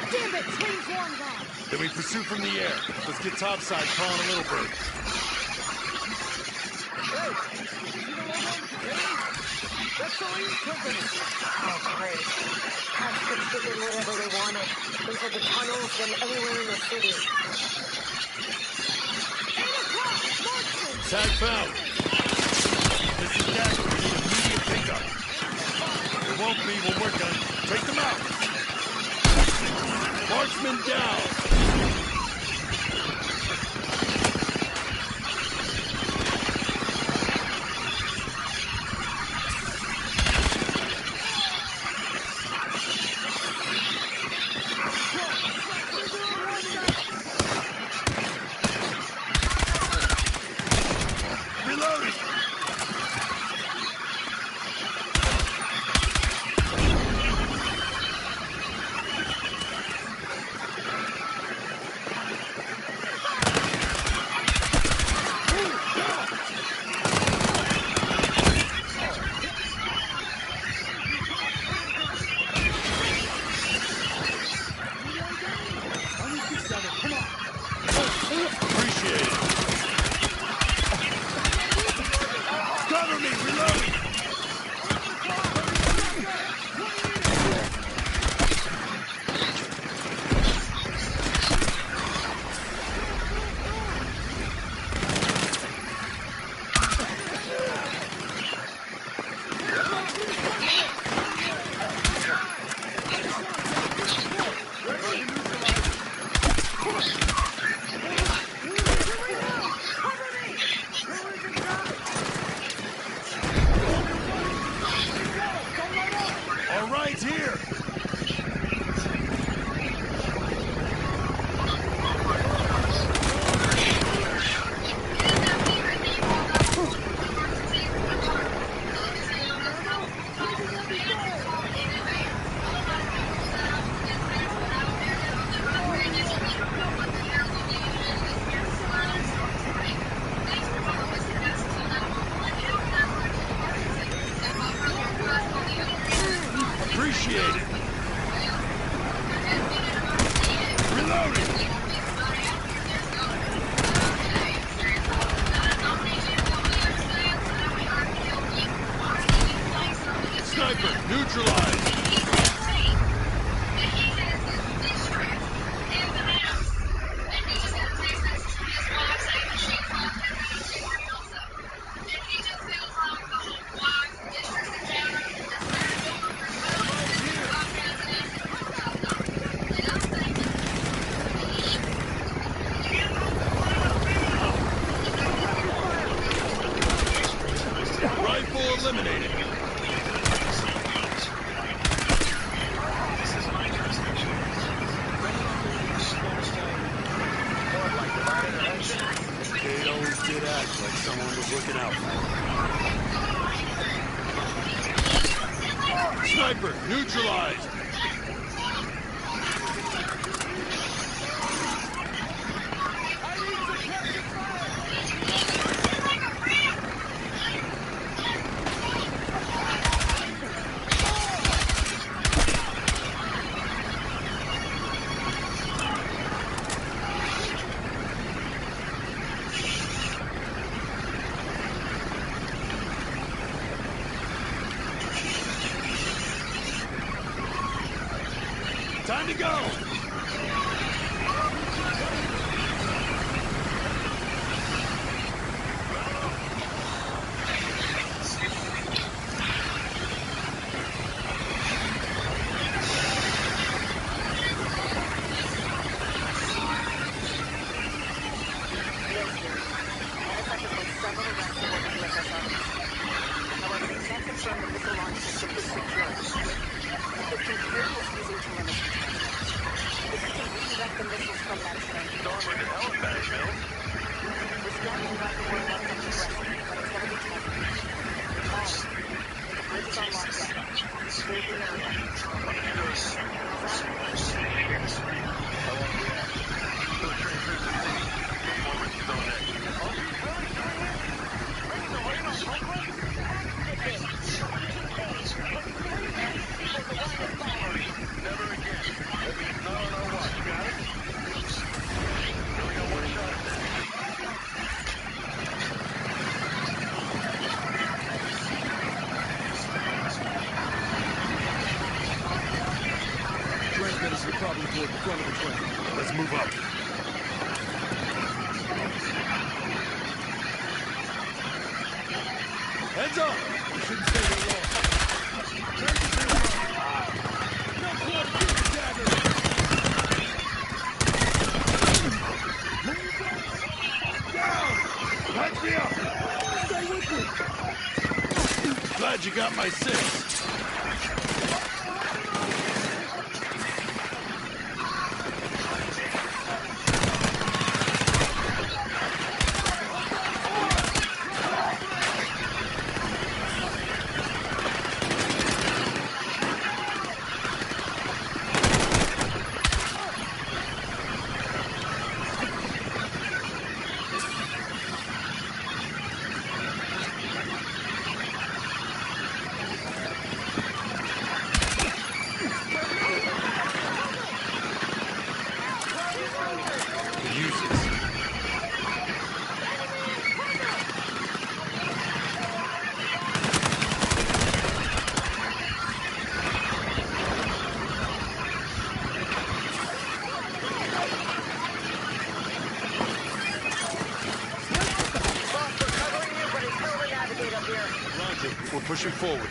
Damn it! Swing's one gone. Then we pursue from the air. Let's get topside, calling a little bird. Hey! You see the logo on the container? That's Salim's company. Oh, great. Cops could stick in whatever they wanted. Into the tunnels and anywhere in the city. 8 o'clock! Marksman! Tag found. This is Dagger. We need immediate pickup. It won't be when we're done. Take them out. Marksman down. Reloading. Appreciate it. Cover me, reloading. All right, here. Appreciate it. Reloading. Sniper, neutralized. Rifle eliminated. Kate always did act like someone was looking out for her. Sniper, neutralized. Time to go! Ready to wait on Oakland? probably toward the front of the train. Let's move up. Heads up! We shouldn't stay there long. Turn to the right. No quarter, shoot the dagger! Down! Patch me up! Stay with me! Glad you got my 6. We're pushing forward.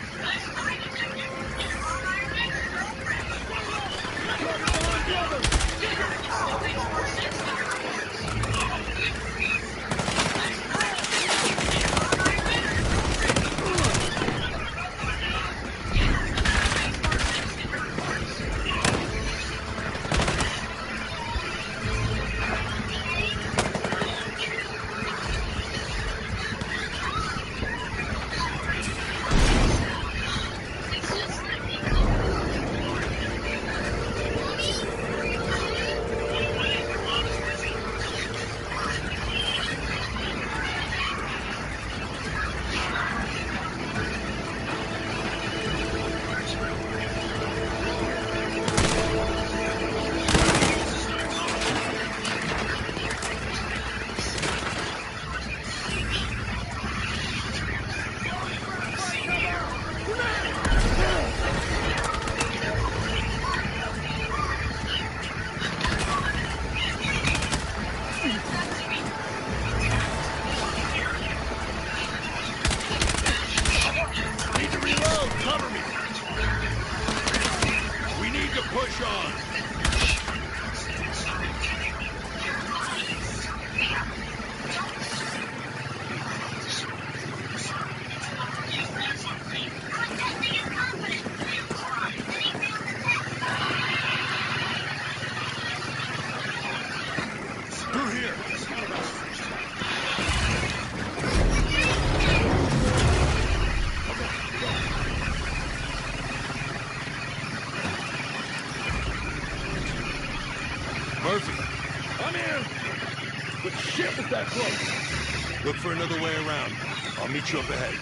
Push on! Through here! Murphy! I'm here! But shit was that close! Look for another way around. I'll meet you up ahead.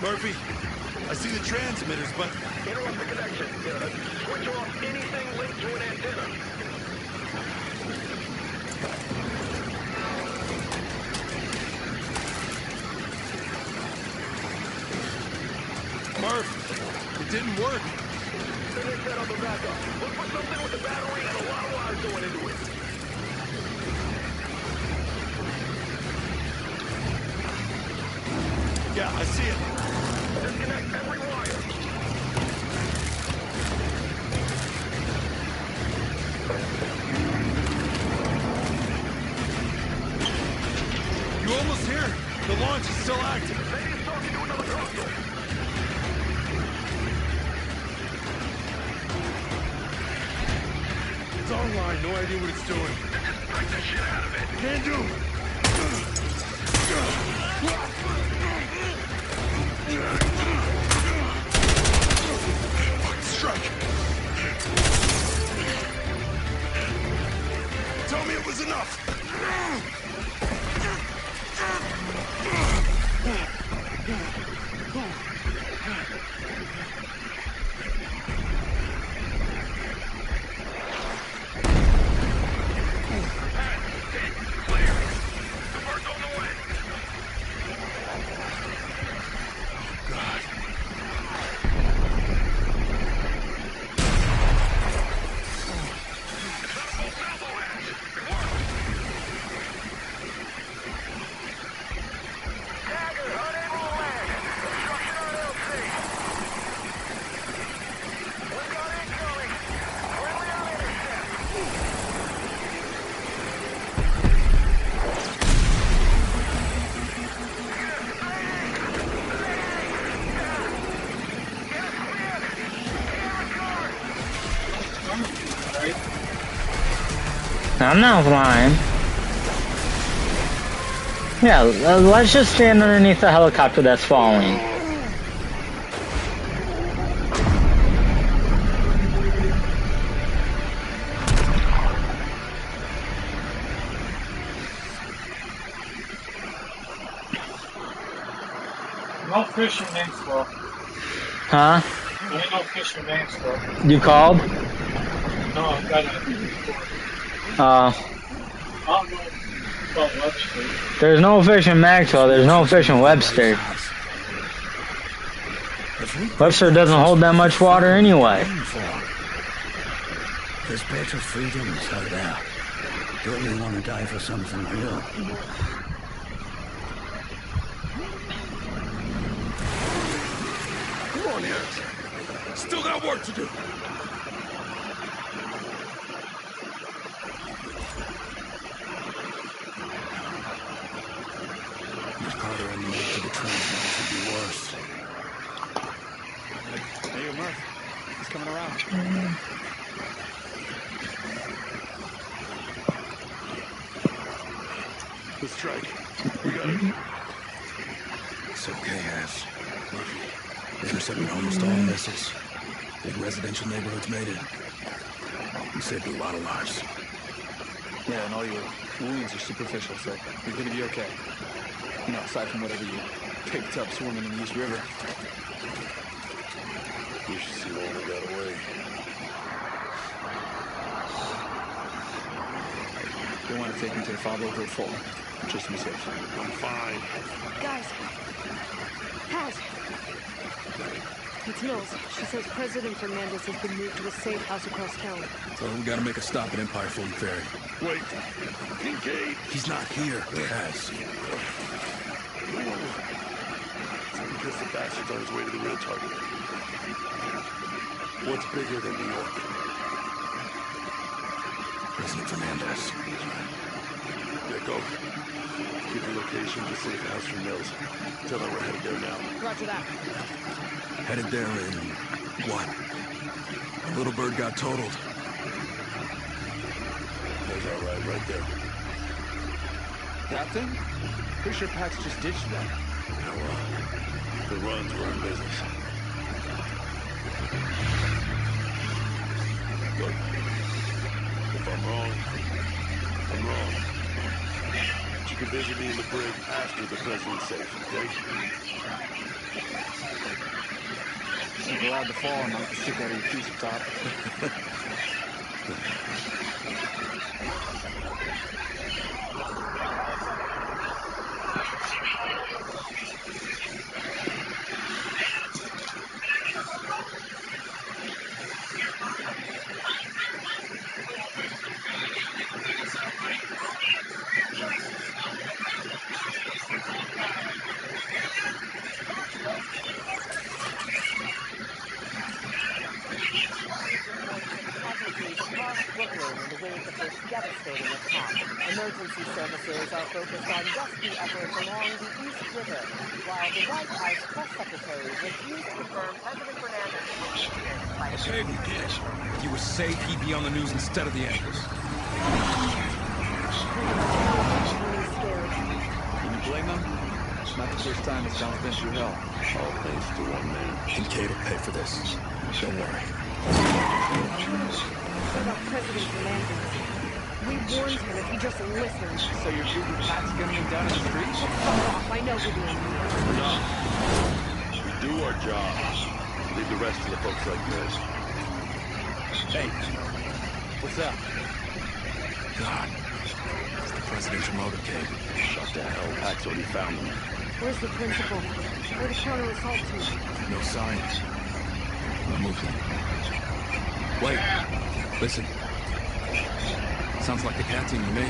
Murphy, I see the transmitters, but... Interrupt the connection. Switch off anything linked to an antenna. Murph, it didn't work. Then they set up a backup. Look for something with a battery and a lot of wires going into it. Yeah, I see it. Disconnect every wire. fine. No idea what it's doing. Break the shit out of it. Can do. Fucking strike. Tell me it was enough. I'm not flying. Yeah, let's just stand underneath the helicopter that's falling. No fish in Maxwell. Huh? There ain't no fish in Maxwell. You called? No, I got it. I don't know about Webster. There's no fish in Maxwell, there's no fish in Webster. Webster doesn't hold that much water anyway. There's better freedoms out there. Don't you want to die for something real? Come on, Harris. Still got work to do. Miss Carter and the mate to the transmitters would be worse. Hey, Murph. He's coming around. The strike. We got it. It's okay, Ass. Murphy, intercepted almost all missiles. Big residential neighborhoods made it. We saved a lot of lives. Yeah, and all your wounds are superficial, so you're gonna be okay. You know, aside from whatever you picked up swimming in the East River. We should see why we got away. They want to take me to the 503 Fulton. Just to be safe. I'm fine. Guys. Paz. It's Mills. She says President Fernandez has been moved to a safe house across town. So we gotta make a stop at Empire Fulton Ferry. Wait. Kincaid. He's not here. Ass. It's because the bastard's on his way to the real target. What's bigger than New York? President Fernandez. Yeah, go. Give the location of the safe house from Mills. Tell her we're headed there now. Roger that. Headed there in what? A little bird got totaled. That's all right there. That thing? Pretty sure Pax just ditched that. Yeah, well, the runs were in business. Look, if I'm wrong, I'm wrong. But you can visit me in the brig after the president's safe, okay? I'm glad to fall and knock the shit out of your piece of top. Devastating attack. Emergency services are focused on rescue efforts along the East River, while the White House press secretary refused to confirm President Fernandez was wounded by the If he was safe, he'd be on the news instead of the Yankees. first time this town's been through hell. All thanks to one man. Kincaid will pay for this. Don't worry. What about President Fernandez? We warned him if he just listened. So you're shooting Pat's gunning him down in the streets? Fuck off, I know who the enemy is. Enough. We do our job. Leave the rest to the folks like this. Hey, what's up? God, it's the presidential motorcade. Shut the hell. Pac's already found them. Where's the principal? Where the counter assault team? No signs. No movement. Wait, listen. Sounds like the cat team to me.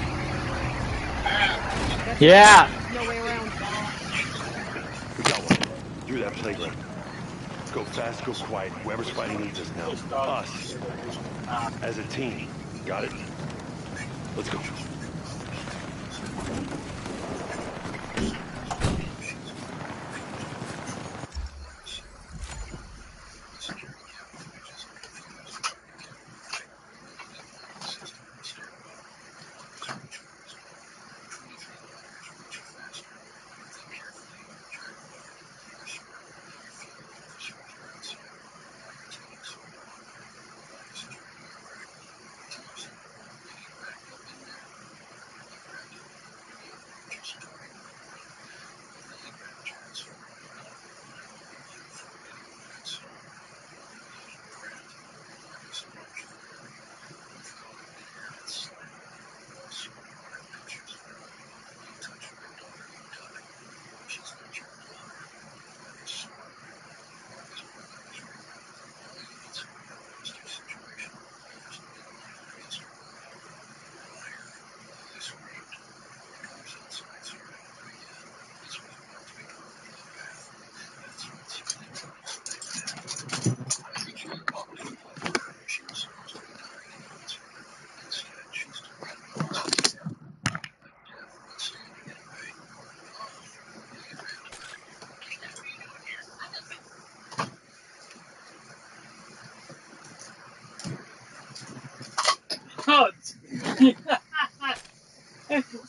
Yeah. No way around. We got one. Through that playground. Go fast, go quiet. Whoever's fighting needs us now. Us. As a team. Got it? Let's go.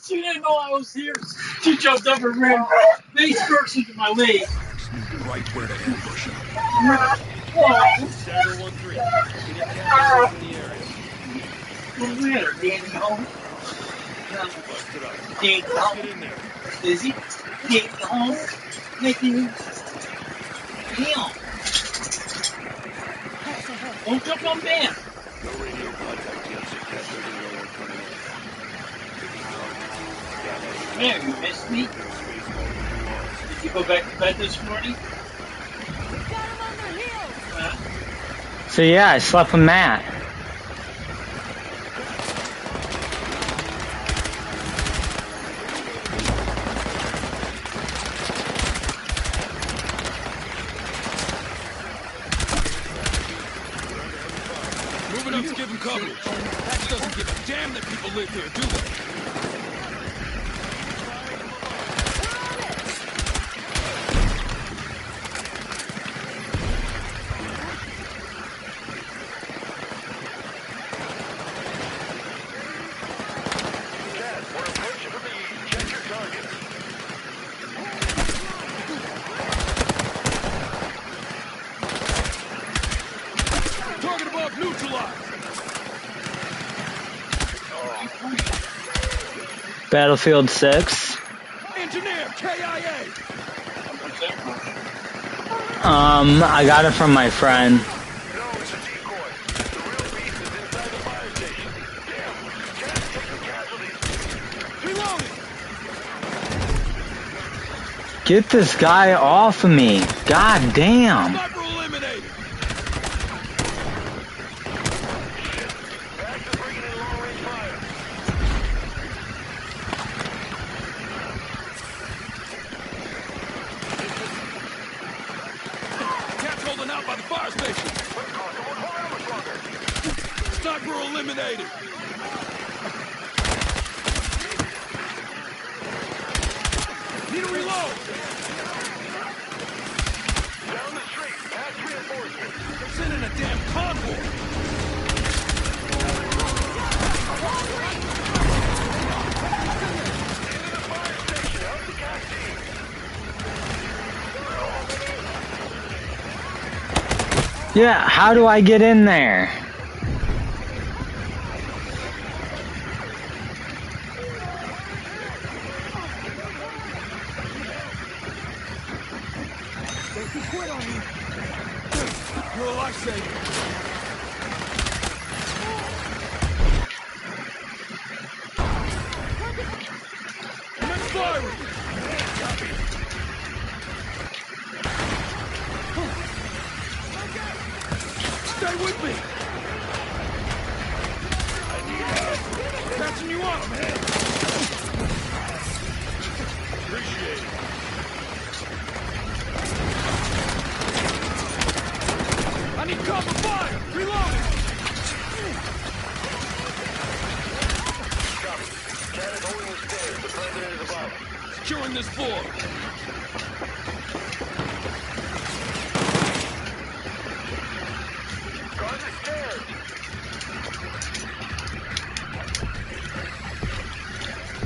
She didn't know I was here. She jumped up and ran face first into my leg. Right where to ambush him. Dagger 1-3. In the area. What's the matter? Danny home? Danny home? Get in there. Is he? Danny home? Making deal. Don't jump on Ben. No radio contact yet, so Cat doesn't know we're coming in. Man, you missed me. Did you go back to bed this morning? So yeah, I slept with Matt. Moving up to give him coverage. Patch doesn't give a damn that people live here, do they? Target above neutralized. Battlefield 6. Engineer, KIA. I got it from my friend. Get this guy off of me. God damn. Sniper eliminated. Cat's holding out by the fire station. Sniper eliminated. Need a reload. Down the street, past reinforcements. They're sending a damn convoy. Into the fire station, help the Cat team. Yeah, how do I get in there? Don't you quit on me. You're a lifesaver. Commence firing. Stay with me. Catching you up. Appreciate it. I need cover fire! Reloading! Copy. Cannon holding the stairs. The president is above. Securing this floor. Guard the stairs.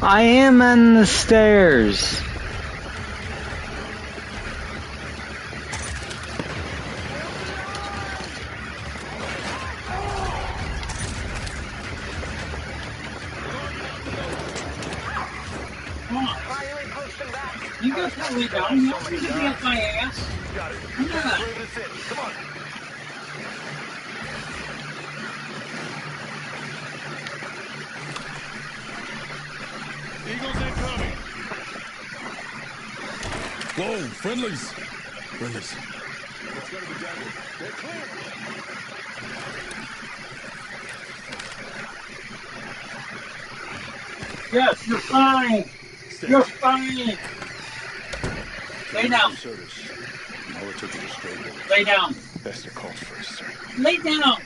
I am on the stairs. You guys can't lay down. You don't need to be up my ass. Got it. Come on. Bring this in. Come on. Eagles incoming. Whoa, friendlies. Friendlies. It's gotta be down here. They're clear. Yes, you're fine. You're fine. Lay down. Service. All it took was a straight bullet. Lay down. Best are called first, sir. Lay down.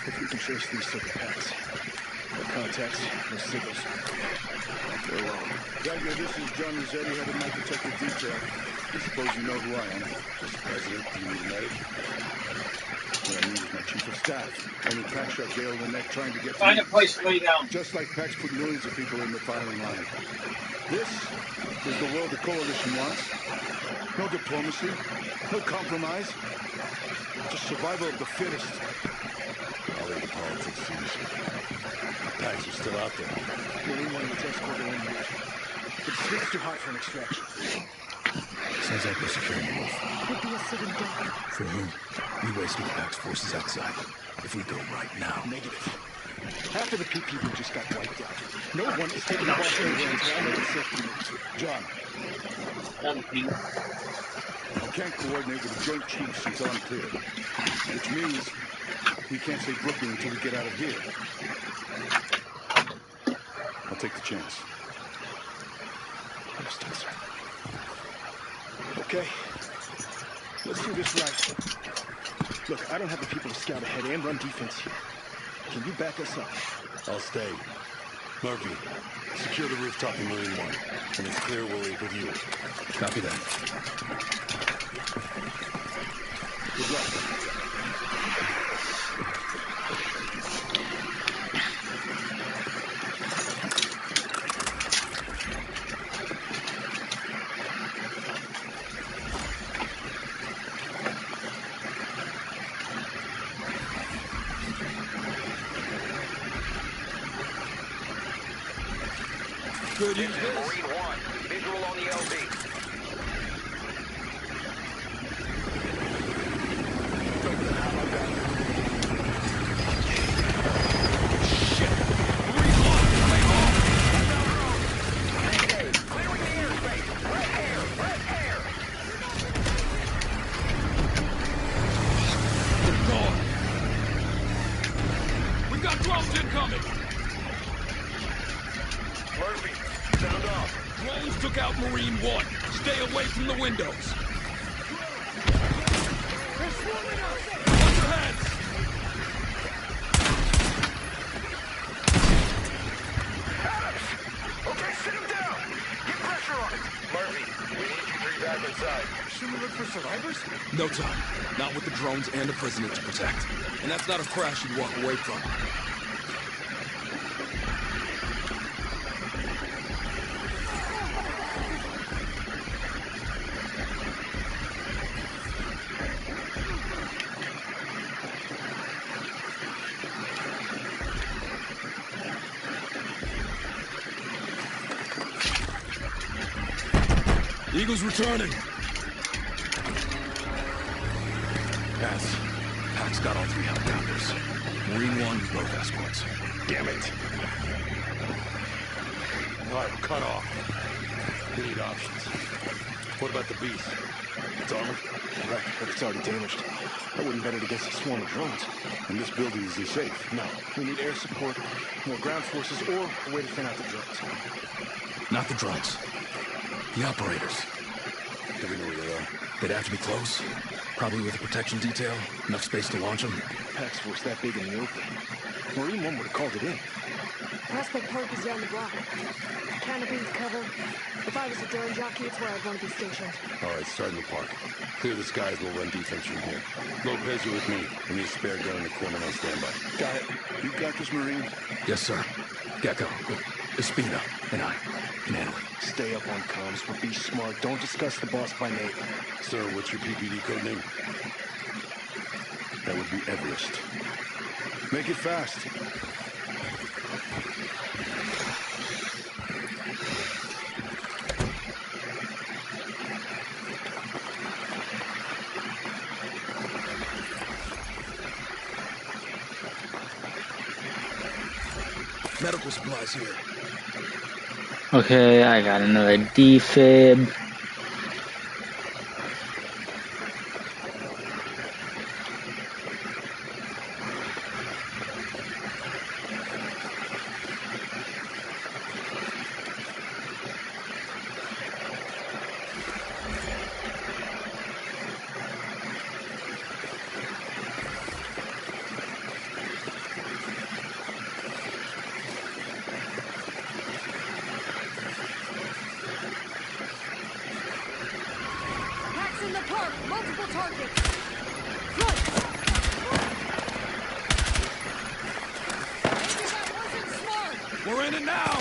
If we can trace these circuit paths, no contacts, no signals. We're alone. Dagger, this is John Rossetti, head of my detective detail. I suppose you know who I am. Mr. President, do you need a medic? What I need is my chief of staff. Only Pax shot Gale in the neck trying to get Find a place to lay down. Just like Pax put millions of people in the firing line. This is the world the coalition wants. No diplomacy, no compromise. Just survival of the fittest. I'll leave the politics seriously. The packs are still out there. Marine One was escorted in here. But the street's too hot for an extraction. Sounds like we're securing the roof. Could be a sitting duck. For whom? We race with the Pax forces outside. If we go right now. Negative. Half of the PPD just got wiped out. No one is taking the bus anywhere until I make a safety move. John. I can't coordinate with the Joint Chiefs until I'm clear. Which means we can't say Brooklyn until we get out of here. I'll take the chance. Understood, sir. Okay. Let's do this right. Look, I don't have the people to scout ahead and run defense here. Can you back us up? I'll stay. Murphy, secure the rooftop in Marine One. When it's clear, we'll leave with you. Copy that. Good luck. Good This is Marine One. Visual on the LZ. We got drones incoming! Murphy, sound off. Drones took out Marine One. Stay away from the windows. They're swarming us! Watch your heads! Okay, sit him down. Get pressure on him. Murphy, we need you three back inside. Should we look for survivors? No time. Not with the drones and the prisoner to protect. And that's not a crash you'd walk away from. Eagle's returning. Pass. Pack's got all 3 helicopters. Marine 1, both escorts. Damn it. All right, we're cut off. We need options. What about the Beast? It's armored? Right, but it's already damaged. That wouldn't bet it against a swarm of drones. And this building isn't safe. No, we need air support, more ground forces, or a way to thin out the drones. Not the drones. The operators. Do we know where they are? They'd have to be close. Probably with a protection detail. Enough space to launch them. Pack's force that big in the open. Marine 1 would have called it in. Prospect Park is down the block. Canopy, cover. If I was a drone jockey, it's where I'd want to be stationed. All right, start in the park. Clear the skies, we'll run defense from here. Lopez, you're with me. We need a spare gun in the corner on standby. Got it. You got this, Marine? Yes, sir. Gecko, Espina, and I can handle it. Stay up on comms, but be smart. Don't discuss the boss by name. Sir, what's your PPD code name? That would be Everest. Make it fast. Medical supplies here. Okay, I got another defib. In the park, multiple targets. Good. Maybe that wasn't smart. We're in it now.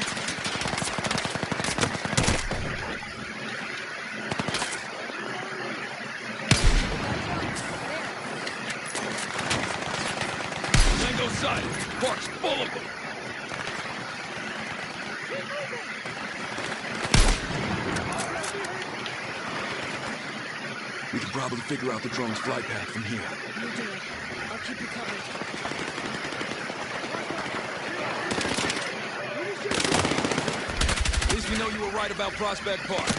Tango sighted. Park's full of them. We can probably figure out the drone's flight path from here. You do it. I'll keep you covered. At least we know you were right about Prospect Park.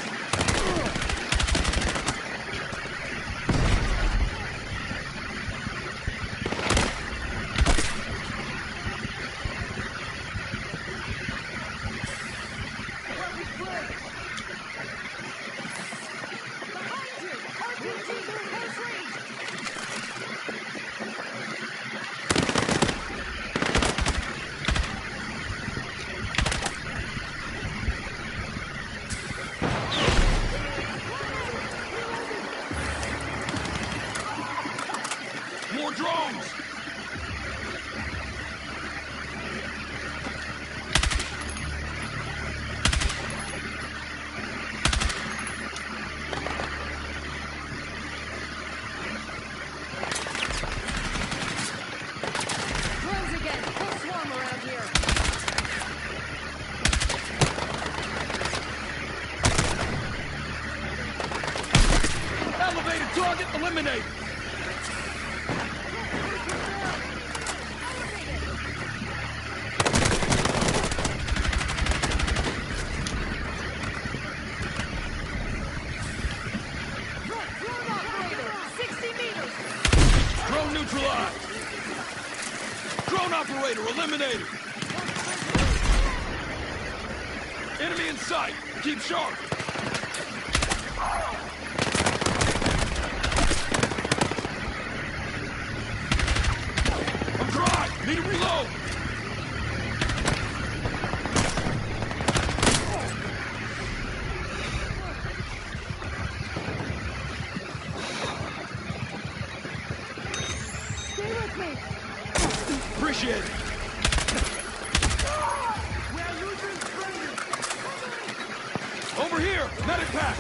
More drones! Drones again. Full swarm around here. Elevated target eliminated! Drone operator. 60 meters. Drone neutralized! Drone operator eliminated! Enemy in sight! Keep sharp! I'm dry! Need to reload! Stay with me. Appreciate it! Over here! Medic pack!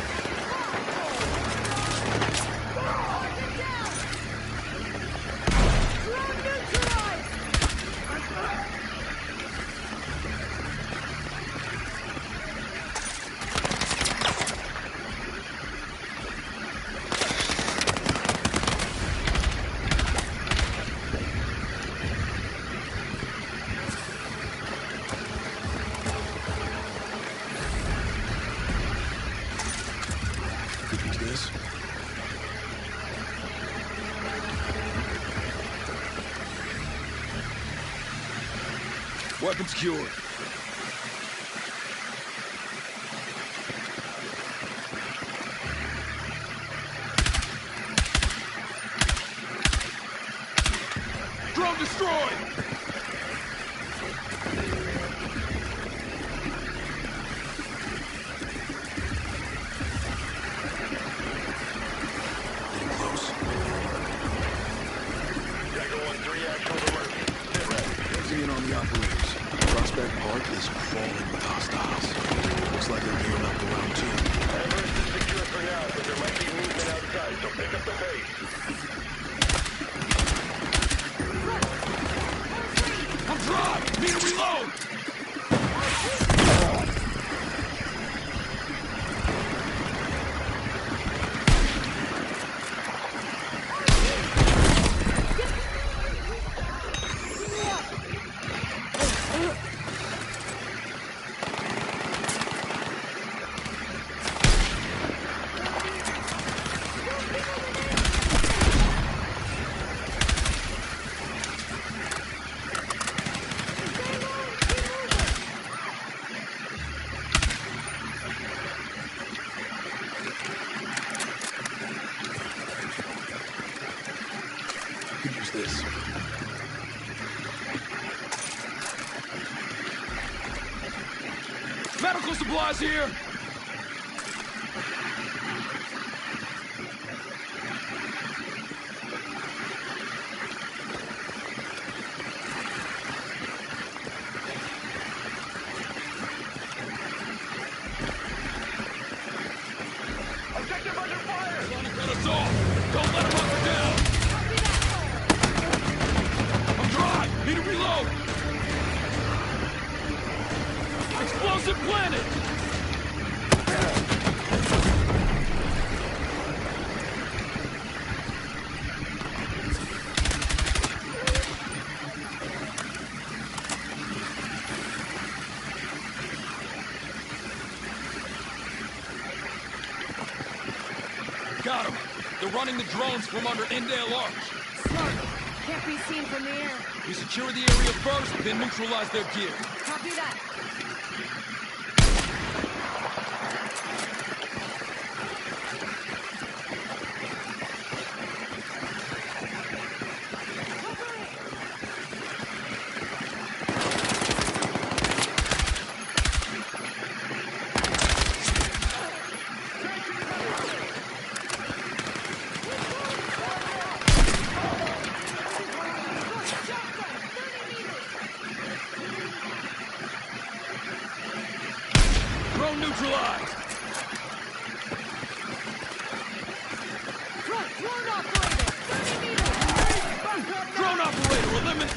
Drone neutralized. Weapon secured. Drone destroyed! Getting close. Dagger 1-3, actual alert. Get ready. Closing in on the operators. Prospect Park is crawling with hostiles. Looks like they're gearing up for round 2. Everest is secure for now, but there might be movement outside, so pick up the pace. I'm dry! Need to reload! Could use this. Medical supplies here! Objective under fire! Trying to cut us off! Don't let them hunker down! I'm dry! Need to reload! Explosive planted! Got him! They're running the drones from under Endale Arch. Smart. Can't be seen from the air. We secure the area first, then neutralize their gear. Copy that. Drone neutralized! Drone operator! 30 meters! Drone operator, eliminate!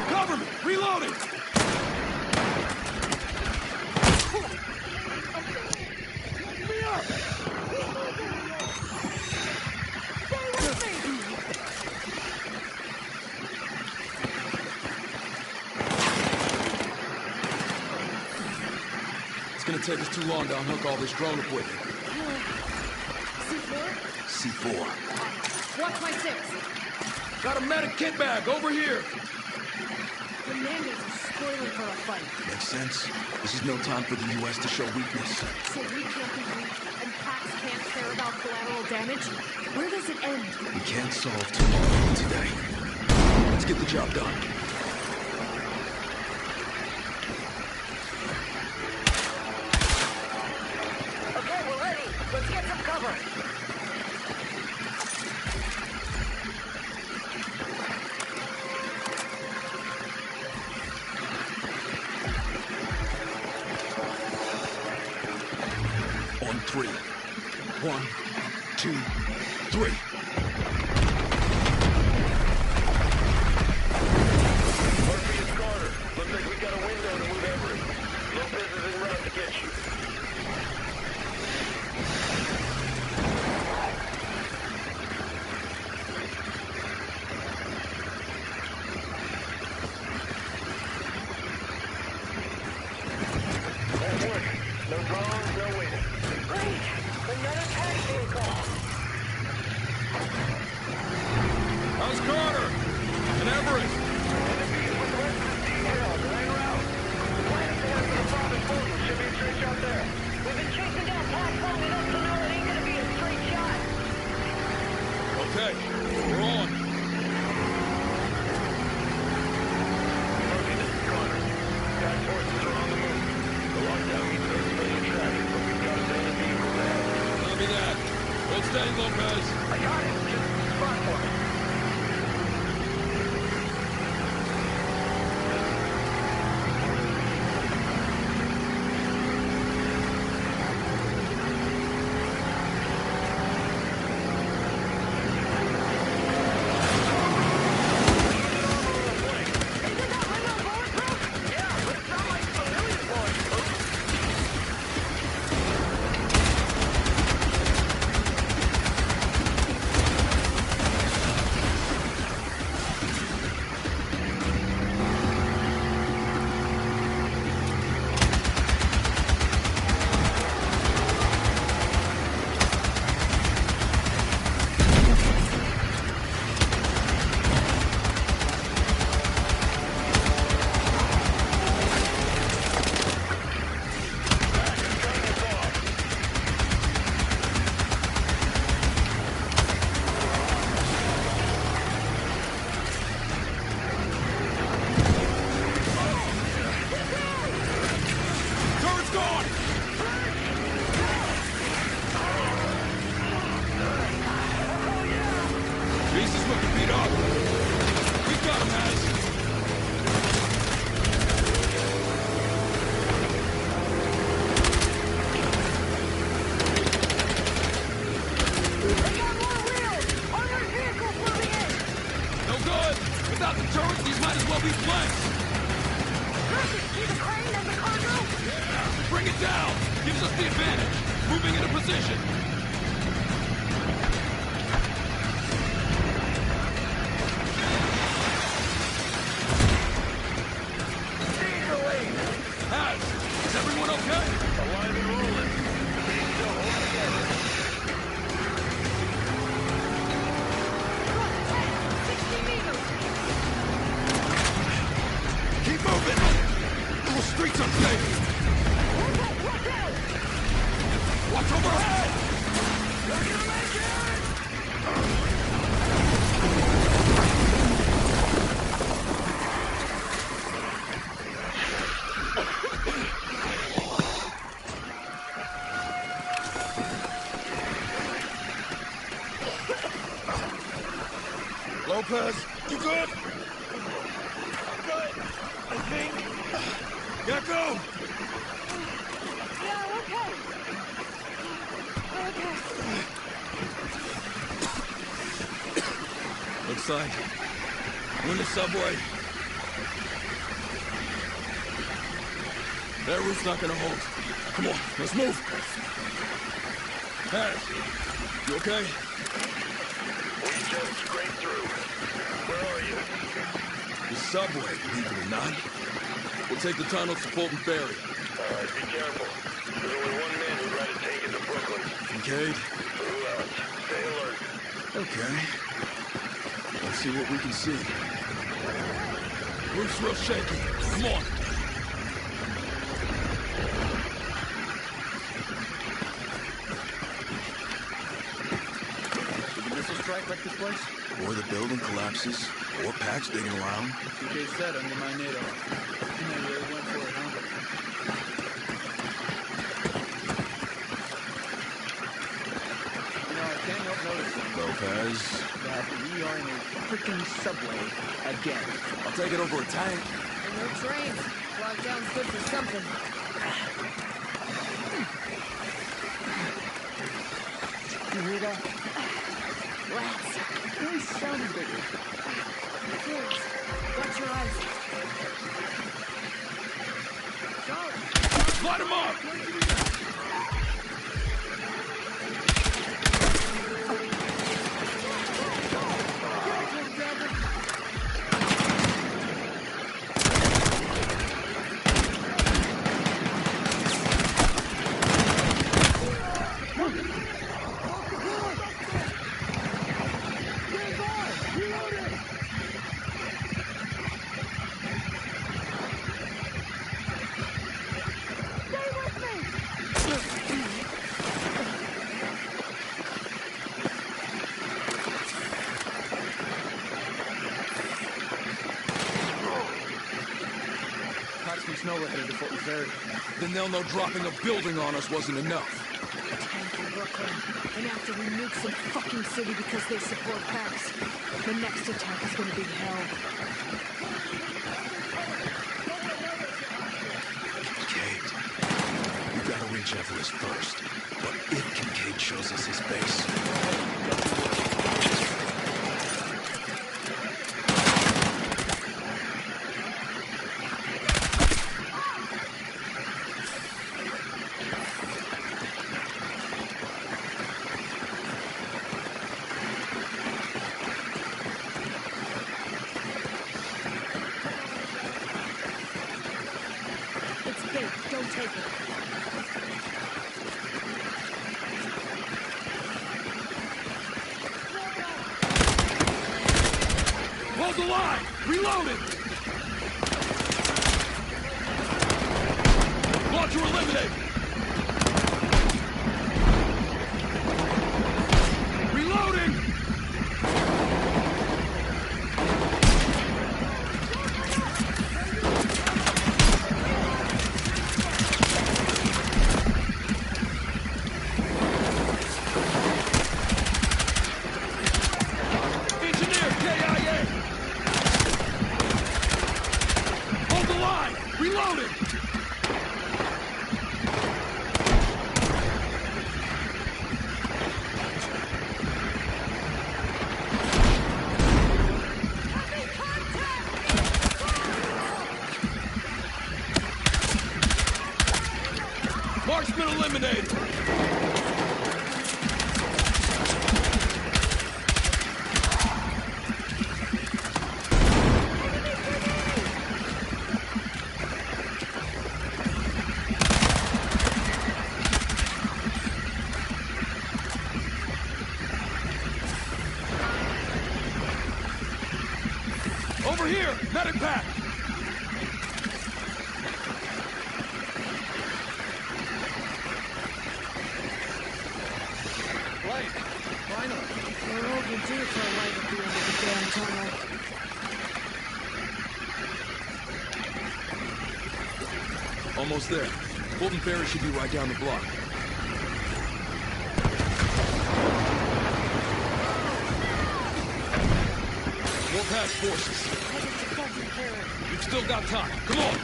Cover me! Reloading! Me up! Stay with me! It's gonna take us too long to unhook all this drone equipment. C4? C4. Watch my 6. Got a medic kit bag over here! Fernandez is spoiling for a fight. Makes sense. This is no time for the U.S. to show weakness. So we can't be weak, and Pax can't care about collateral damage? Where does it end? We can't solve tomorrow today. Let's get the job done. Okay, we're ready. Let's get some cover. On 3. 1, 2, 3. Murphy, it's Carter. Looks like we got a window to move Everett. Lopez is en route to get you. That worked. No drones, no waiting. Great! Another tax vehicle! fucking beat up. We got him, Haz. No good. Without the turrets, these might as well be flanks. See the crane and the cargo? Yeah, bring it down. Gives us the advantage. Moving into position. Haz, is everyone okay? Alive and rolling. We need to hold together. 60 meters. Keep moving. The street's unsafe. Look out! Watch overhead. You're gonna make it! Lopez, you good? Good. I think. Yeah, go. Yeah, okay. Okay. Looks like we're in the subway. That roof's not gonna hold. Come on, let's move. Haz, you okay? We just scraped through. Where are you? The subway, believe it or not. We'll take the tunnels to Fulton Ferry. All right, be careful. There's only one man who'd rather take it to Brooklyn. Kincaid? Who else? Stay alert. Okay. Let's see what we can see. Roof's real shaky. Come on. Did the missile strike wreck this place? Or the building collapses, or Pax digging around. CJ said under my NATO. They really went for it, huh? You know, I can't help noticing Lopez. that we are in a freaking subway again. I'll take it over a tank. And no trains. Lockdown's good for something. You hear that? Rats. They sounded bigger. Kids, watch your eyes. Light him up! Know we're headed to Fulton Ferry. Then they'll know dropping a building on us wasn't enough. Tank in Brooklyn. And after we nuke some fucking city because they support Pax, the next attack is gonna be hell. Kincaid. We gotta reach Everest first. But if Kincaid shows us his base... It's big. Don't take it. Hold the line! Reloading! Launcher eliminated! Reloading! Engineer, eliminated. Over here, medic pack. Light, finally. We're overdue for a light at the end of the damn tunnel. Almost there. Fulton Ferry should be right down the block. More past forces. You've still got time. Come on.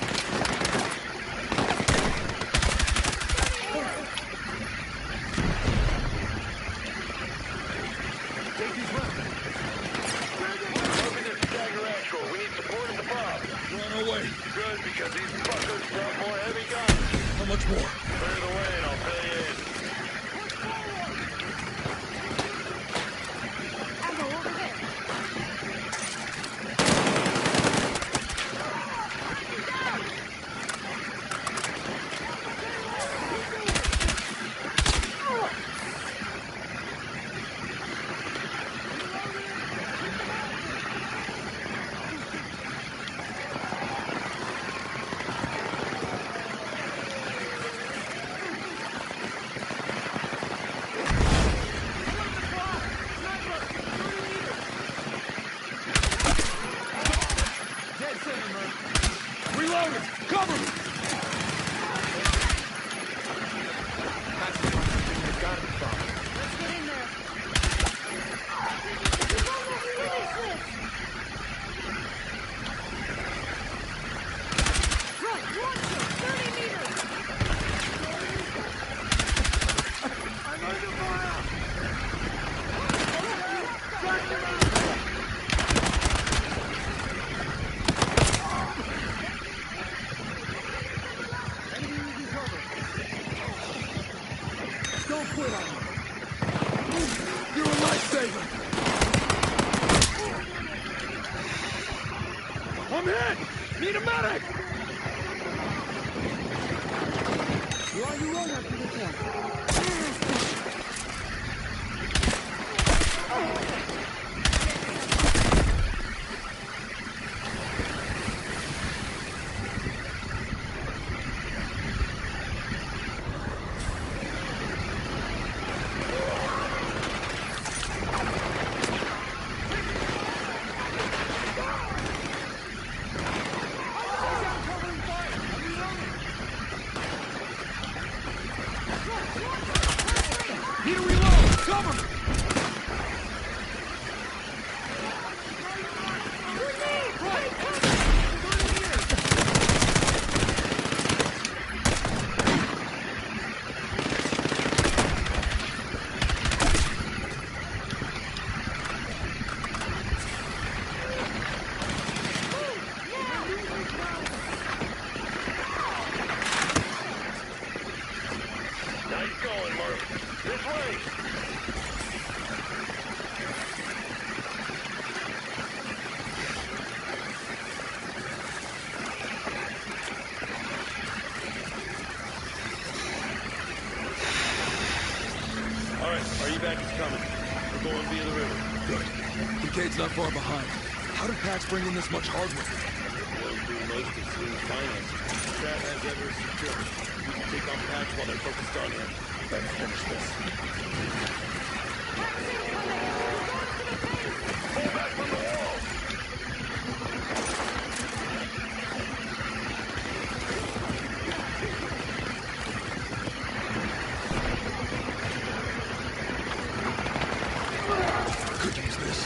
Take these rounds. Open this Stagger Actual. We need support at the pub. We're on our way. Good, because these fuckers brought more heavy guns. How much more? Clear the way and I'll fill you in. Reloading! Cover me! Let's get in there. Front, launcher, 30 meters. I'm under fire! Don't quit on me. You're a lifesaver. I'm hit! Need a medic! Why you run after the tank? Need to reload! Cover me! Nice going, Murph. This way! All right, our evac is coming. We're going via the river. Good. Kincaid's not far behind. How did Pax bring in this much hardware? Blows through most of Slim's finance. Strat has everything secure. We can take on Pax while they're focused on him. Better finish this. Pull back from the wall! Could use this.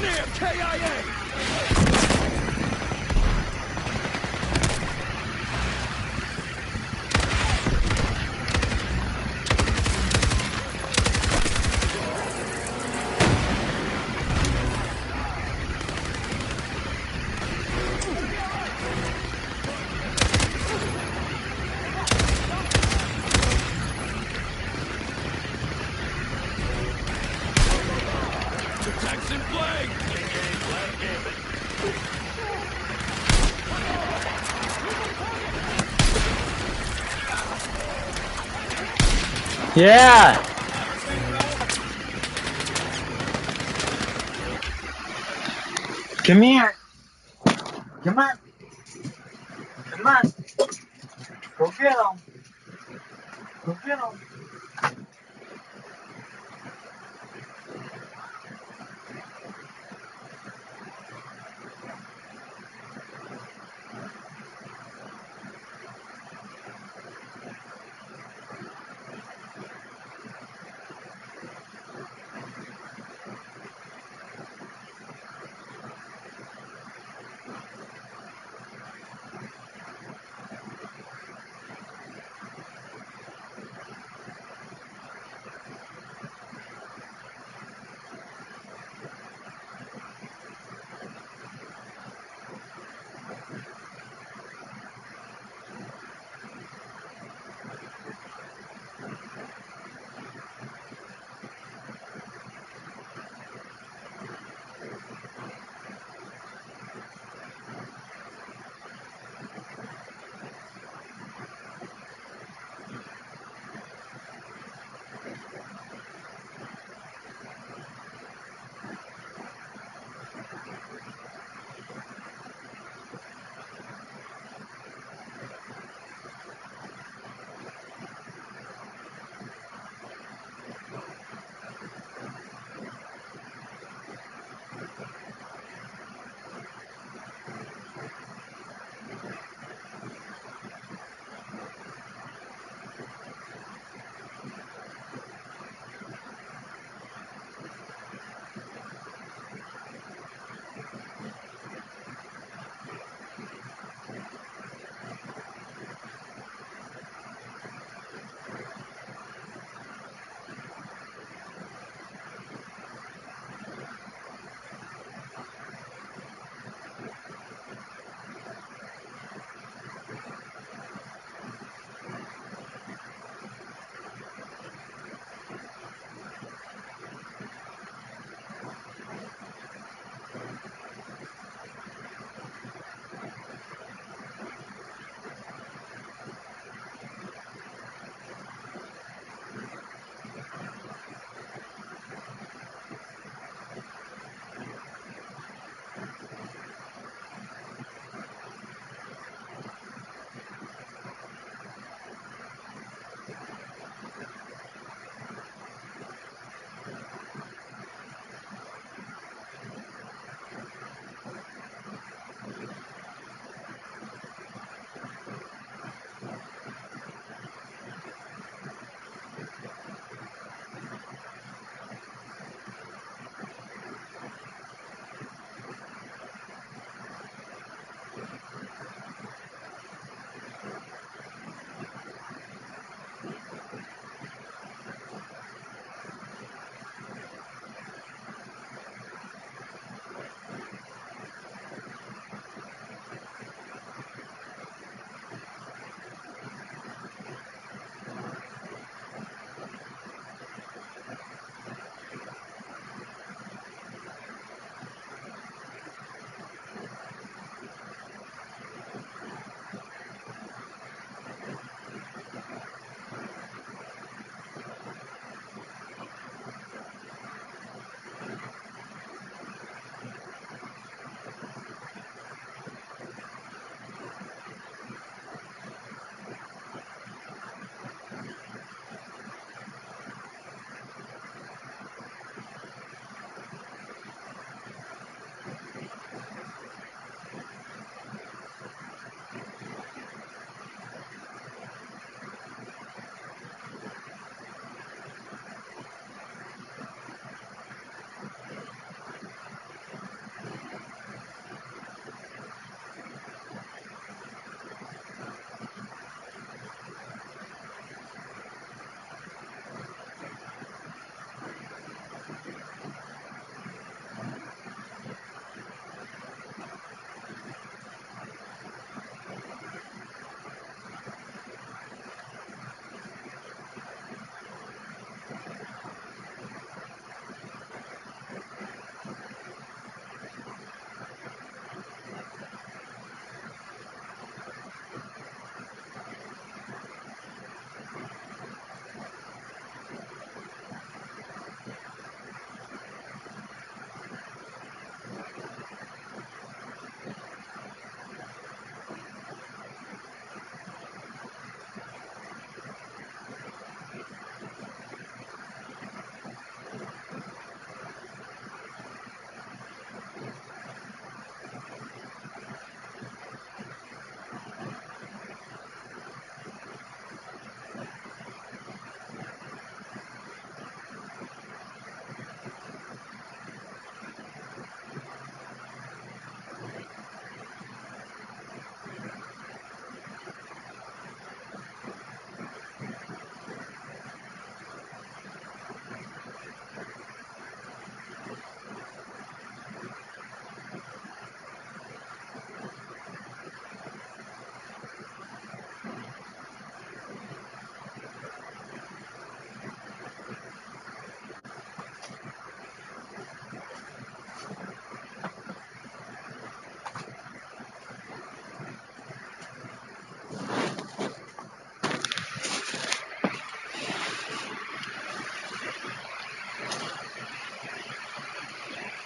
engineer, KIA! Detection flag! Yeah! Come here. Come on. Come on. Go get him. Go get him.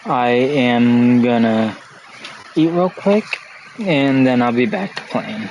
I am gonna eat real quick, and then I'll be back to playing.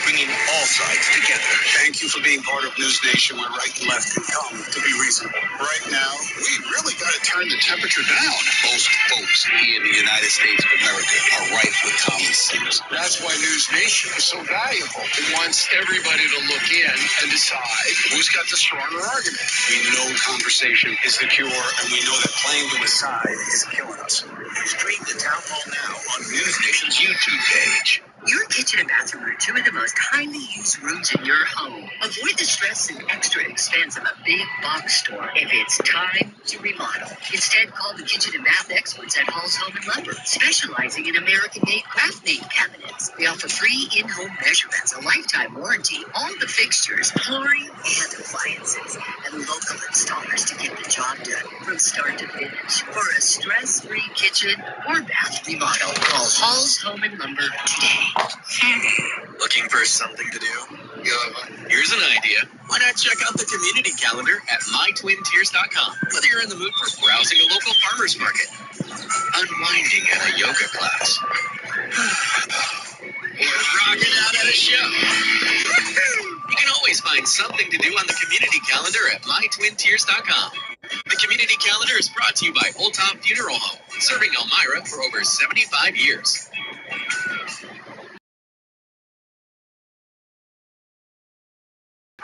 Bringing all sides together. Thank you for being part of News Nation, where right and left can come to be reasonable. Right now, we really got to turn the temperature down. Most folks here in the United States of America are ripe with common sense. That's why News Nation is so valuable. It wants everybody to look in and decide who's got the stronger argument. We know conversation is the cure, and we know that playing them aside is killing us. Stream the town hall now on News Nation's YouTube page. Your kitchen and bathroom are two of the most highly used rooms in your home. Avoid the stress and extra expense of a big box store if it's time to remodel. Instead, call the kitchen and bath experts at Hall's Home and Lumber, specializing in American-made craft-made cabinets. They offer free in-home measurements, a lifetime warranty, all the fixtures, flooring, and appliances, and local installers to get the job done from start to finish. For a stress-free kitchen or bath remodel, call Hall's Home and Lumber today. Looking for something to do? Here's an idea. Why not check out the community calendar at mytwintears.com? Whether you're in the mood for browsing a local farmer's market, unwinding at a yoga class, or rocking out at a show, you can always find something to do on the community calendar at mytwintears.com. The community calendar is brought to you by Old Tom Funeral Home, serving Elmira for over 75 years.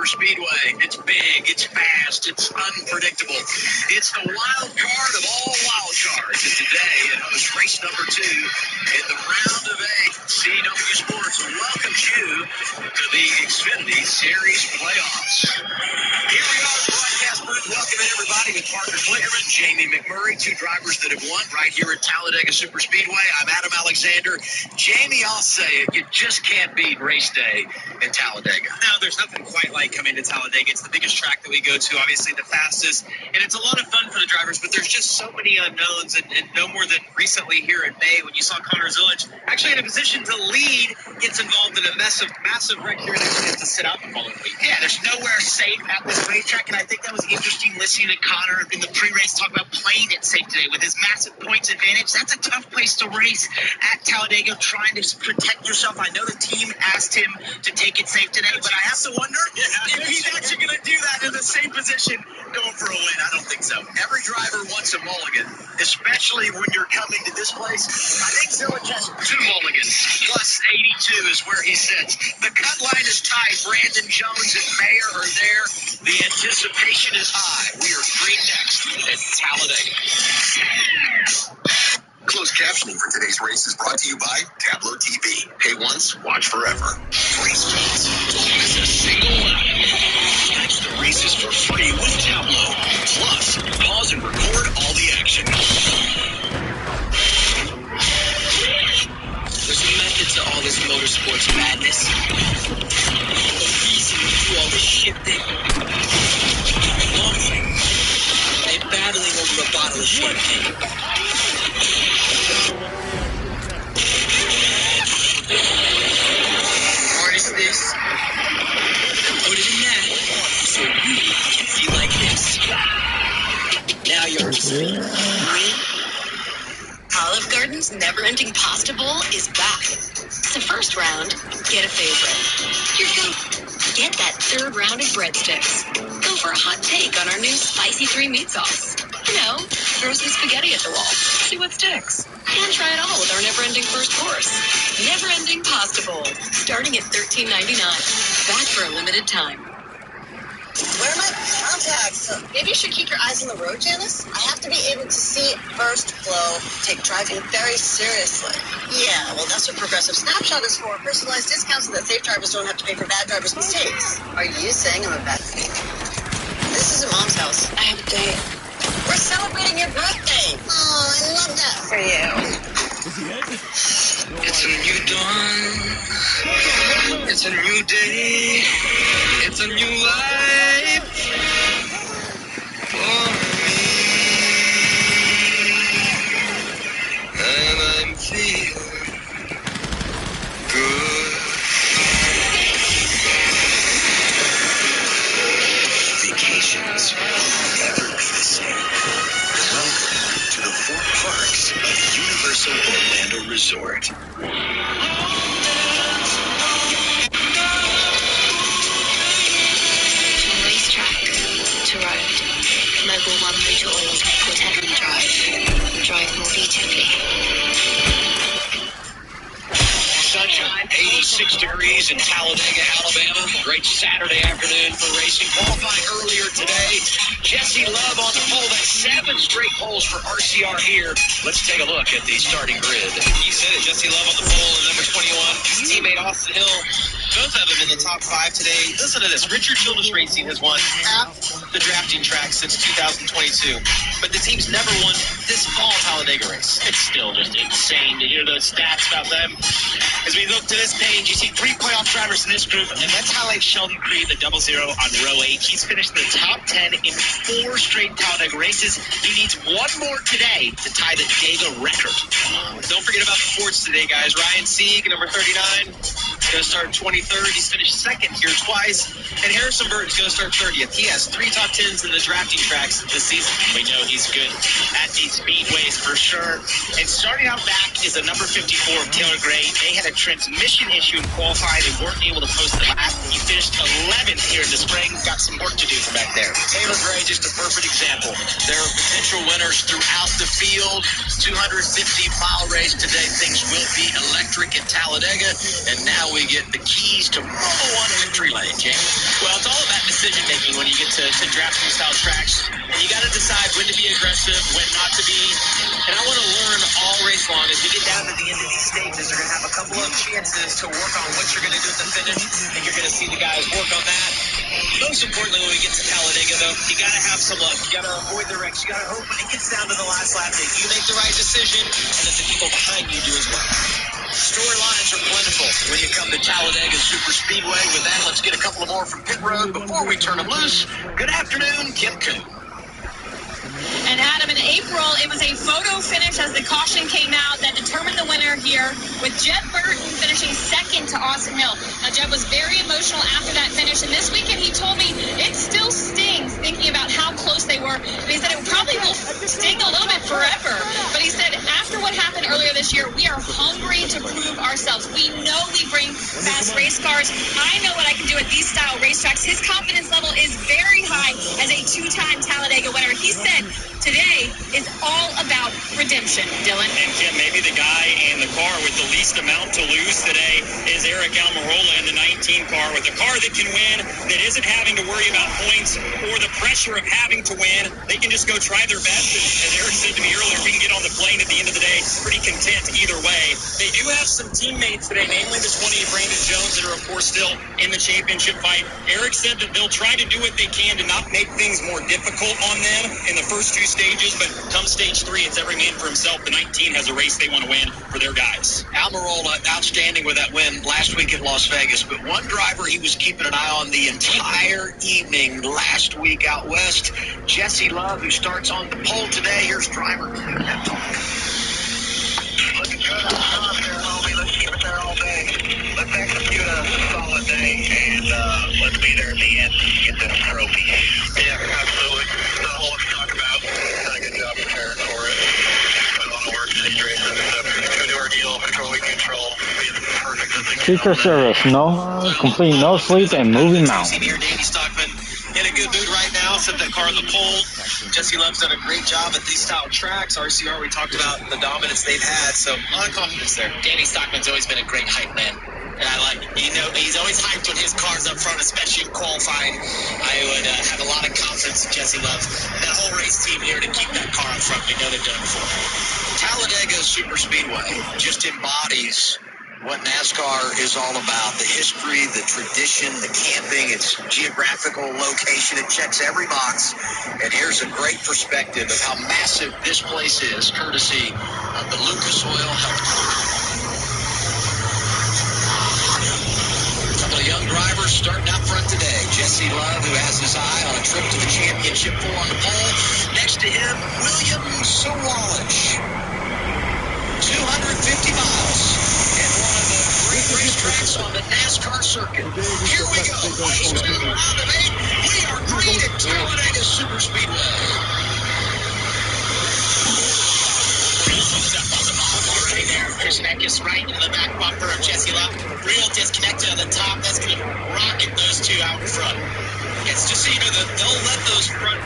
Speedway. It's big, it's fast, it's unpredictable. It's the wild card of all wild cards. And today it hosts race number 2 in the round of 8. CW Sports welcomes you to the Xfinity Series playoffs. Here we are, broadcast booth, welcoming everybody with Parker Klingerman, Jamie McMurray, 2 drivers that have won right here at Talladega Superspeedway. I'm Adam Alexander. Jamie, I'll say it, you just can't beat race day in Talladega. No, there's nothing quite like coming to Talladega. It's the biggest track that we go to, obviously the fastest, and it's a lot of fun for the drivers, but there's just so many unknowns, and no more than recently here in May when you saw Connor Zilic actually in a position to lead, gets involved in a massive wreck here and actually has to sit out the following week. Yeah, there's nowhere safe at this racetrack, and I think that was interesting listening to Connor in the pre-race talk about playing it safe today with his massive points advantage. That's a tough place to race at Talladega, trying to protect yourself. I know the team asked him to take it safe today, but I have to wonder if he's actually going to do that in the same position going for a win. I don't think so. Every driver wants a mulligan, especially when you're coming to this place. I think Zilic has 2 mulligans, plus 82 is where he sits. The cut line is tight. Brandon Jones and Mayer are there. The anticipation is high. We are green next at Talladega. Closed captioning for today's race is brought to you by Tableau TV. Pay once, watch forever. Race fans, don't miss a single lap. Catch the races for free with Tableau. Plus, pause and record all the action. There's a method to all this motorsports madness. A reason to do all this shifting. Launching. And battling over a bottle of champagne. Harness this, and put it in that, so you can feel like this. Now you're Olive Garden's never-ending pasta bowl is back. So first round, get a favorite. Here goes. Get that third round of breadsticks. Go for a hot take on our new spicy 3-meat sauce. You know, throw some spaghetti at the wall. See what sticks. And try it all with our never-ending first course. Never-ending pasta bowl, starting at $13.99. Back for a limited time. Where are my contacts? Maybe you should keep your eyes on the road, Janice. I have to be able to see first flow, take driving very seriously. Yeah, well, that's what Progressive Snapshot is for. Personalized discounts so that safe drivers don't have to pay for bad drivers' mistakes. Are you saying I'm a bad thief? This isn't Mom's house. I have a date. We're celebrating your birthday. Oh, I love that for you. It's a new dawn. It's a new day. It's a new life for me. And I'm feeling resort. From racetrack to road, Mobil 1 Motor Oils make whatever you drive more beautifully. Sunshine, 86 degrees in Talladega, Alabama. Great Saturday afternoon for racing. Qualifying earlier today. Jesse Love on the pole. That's 7 straight poles for RCR here. Let's take a look at the starting grid. You said it, Jesse Love on the pole and number 21. His teammate Austin Hill. Both of them in the top 5 today. Listen to this. Richard Childress Racing has won half the drafting track since 2022. But the team's never won this fall Talladega race. It's still just insane to hear those stats about them. As we look to this page, you see 3 playoff drivers in this group, and let's highlight Sheldon Creed, the 00 on row 8. He's finished in the top 10 in 4 straight Talladega races. He needs 1 more today to tie the Dega record. Don't forget about the Fords today, guys. Ryan Sieg, number 39, is going to start 23rd. He's finished 2nd here twice. And Harrison Burton's going to start 30th. He has 3 top 10s in the drafting tracks this season. We know he's good at these speedways for sure. And starting out back is the number 54 of Taylor Gray. They had a transmission issue in qualifying. They weren't able to post the lap. He finished 11th here in the spring. Got some work to do from back there. Taylor Gray, just a perfect example. There are potential winners throughout the field. 250-mile race today. Things will be electric at Talladega. And now we get the keys to Formula 1 victory lane, Jamie. Well, it's all about decision-making when you get to drafting-style tracks. And you got to decide when to be aggressive, when not to be. And I want to learn all race long. As we get down to the end of these stages, they're going to have a couple of chances to work on what you're going to do at the finish. And you're going to see the guys work on that. Most importantly, when we get to Talladega, though, you got to have some luck. You got to avoid the wrecks. You got to hope when it gets down to the last lap that you make the right decision and that the people behind you do as well. Storylines are plentiful when you come to Talladega Super Speedway. With that, let's get a couple of more from pit road before we turn them loose. Good afternoon, Kim Coon. And Adam, in April, it was a photo finish as the caution came out that determined the winner here, with Jeb Burton finishing 2nd to Austin Hill. Now, Jeb was very emotional after that finish, and this weekend he told me it still stings thinking about how close they were. And he said it probably will sting a little bit forever. But he said after what happened earlier this year, we are hungry to prove ourselves. We know we bring fast race cars. I know what I can do at these style racetracks. His confidence level is very high as a 2-time Talladega winner. He said today is all about redemption, Dylan. And Kim, maybe the guy in the car with the least amount to lose today is Eric Almirola in the 19 car, with a car that can win, that isn't having to worry about points or the pressure of having to win. They can just go try their best. And as Eric said to me earlier, we can get on the plane at the end of the day pretty content either way. They do have some teammates today, namely the 20 of Brandon Jones, that are, of course, still in the championship fight. Eric said that they'll try to do what they can to not make things more difficult on them in the first 2 stages, but come stage 3, it's every man for himself. The 19 has a race they want to win for their guys. Almirola, outstanding with that win last week at Las Vegas, but one driver he was keeping an eye on the entire evening last week out west, Jesse Love, who starts on the pole today. Here's driver 2. Looking good on top there, homie. Let's keep it there all day. Let's execute a solid day, and let's be there at the end to get this trophy. Yeah, absolutely. Not a whole lot to talk about. Done a good job preparing for it. Put a lot of work in these races. It's a good ordeal. Controlling control. Being perfect as they Secret Service, no, complete no sleep and moving mountain. Here, Danny Stockman in a good mood right now. Set that car on the pole. Jesse Love's done a great job at these style tracks. RCR, we talked about the dominance they've had, so a lot of confidence there. Danny Stockman's always been a great hype man. And I like, he's always hyped when his car's up front, especially in qualifying. I would have a lot of confidence in Jesse Love and that whole race team here to keep that car up front. We know they've done it before. Talladega Super Speedway just embodies what NASCAR is all about. The history, the tradition, the camping, its geographical location. It checks every box. And here's a great perspective of how massive this place is, courtesy of the Lucas Oil Health Club. Young drivers starting out front today. Jesse Love, who has his eye on a trip to the championship 4 on the pole. Next to him, William Sawalich. 250 miles and one of the great racetracks on the NASCAR circuit. Here we go. Race 2, round of 8. We are great at Talladega Super Speedway. Step on the bottom already there. Christian Eckes right into the back bumper of Jesse Love. Real disconnected on the top. That's going to rocket those two out in front. It's just so you know that they'll let those front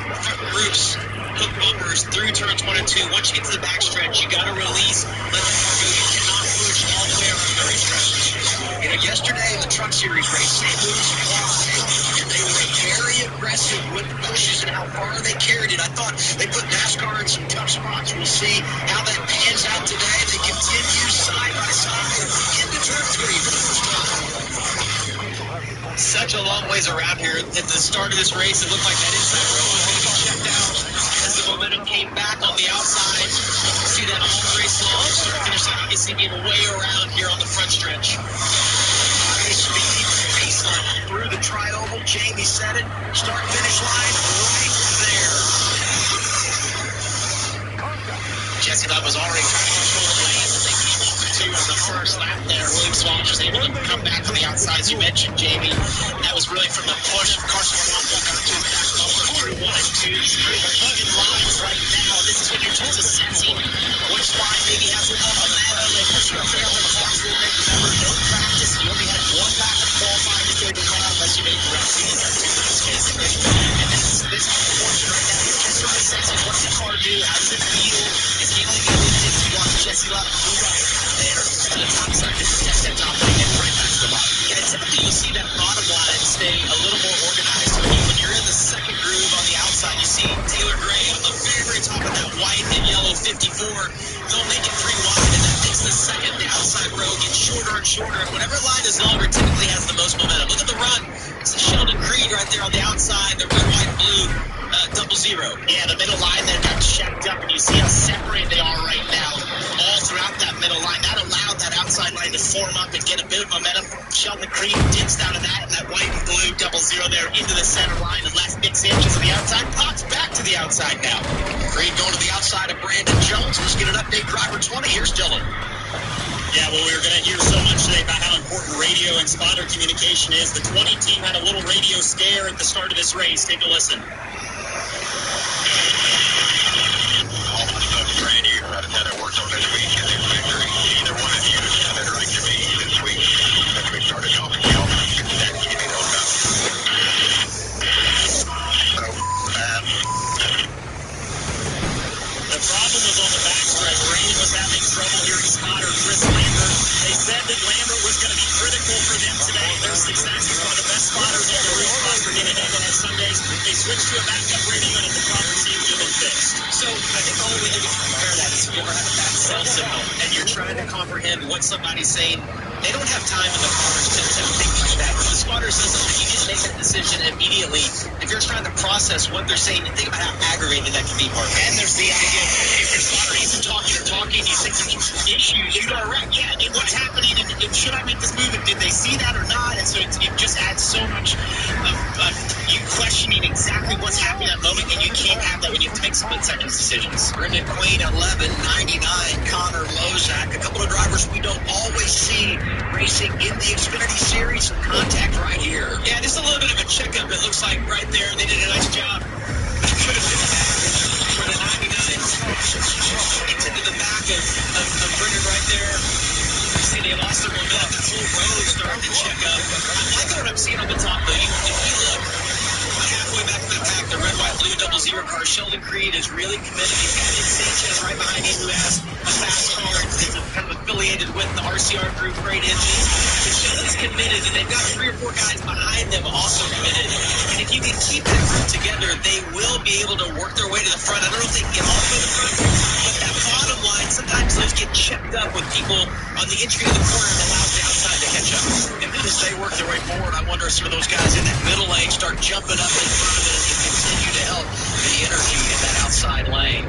groups hook bumpers through turns 1 and 2. Once you get to the back stretch, you got to release, let the car go. You cannot push all the way around very stretches. You know, yesterday in the Truck Series race, they moved wide, and they were very aggressive with pushes and how far they carried it. I thought they put NASCAR in some tough spots. We'll see how that pans out today. They continue side by side into turn 3 for the first time. Such a long ways around here. At the start of this race, it looked like that inside row was going to be checked out. As the momentum came back on the outside, you can see that all the race long. Start finish line, obviously being way around here on the front stretch. High speed baseline through the tri-oval. Jamie said it. Start finish line right there. Jesse Love was already trying to control the lanes as they came off the 2 on the first lap there. William Swash was able to come back on the outside, as you mentioned, Jamie. That was really from the push of Carson Waffle got to the back bumper through 1 and 2. These even lines right now. This is when you're just assessing which line maybe has a little momentum. They push your trail in the box a little bit. Remember, no practice. You only had 1 lap of qualifying to go to run unless you made the rest of the race. And this portion right now, you're just sort of assessing what's the car do, how does it feel. It's the only thing that you watch Jesse Love move up there to the top side. This is just that top line and right back to the bottom. And typically you'll see that bottom line stay a little more organized. When you're in the second groove on the outside, you see Taylor Gray on the very top of that white and yellow 54. They'll make it 3 wide, and that makes the second outside row get shorter and shorter. And whatever line is longer typically has the most momentum. Look at the run. It's a Sheldon Creed right there on the outside, the red, white, blue. 00. Yeah, the middle line there got checked up, and you see how separated they are right now. All throughout that middle line, that allowed that outside line to form up and get a bit of momentum. Sheldon Creed dinsed out of that, and that white and blue 00 there into the center line, and left Nick Sanchez on the outside. Pops back to the outside now. Creed going to the outside of Brandon Jones. Let's get an update. Driver 20. Here's Dylan. Yeah, well, we were going to hear so much today about how important radio and spotter communication is. The 20 team had a little radio scare at the start of this race. Take a listen. All my stuff's brand new. I'd have had it worked on this week and it's victory. Either one of you sounded right to me this week. As we started talking, y'all, that's getting it hooked up. The problem was on the backstretch. Brandon was having trouble hearing spotter Chris Lambert. They said that Lambert was going to be critical for them today. Their success is one of the best spotters on the race car for Dana Hagan on Sundays. They switched to a backup radio, and the problem seemed to have been fixed. So I think the only way that we can compare that is if you ever have a bad cell signal and you're trying to comprehend what somebody's saying. They don't have time in the cars to think like that. When the spotter says something, you need to make that decision immediately. If you're trying to process what they're saying, think about how aggravating that can be, Mark. And there's the idea if your spotter isn't talking, you think there's issues. You are right. Yeah, and what's happening? And should I make this move? And did they see that or not? And so it just adds so much of you questioning exactly what's happening at that moment, and you can't have that when you have to make split-second decisions. Brendan Queen, 11.99. Connor Lozak, a couple of drivers we don't always see racing in the Xfinity Series. Contact right here. Yeah, just a little bit of a checkup. It looks like right there they did a nice job. Should have been back for the 99. It's into the back of Brendan right there. You see they lost their momentum. The whole row starting to check up. I like what I'm seeing on the top, though. If we look halfway back in the pack, the red, white, blue 00 car, Sheldon Creed is really committed. He's got Nick Sanchez right behind him, who has a fast car and is kind of affiliated with the RCR group, Great Engines. So Sheldon's committed, and they've got 3 or 4 guys behind them also committed. And if you can keep that group together, they will be able to work their way to the front. I don't know if they can get all the way to the front, but that bottom line, sometimes those get checked up with people on the entry of the corner and allows the outside to catch up. And then as they work their way forward, I wonder if some of those guys in that middle lane start jumping up in front of it and continue to help the energy in that outside lane.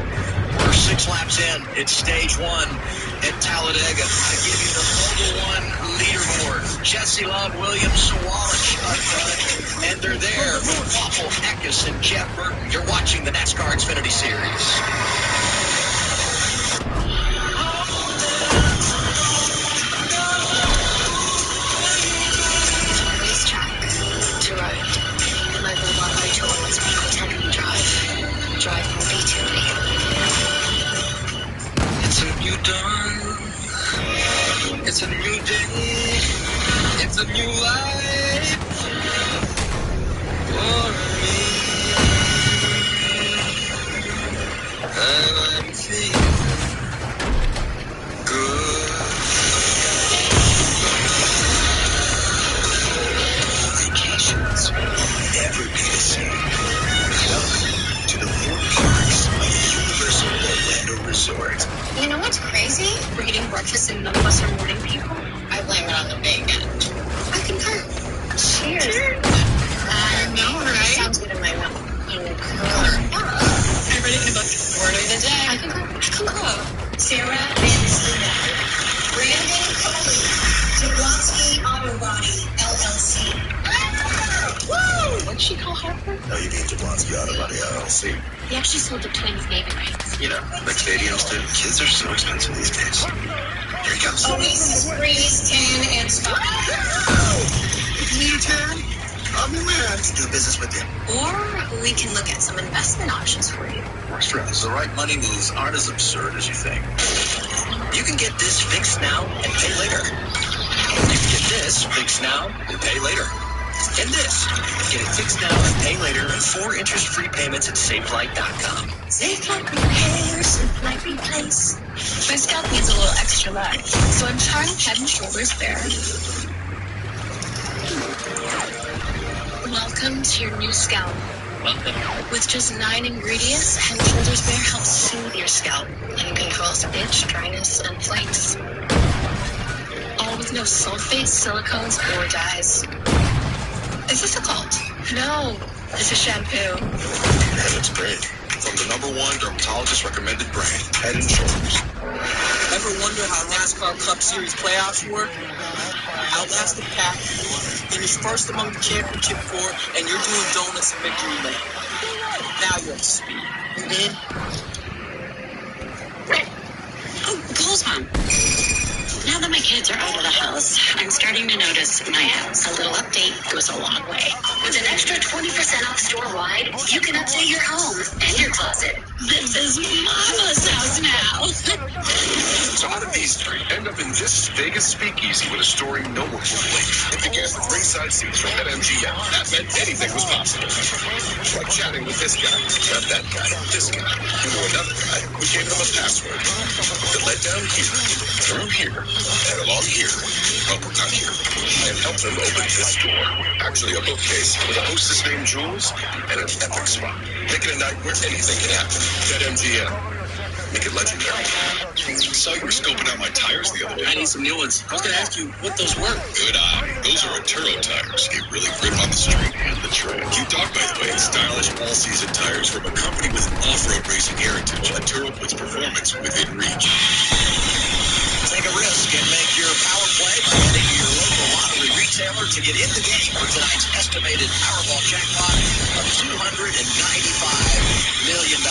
We're 6 laps in. It's stage 1 at Talladega. I give you the Mobil 1 leaderboard. Jesse Love, William Sawalich up front, and they're there with Waffle, Eckes, and Jeff Burton. You're watching the NASCAR Xfinity Series. Drive more beautifully. It's a new dawn. It's a new day. It's a new life for me. And I'm feeling good. Vacations will never be the same. Welcome to the 4 parks of Universal Orlando Resort. You know what's crazy? We're eating breakfast and none of us are morning people. I blame it on the bacon. I concur. Cheers. Cheers. I know, right? Sounds good in my mouth. You concur. Everything about the word of the day. I concur. Sarah and Selena. Brandon Coley. Jablonski Auto Body, LLC. Woo! What'd she call Harper? No, you mean Jablonski Auto Body LLC. He actually sold the Twins naming rights. You know, like stadiums do. Kids are so expensive these days. Here he comes. Oasis, Freeze, Tan, and Stop. Me, Tan? I'm your man to do business with you. Or we can look at some investment options for you. Works for us. The right money moves aren't as absurd as you think. You can get this fixed now and pay later. You can get this fixed now and pay later. And this, get it fixed now and pay later in 4 interest-free payments at SafeLight.com. SafeLight Repair, SafeLight Replace. My scalp needs a little extra love, so I'm trying Head & Shoulders Bare. Welcome to your new scalp. Welcome. With just 9 ingredients, Head & Shoulders Bare helps soothe your scalp and controls itch, dryness, and flakes. All with no sulfates, silicones, or dyes. Is this a cult? No, it's a shampoo. And it's great. From the #1 dermatologist recommended brand, Head & Shoulders. Ever wonder how NASCAR Cup Series playoffs work? Outlast the pack, finish first among the championship 4, and you're doing donuts in victory lane. Now you're up to speed. You in? Oh, Cole's mom. Now that my kids are out of the house, I'm starting to notice my house. A little update goes a long way. With an extra 20% off store-wide, you can update your home and your closet. This is Mama's house now. So how did these 3 end up in this Vegas speakeasy with a story no one can believe? It began with ringside seats from BetMGM. That meant anything was possible. Like chatting with this guy, not that guy, this guy, who knew another guy who gave them a password that led down here, through here, and along here, uppercut here, and helped them open this door. Actually, a bookcase with a hostess named Jules and an epic spot. Make it a night where anything can happen. BetMGM. Make it legendary. Saw you were scoping out my tires the other day. I need some new ones. I was going to ask you what those were. Good eye. Those are Arturo tires. They really grip on the street and the trail. Cute dog, by the way. Stylish all-season tires from a company with an off-road racing heritage. Arturo puts performance within reach. Take a risk and make your power play by heading to your local lottery retailer to get in the game for tonight's estimated Powerball jackpot of $295 million.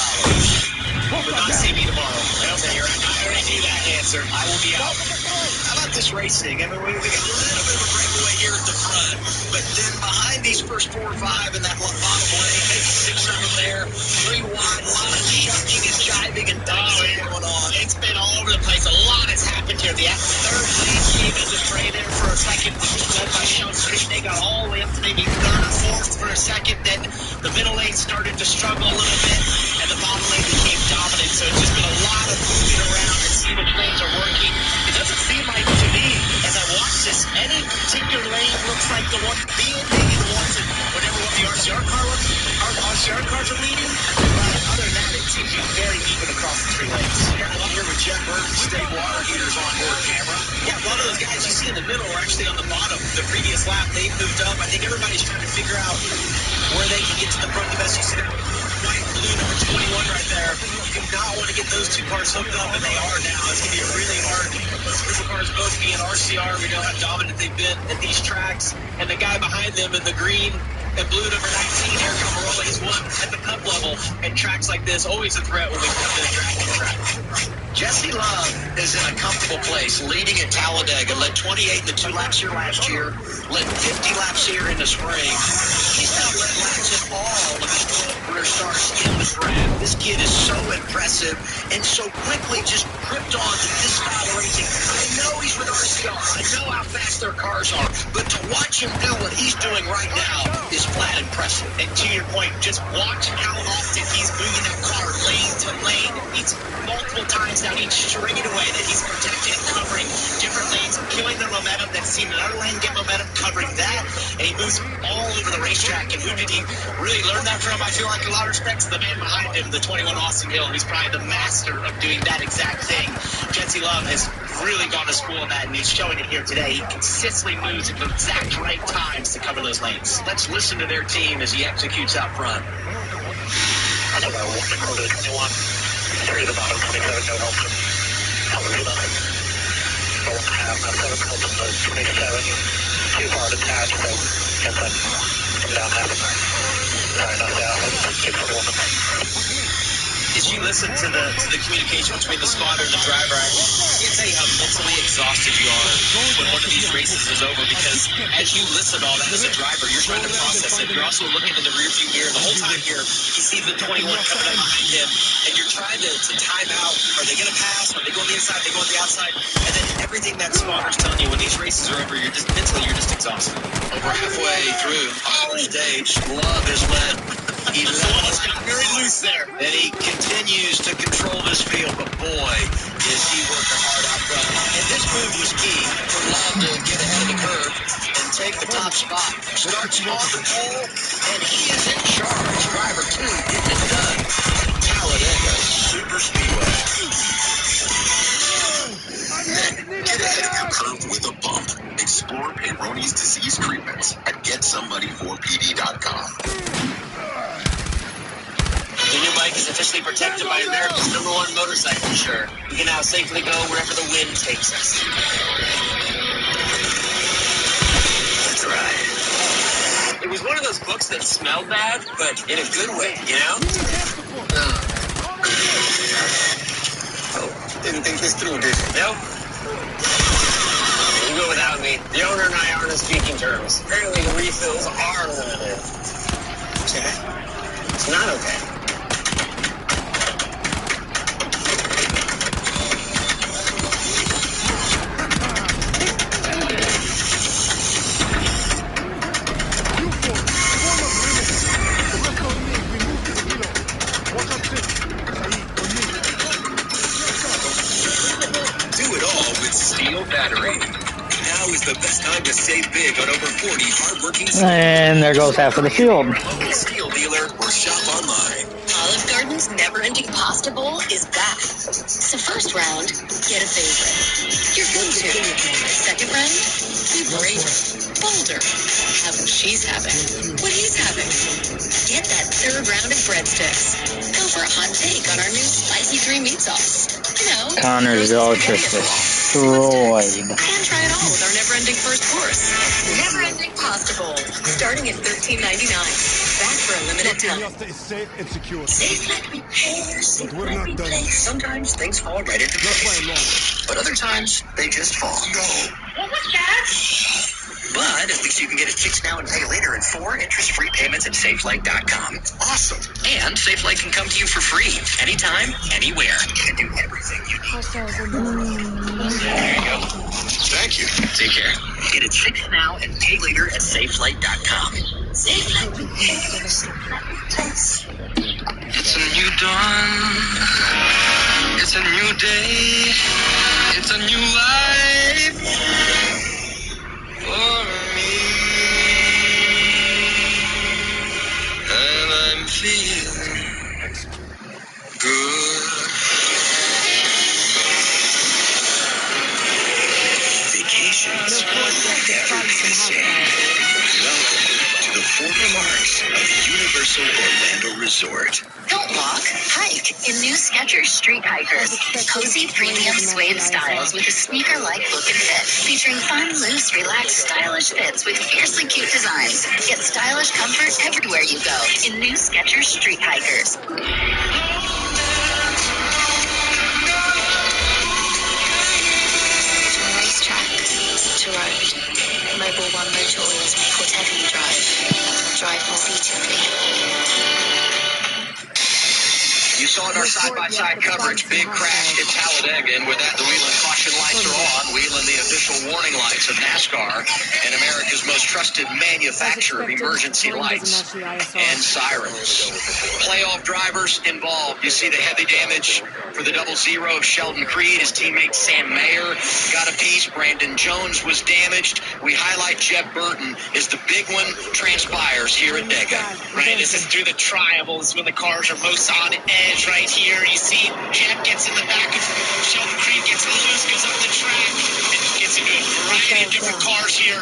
Will not see me tomorrow. I already knew that answer. I will be out. How about this racing? I mean, we got a little bit of a breakaway here at the front, but then behind these first 4 or 5 in that bottom lane, maybe 6 of them there, 3 wide, a lot of shucking and jiving and dicing going on. It's been all over the place. A lot has happened here. The third lane came into Trey there for a second, led by Sean Street. They got all the way up to maybe 3rd or 4th for a second. Then the middle lane started to struggle a little bit, and the bottom lane became dominant. So it's just been a lot of moving around and see which lanes are working. It doesn't seem like to me, as I watch this, any particular lane looks like the one being maybe the ones that whatever what the RCR cars are leading. But other than that, it seems to be very even across the 3 lanes. I'm here with Jet Bird, state water heaters on board camera. Yeah, a lot of those guys you see in the middle are actually on the bottom. The previous lap, they've moved up. I think everybody's trying to figure out where they can get to the front of the best. You see that white and blue number 21 right there. You do not want to get those 2 cars hooked up, and they are now. It's going to be really hard. Those cars both being RCR. We know how dominant they've been at these tracks. And the guy behind them in the green and blue number 19, Eric Almirola, he's won at the cup level. And tracks like this, always a threat when we come to the track. Jesse Love is in a comfortable place, leading at Talladega. Led 28 in the 2 laps here last year. Led 50 laps here in the spring. He's not led laps at all of his 12 career starts in the draft. This kid is so impressive and so quickly just gripped on to this style of racing. I know he's with RCR. I know how fast their cars are. But to watch him do what he's doing right now is flat impressive. And to your point, just watch how often he's moving that car lane to lane. It's multiple times down each straightaway that he's protecting and covering different lanes, killing their momentum, then seeing another lane get momentum, covering that, and he moves all over the racetrack. And who did he really learn that from? I feel like a lot of respect to the man behind him, the 21 Austin Hill. He's probably the master of doing that exact thing. Jesse Love has really gone to school in that, and he's showing it here today. He consistently moves at the exact right times to cover those lanes. Let's listen to their team as he executes out front. I don't know what to call it. 21. 3 at the bottom, 27, no help them. How many lines? Don't have a 7 help them, 27. Too far detached, so get that from down half. Sorry, not down. 641. As you listen to the communication between the spotter and the driver, I can't tell you how mentally exhausted you are when one of these races is over, because as you listen to all that as a driver, you're trying to process it. You're also looking in the rearview mirror. The whole time here, you see the 21 coming up behind him, and you're trying to time out. Are they going to pass? Are they going on the inside? Are they going on the outside? And then everything that spotter's telling you when these races are over, you're just mentally, you're just exhausted. Over halfway through the stage, Love is led. He left very loose there. And he continues to control this field, but boy, is he working hard out front. And this move was key for Love to get ahead of the curve and take the top spot. Starts on the pole, and he is in charge. Driver 2 getting it done. Talladega Super Speedway. Get ahead of your curve with a bump. Explore Peyronie's disease treatments at GetSomebodyForPD.com. The new bike is officially protected by America's #1 motorcycle shirt. We can now safely go wherever the wind takes us. That's right. It was one of those books that smelled bad, but in a good way, you know? Oh, didn't think this through, did you? Nope. You go without me. The owner and I aren't on speaking terms. Apparently the refills are limited. Okay. It's not okay. Battery. Now is the best time to save big on over 40 hardworking. And there goes half of the field. Local steel dealer or shop online. Olive Garden's never-ending pasta bowl is back. So first round, get a favorite. Your go-to. Second round, be braver, bolder. Have what she's having, what he's having. Get that third round of breadsticks. Go for a hot take on our new spicy 3-meat sauce. Connor's ultras destroyed. And try it all with our never-ending first course. Never-ending pasta bowl, starting at $13.99. Back for a limited time. It's safe and secure. Safe like repairs. But we're not done. Sometimes things fall right into place, but other times they just fall. No. What was that? But at least you can get it fixed now and pay later in 4 interest-free payments at SafeLight.com. Awesome. And SafeLight can come to you for free, anytime, anywhere. And do everything you need. There you go. Thank you. Take care. Get it fixed now and pay later at SafeLight.com. SafeLight repairs. It's a new dawn. It's a new day. It's a new life for me. And I'm feeling good. Vacations will never be the same. Welcome to the 40 Marks of Universal Orlando Resort. Don't walk, hike in new Skechers Street Hikers. Cozy premium suede styles with a sneaker-like look and fit. Featuring fun, loose, relaxed, stylish fits with fiercely cute designs. Get stylish comfort everywhere you go in new Skechers Street Hikers. Mobil 1 motor oils make whatever you drive. Drive more beautifully. You saw in our side-by-side coverage, big crash in Talladega, and with that, the Whelen caution lights are on. Whelen, the official warning lights of NASCAR and America's most trusted manufacturer of emergency lights and sirens. Playoff drivers involved. You see the heavy damage for the 00 of Sheldon Creed. His teammate Sam Mayer got a piece. Brandon Jones was damaged. We highlight Jeb Burton as the big one transpires here at Dega. Right, this is through the trials when the cars are most on edge. Right here, you see Jeb gets in the back of Sheldon Creed, gets loose, goes up the track, and gets into a variety of different cars here.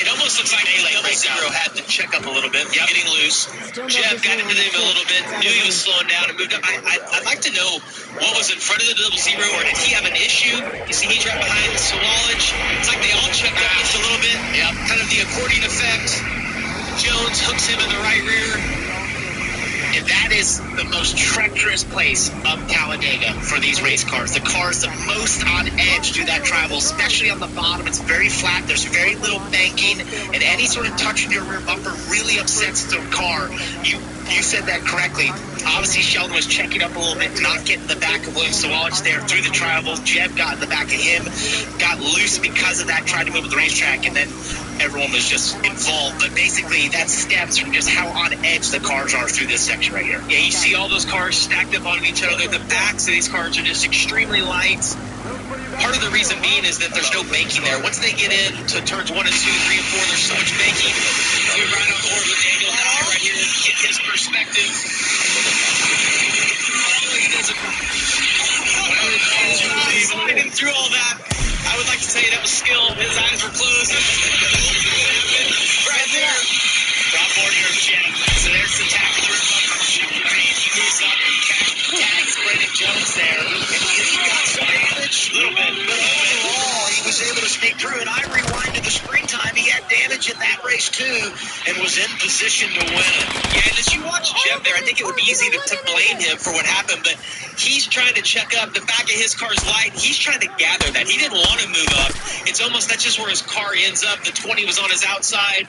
It almost looks like Zero had to check up a little bit, getting loose. Jeb got into him a little bit, knew he was slowing down and moved up. I'd like to know what was in front of the 00, or did he have an issue? You see, he's right behind Sawalage. It's like they all checked up just a little bit. Yeah, kind of the accordion effect. Jones hooks him in the right rear. And that is the most treacherous place of Talladega for these race cars. The cars the most on edge through that travel, especially on the bottom. It's very flat. There's very little banking, and any sort of touch in your rear bumper really upsets the car. You said that correctly. Obviously, Sheldon was checking up a little bit, not getting the back of William Sawalage there through the trials. Jeb got in the back of him, got loose because of that, tried to move to the racetrack, and then everyone was just involved. But basically, that stems from just how on edge the cars are through this section right here. Yeah, you see all those cars stacked up on each other. The backs of these cars are just extremely light. Part of the reason being is that there's no banking there. Once they get into turns 1 and 2, 3 and 4, there's so much banking. We're right on board with Daniel Dye right here to get his perspective. He's fighting through all that. I would like to tell you that was skill. His eyes were closed. Right there. Drop board here, Jim. So there's the tap of the rear bumper. He moves up and tags Brandon Jones there. And he got some damage. A little bit. But overall, he was able to sneak through. And I rewinded the springtime. He had damage in that race, too, and was in position to win it. Yeah, and as you watch Jeb there, I think it would be easy to blame him for what happened, but he's trying to check up. The back of his car's light. He's trying to gather that. He didn't want to move up. It's almost that's just where his car ends up. The 20 was on his outside.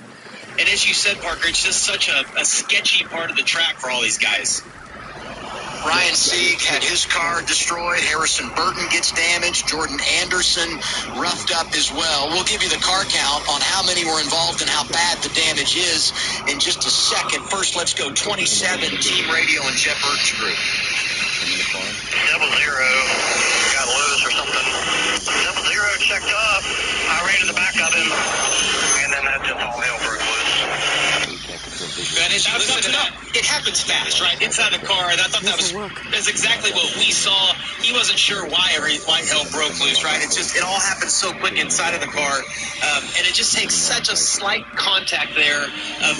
And as you said, Parker, it's just such a sketchy part of the track for all these guys. Ryan Sieg had his car destroyed. Harrison Burton gets damaged. Jordan Anderson roughed up as well. We'll give you the car count on how many were involved and how bad the damage is in just a second. First, let's go 27 Team Radio and Jeb Burton's group. 00 got loose or something. 00 checked up. I ran to the back of him, and then that just all hell broke loose. And as you listen to that, it happens fast, right? Inside the car, and I thought that's exactly what we saw. He wasn't sure why hell broke loose, right? It all happened so quick inside of the car, and it just takes such a slight contact there of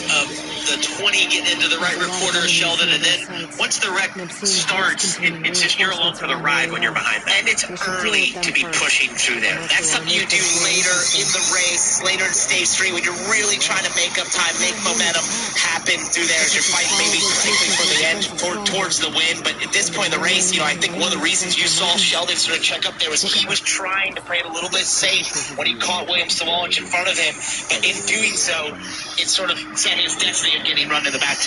the 20 getting into the right rear quarter of Sheldon, and then once the wreck starts, it's just you're alone for the ride when you're behind that. And it's early to be pushing through there. That's something you do later in the race, later in stage 3, when you're really trying to make up time, make momentum happen through there as you're fighting maybe particularly for the edge towards the win. But at this point in the race, I think one of the reasons you saw Sheldon sort of check up there was he was trying to play it a little bit safe when he caught William Sawalage in front of him. But in doing so, it sort of set his destiny of getting run to the back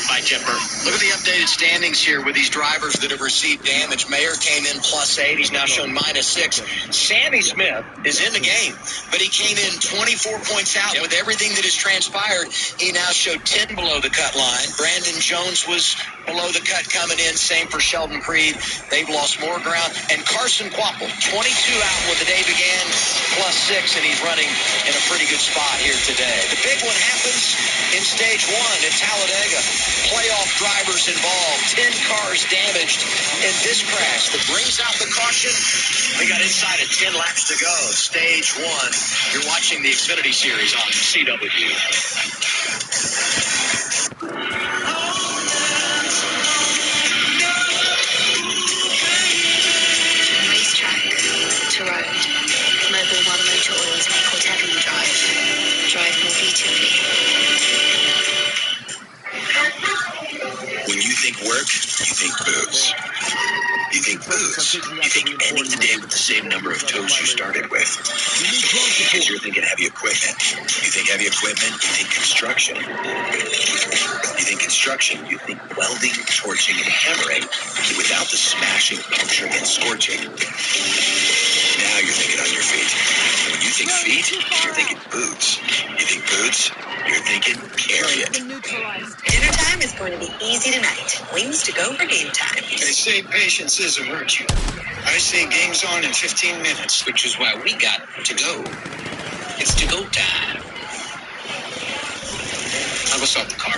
by Jeb Burton. Look at the updated standings here with these drivers that have received damage. Mayer came in +8. He's now shown -6. Sammy Smith is in the game, but he came in 24 points out. With everything that has transpired, he now showed 10 below the cut line. Brandon Jones was below the cut coming in. Same for Sheldon Creed. They've lost more ground. And Carson Quapple, 22 out when the day began, +6, and he's running in a pretty good spot here today. The big one happens in stage 1 at Talladega. Playoff drivers involved. 10 cars damaged in this crash that brings out the caution. We got inside of 10 laps to go. Stage 1. You're watching the Xfinity Series on CW. Racetrack to road. Mobil 1 motor oils make whatever you drive. Drive more beautifully. When you think work, you think booze. You think booze, you think ending the day with the same number of toes you started with. Because you're thinking heavy equipment. You think heavy equipment, you think construction. You think construction, you think welding, torching, and hammering without the smashing, puncturing, and scorching. Now you're thinking on your feet. When you think feet, you're thinking boots. You think boots, you're thinking Harriet. Dinner time is going to be easy tonight. Wings to go for game time. They say patience is a virtue. I say game's on in 15 minutes, which is why we got to go. It's to go time. I'll go start the car.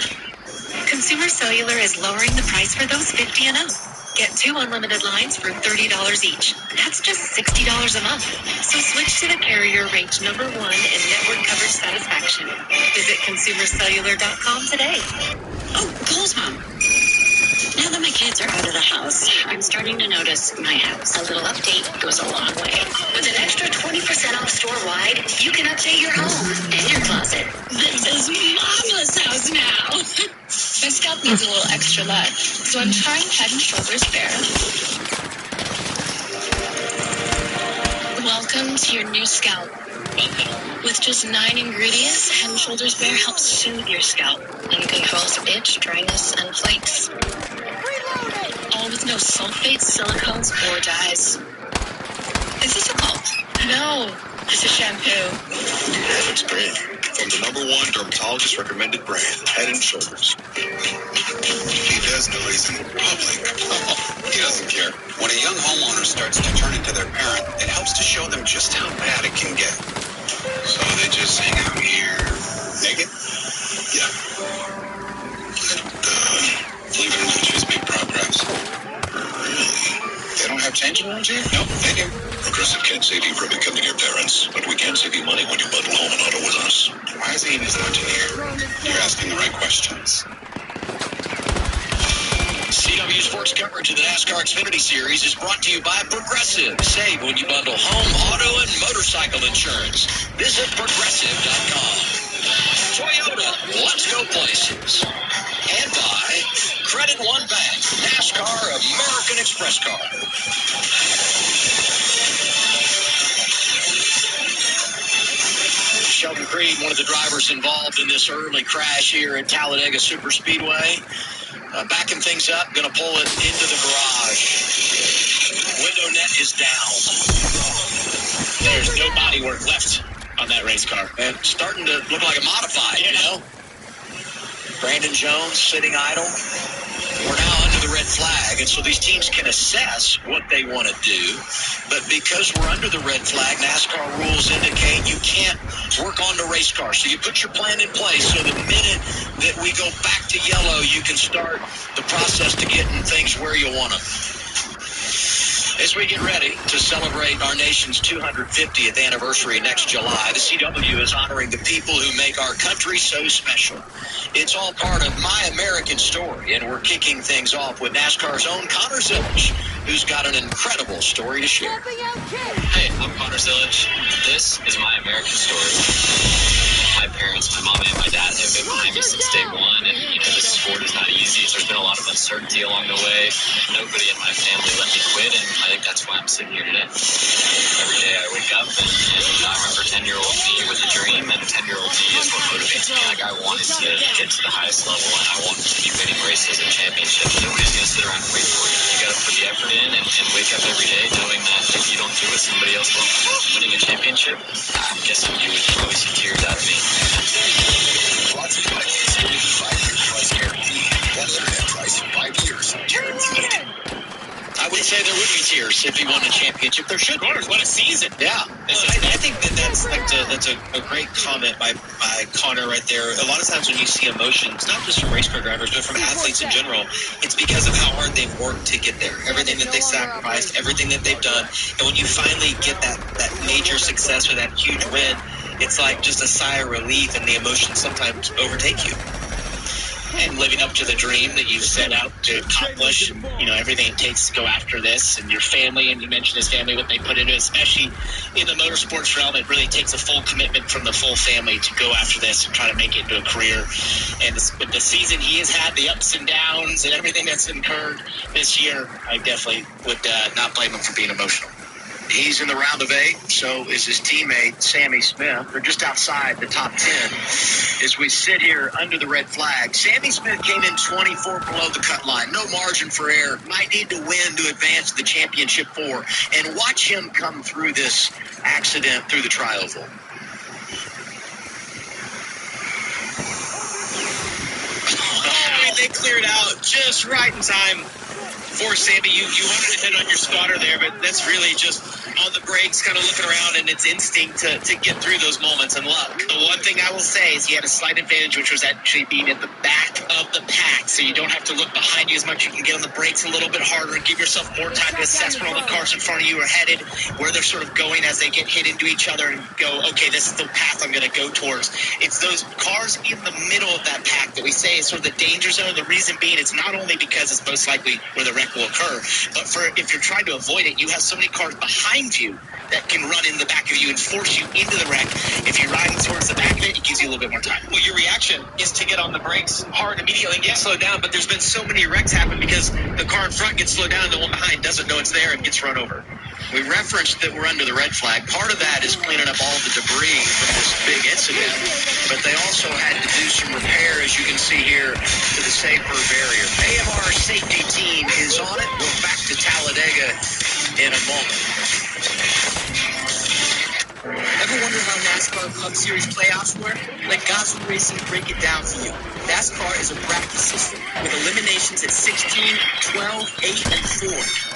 Consumer Cellular is lowering the price for those 50 and up. Get 2 unlimited lines for $30 each. That's just $60 a month. So switch to the carrier ranked #1 in network coverage satisfaction. Visit consumercellular.com today. Oh, Cole's mom. Now that my kids are out of the house, I'm starting to notice my house. A little update goes a long way. With an extra 20% off store-wide, you can update your home and your closet. This is Mama's house now. My scalp needs a little extra love, so I'm trying Head & Shoulders Bare. Welcome to your new scalp. With just 9 ingredients, Head & Shoulders Bare helps soothe your scalp and controls itch, dryness, and flakes. All with no sulfates, silicones, or dyes. Is this a cult? No, this is shampoo. That looks great. From the #1 dermatologist recommended brand, Head & Shoulders. He does know he's in public. He doesn't care. When a young homeowner starts to turn into their parent, it helps to show them just how bad it can get. So they just hang out here naked? Yeah. Believe it or not, she's made progress. Really? They don't have changing rooms here? Nope, they do. Progressive can't save you from becoming your parents, but we can save you money when you bundle home and auto with us. Why is he in his lunch in here? You're asking the right questions. CW Sports coverage of the NASCAR Xfinity Series is brought to you by Progressive. Save when you bundle home, auto, and motorcycle insurance. Visit Progressive.com. Toyota, let's go places. And by Credit One Bank, NASCAR American Express Card. Sheldon Creed, one of the drivers involved in this early crash here at Talladega Superspeedway. Backing things up, going to pull it into the garage. Window net is down. There's no bodywork left on that race car. And starting to look like a modified, you know? Brandon Jones sitting idle. We're now under the red flag, and so these teams can assess what they want to do. But because we're under the red flag, NASCAR rules indicate you can't work on the race car. So you put your plan in place so the minute that we go back to yellow, you can start the process to getting things where you want them. As we get ready to celebrate our nation's 250th anniversary next July, the CW is honoring the people who make our country so special. It's all part of My American Story, and we're kicking things off with NASCAR's own Connor Zilisch, who's got an incredible story to share. Hey, I'm Connor Zilisch. This is My American Story. My parents, my mom and my dad have been behind me since day one, and this sport is not easy. There's been a lot of uncertainty along the way. Nobody in my family let me quit, and I think that's why I'm sitting here today. Every day I wake up and I remember 10-year-old me with a dream, and 10-year-old me is what motivates me. Like, I wanted to get to the highest level, and I wanted to keep winning races and championships. Nobody's going to sit around and wait for you. You got to put the effort in and wake up every day knowing that if you don't do it, somebody else will. Winning a championship, I'm guessing you would probably see tears out of me. Lots of prizes. 5-year price guarantee. One internet price, 5 years guaranteed. I would say there would be tears if he won a championship. There should be. What a season. Yeah. I think that's a great comment by Connor right there. A lot of times when you see emotions, not just from race car drivers, but from athletes in general, it's because of how hard they've worked to get there. Everything that they sacrificed, everything that they've done. And when you finally get that major success or that huge win, it's like just a sigh of relief, and the emotions sometimes overtake you. And living up to the dream that you set out to accomplish, and, everything it takes to go after this, and your family, and you mentioned his family, what they put into it, especially in the motorsports realm, it really takes a full commitment from the full family to go after this and try to make it into a career. And with the season he has had, the ups and downs and everything that's incurred this year, I definitely would not blame him for being emotional. He's in the round of 8, so is his teammate, Sammy Smith. They're just outside the top 10 as we sit here under the red flag. Sammy Smith came in 24 below the cut line. No margin for error. Might need to win to advance to the championship 4. And watch him come through this accident through the tri-oval. I mean, they cleared out just right in time for Sammy. You wanted to hit on your spotter there, but that's really just on the brakes, kind of looking around, and it's instinct to get through those moments and luck. The one thing I will say is he had a slight advantage, which was actually being at the back of the pack, so you don't have to look behind you as much. You can get on the brakes a little bit harder and give yourself more time to assess where all the cars in front of you are headed, where they're sort of going as they get hit into each other, and go, okay, this is the path I'm going to go towards. It's those cars in the middle of that pack that we say is sort of the danger zone. The reason being, it's not only because it's most likely where the wreck will occur, but for if you're trying to avoid it, you have so many cars behind you that can run in the back of you and force you into the wreck. If you're riding towards the back of it, it gives you a little bit more time. Well, your reaction is to get on the brakes hard immediately and get slowed down, but there's been so many wrecks happen because the car in front gets slowed down and the one behind doesn't know it's there and gets run over. We referenced that we're under the red flag. Part of that is cleaning up all the debris from this big incident, but they also had to do some repair, as you can see here, to the safer barrier. AMR safety team is on it. We're back to Talladega in a moment. Ever wonder how NASCAR Cup Series playoffs work? Let Godswood Racing break it down for you. NASCAR is a bracket system with eliminations at 16, 12, 8, and 4.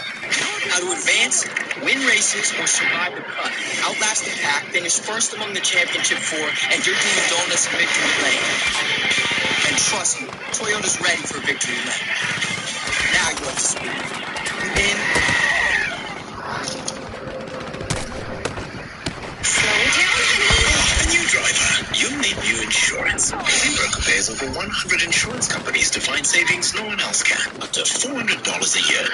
How to advance, win races, or survive the cut. Outlast the pack, finish first among the championship 4, and you're doing donuts in victory lane. And trust me, Toyota's ready for victory lane. Now you're up to speed. In. Slow down, honey. A new driver. You need new insurance. Zebra compares over 100 insurance companies to find savings no one else can. Up to $400 a year.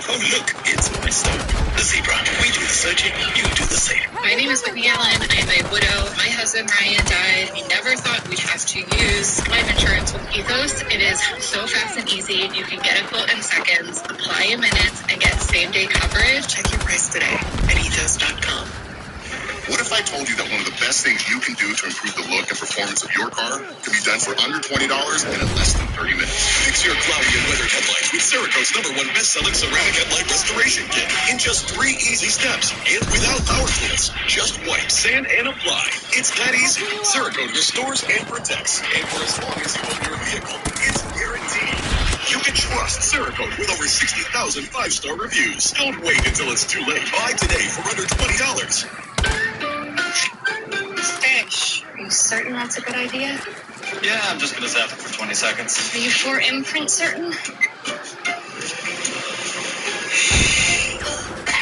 Oh, look, it's my stone. The Zebra. We do the searching, you do the same. My name is Whitney Allen. I am a widow. My husband Ryan died. We never thought we'd have to use life insurance with Ethos. It is so fast and easy. You can get a quote in seconds, apply in minutes, and get same-day coverage. Check your price today at ethos.com. What if I told you that one of the best things you can do to improve the look and performance of your car can be done for under $20 and in less than 30 minutes? Fix your cloudy and weathered headlights with Cerakote's #1 best-selling ceramic headlight restoration kit in just 3 easy steps and without power tools. Just wipe, sand, and apply. It's that easy. Cerakote restores and protects. And for as long as you own your vehicle, it's guaranteed. You can trust Cerakote with over 60,000 5-star reviews. Don't wait until it's too late. Buy today for under $20. Are you certain that's a good idea? Yeah, I'm just gonna zap it for 20 seconds. Are you for imprint certain?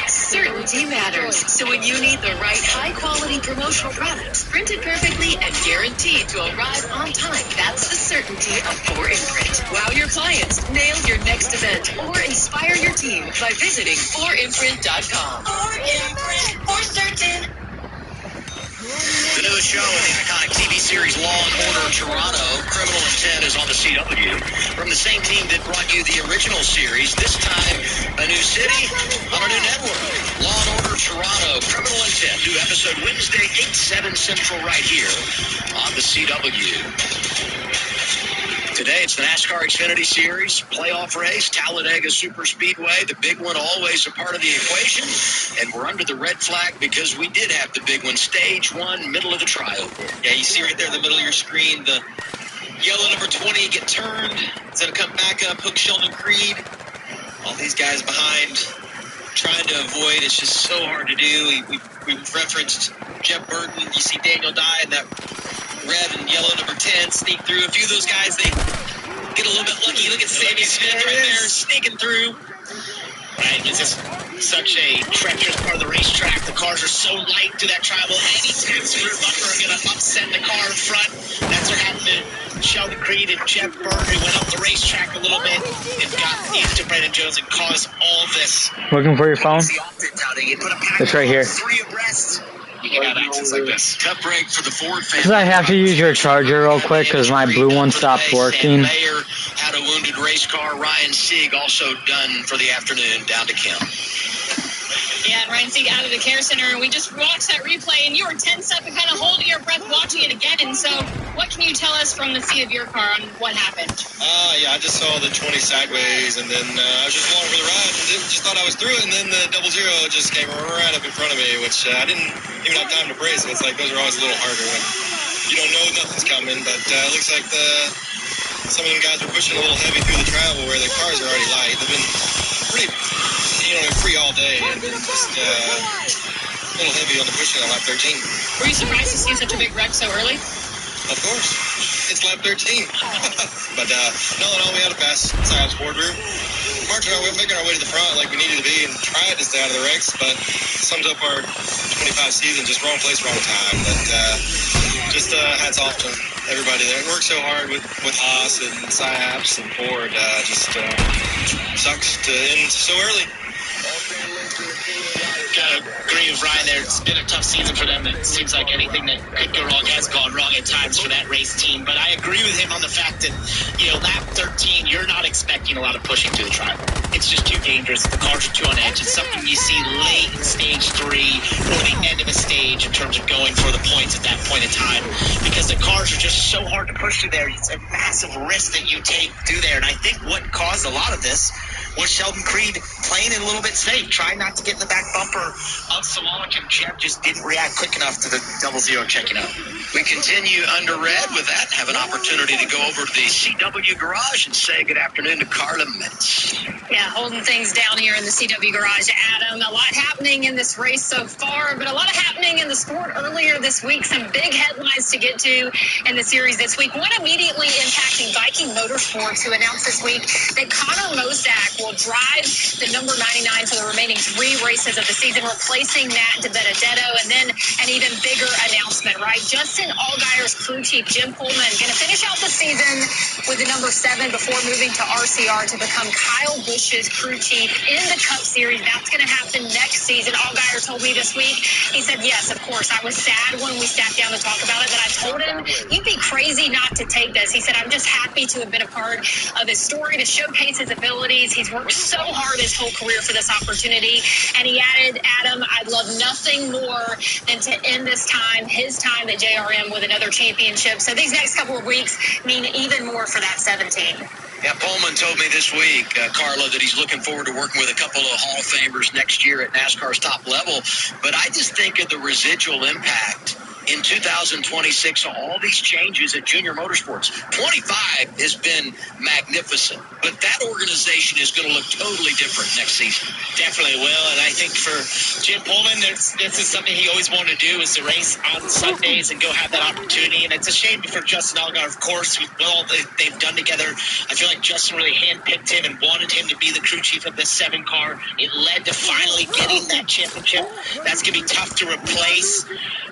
Certainty matters. So when you need the right high-quality promotional products, printed perfectly and guaranteed to arrive on time, that's the certainty of 4imprint. Wow your clients, nail your next event, or inspire your team by visiting 4imprint.com. 4imprint, for certain. The newest show in the iconic TV series Law & Order Toronto, Criminal Intent, is on the CW. From the same team that brought you the original series, this time a new city on a new network. Law & Order Toronto, Criminal Intent, new episode Wednesday, 8/7 Central right here on the CW. Today, it's the NASCAR Xfinity Series, playoff race, Talladega Super Speedway, the big one always a part of the equation, and we're under the red flag because we did have the big one, stage 1, middle of the tri-oval. Yeah, you see right there in the middle of your screen, the yellow number 20 get turned, it's going to come back up, hook Sheldon Creed, all these guys behind trying to avoid. It's just so hard to do. We referenced Jeff Burton. You see Daniel Dye in that red and yellow number 10 sneak through. A few of those guys, they get a little bit lucky. Look at Sammy Smith right there sneaking through. Right, it's just such a treacherous part of the racetrack. The cars are so light to that travel. Any tips for Butler are going to upset the car in front. That's what happened to Sheldon Creed and Jeff Burton, who went up the racetrack a little bit and got into Brandon Jones and caused all this. Looking for your phone? It's right here. 3 abreast. You can have access like this. Tough break for the Ford fan. Because I have to use your charger real quick because my blue one stopped working. Mayer had a wounded race car. Ryan Sieg also done for the afternoon down to Kemp. Yeah, and Ryan Sieg out of the care center, and we just watched that replay, and you were tense up and kind of holding your breath watching it again. And so what can you tell us from the seat of your car on what happened? Yeah, I just saw the 20 sideways, and then I was just along for the ride and just thought I was through it, and then the 00 just came right up in front of me, which I didn't even have time to brace. It's like those are always a little harder when you don't know nothing's coming, but it looks like some of them guys were pushing a little heavy through the travel where the cars are already light. They've been pretty, free all day, and just a little heavy on the pushing on lap 13. Were you surprised to see such a big wreck so early? Of course. It's lap 13. But no, we had a fast Psyops boardroom. We're making our way to the front like we needed to be and tried to stay out of the wrecks, but sums up our 25 season, just wrong place, wrong time. But just hats off to everybody there. It worked so hard with Haas and Psyops and Ford. Just sucks to end so early. Gotta agree with Ryan there. It's been a tough season for them. It seems like anything that could go wrong has gone wrong at times for that race team. But I agree with him on the fact that, lap 13, you're not expecting a lot of pushing through the track. It's just too dangerous. The cars are too on edge. It's something you see late in stage 3 or the end of a stage in terms of going for the points at that point in time, because the cars are just so hard to push through there. It's a massive risk that you take through there. And I think what caused a lot of this was Sheldon Creed playing it a little bit safe, trying not to get in the back bumper of Sawallick, and Jeb just didn't react quick enough to the 00 checking out. We continue under red with that, have an opportunity to go over to the CW garage and say good afternoon to Carla Metz. Yeah, holding things down here in the CW garage, Adam. A lot happening in this race so far, but a lot happening in the sport earlier this week. Some big headlines to get to in the series this week. One immediately impacting Viking Motorsports, who announced this week that Connor Mosack will drive the number 99 for the remaining 3 races of the season, replacing Matt DiBenedetto. And then an even bigger announcement, right? Justin Allgaier's crew chief, Jim Pullman, going to finish out the season with the number 7 before moving to RCR to become Kyle Busch's crew chief in the Cup Series. That's going to happen next season. Allgaier told me this week, he said, yes, of course, I was sad when we sat down to talk about it, but I told him, you'd be crazy not to take this. He said, I'm just happy to have been a part of his story, to showcase his abilities. He's worked so hard his whole career for this opportunity. And he added, Adam, I'd love nothing more than to end this time, his time at JRM, with another championship. So these next couple of weeks mean even more for that 17. Yeah, Pullman told me this week, Carla, that he's looking forward to working with a couple of Hall of Famers next year at NASCAR's top level. But I just think of the residual impact in 2026, all these changes at Junior Motorsports. 25 has been magnificent, but that organization is going to look totally different next season. Definitely will, and I think for Jim Pullman, this is something he always wanted to do, is to race on Sundays and go have that opportunity. And it's a shame for Justin Allgaier, of course, with all they've done together. I feel like Justin really handpicked him and wanted him to be the crew chief of this 7 car. It led to finally getting that championship. That's going to be tough to replace,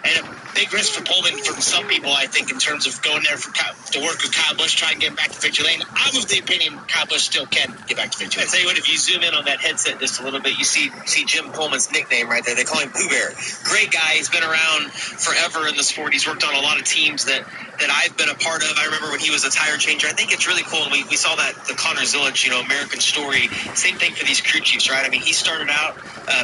and a big risk for Pullman from some people, I think, in terms of going there to work with Kyle Busch, try and get him back to victory lane. I'm of the opinion Kyle Busch still can get back to victory lane. I tell you what, if you zoom in on that headset just a little bit, you see Jim Pullman's nickname right there. They call him Pooh Bear. Great guy. He's been around forever in the sport. He's worked on a lot of teams that I've been a part of. I remember when he was a tire changer. I think it's really cool. And we saw that, the Connor Zilic, American story. Same thing for these crew chiefs, right? I mean, he started out,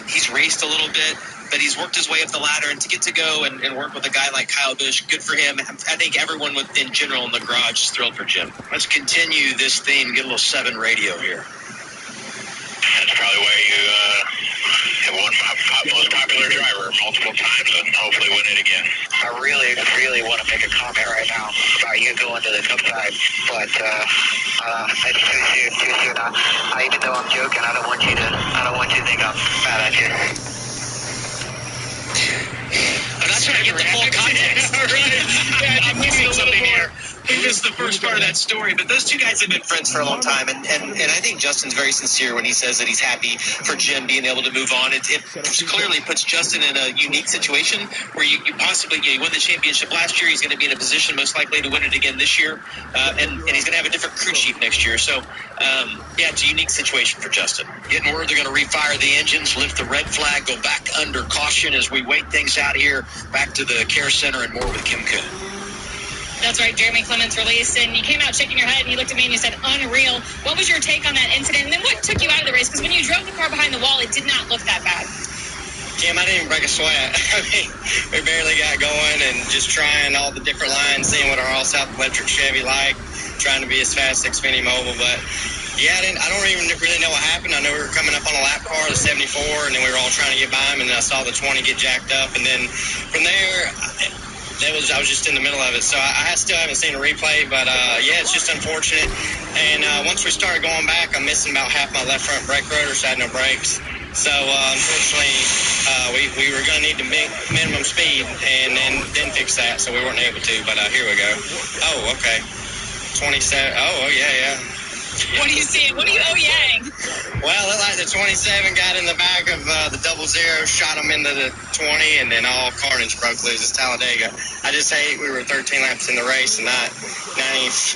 he's raced a little bit, but he's worked his way up the ladder, and to get to go and work with a guy like Kyle Busch, good for him. I think everyone in general in the garage is thrilled for Jim. Let's continue this theme, get a little 7 radio here. That's probably why you have won most popular driver multiple times and hopefully win it again. I really, really want to make a comment right now about you going to the Cup side, but it's too soon. Even though I'm joking, I don't want you to think I'm mad at you. I'm not trying to get the full context. Yeah, I'm missing something here. I think this is the first part of that story, but those two guys have been friends for a long time, and I think Justin's very sincere when he says that he's happy for Jim being able to move on. It clearly puts Justin in a unique situation where you possibly win the championship last year. He's going to be in a position most likely to win it again this year, and he's going to have a different crew chief next year. So, it's a unique situation for Justin. Getting word they're going to refire the engines, lift the red flag, go back under caution as we wait things out here. Back to the care center and more with Kim Kuhn. That's right, Jeremy Clements released, and you came out shaking your head, and you looked at me and you said, unreal. What was your take on that incident? And then what took you out of the race? Because when you drove the car behind the wall, it did not look that bad. Cam, I didn't even break a sweat. I mean, we barely got going and just trying all the different lines, seeing what our all-South electric Chevy like, trying to be as fast as Xfinity Mobile. But, yeah, I don't even really know what happened. I know we were coming up on a lap car, the 74, and then we were all trying to get by him, and I saw the 20 get jacked up. And then from there, I was just in the middle of it. So I still haven't seen a replay, but, yeah, it's just unfortunate. And once we started going back, I'm missing about half my left front brake rotor, so I had no brakes. So, unfortunately, we were going to need the minimum speed and then fix that, so we weren't able to, but here we go. Oh, okay. 27. Oh, yeah. What are you seeing? What are you oh-yang? Well, it looked like the 27 got in the back of the 00, shot him into the 20, and then all carnage broke loose. It's Talladega. I just hate we were 13 laps in the race and not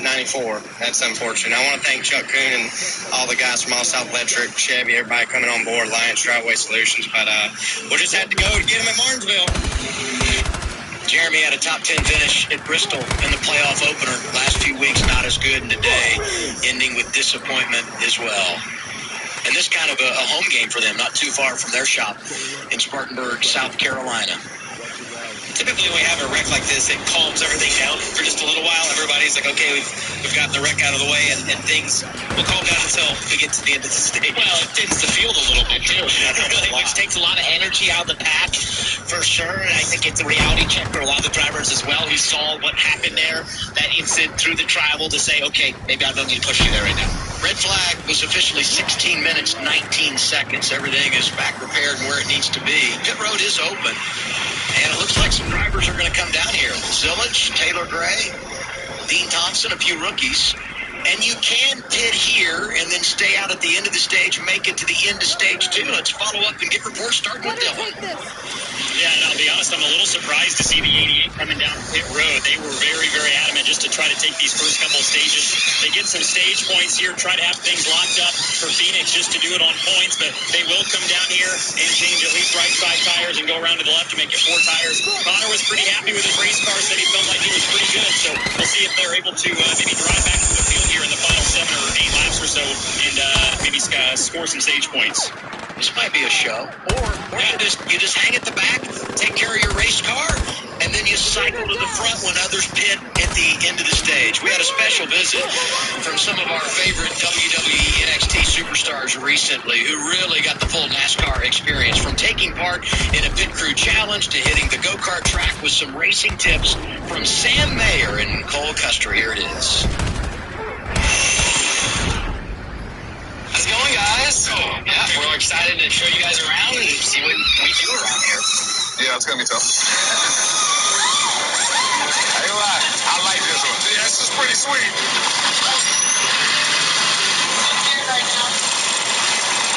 94. That's unfortunate. I want to thank Chuck Kuhn and all the guys from All South Electric, Chevy, everybody coming on board, Alliance Driveway Solutions, but we'll just have to go to get them at Martinsville. Jeremy had a top 10 finish at Bristol in the playoff opener. Last few weeks, not as good, and today ending with disappointment as well. And this kind of a home game for them, not too far from their shop in Spartanburg, South Carolina. Typically, when we have a wreck like this, it calms everything down for just a little while. Everybody's like, okay, we've gotten the wreck out of the way, and things will calm down until we get to the end of the stage. Well, it thins the field a little bit, too. Which takes a lot of energy out of the pack, for sure. And I think it's a reality check for a lot of the drivers as well who saw what happened there, that instant through the travel to say, okay, maybe I don't need to push you there right now. Red flag was officially 16 minutes, 19 seconds. Everything is back repaired and where it needs to be. Pit road is open. And it looks like some drivers are going to come down here. Zillage, Taylor Gray, Dean Thompson, a few rookies. And you can pit here and then stay out at the end of the stage and make it to the end of stage 2. Let's follow up and get reports starting with Dylan. Yeah, and I'll be honest, I'm a little surprised to see the 88 coming down pit road. They were very, very adamant just to try to take these first couple of stages. They get some stage points here, try to have things locked up for Phoenix just to do it on points, but they will come down here and change at least right side tires and go around to the left to make it 4 tires. Connor was pretty happy with his race car, said he felt like he was pretty good, so we'll see if they're able to maybe drive back to the field here in the final 7 or 8 laps or so and maybe score some stage points. This might be a show. Or you just hang at the back, take care of your race car, and then you cycle to the front when others pit at the end of the stage. We had a special visit from some of our favorite WWE NXT superstars recently who really got the full NASCAR experience, from taking part in a pit crew challenge to hitting the go-kart track with some racing tips from Sam Mayer and Cole Custer. Here it is. How's it going, guys? Yeah, we're excited to show you guys around and see what we do around here. Yeah, it's gonna be tough. I ain't gonna lie, I like this one. Yeah, this is pretty sweet.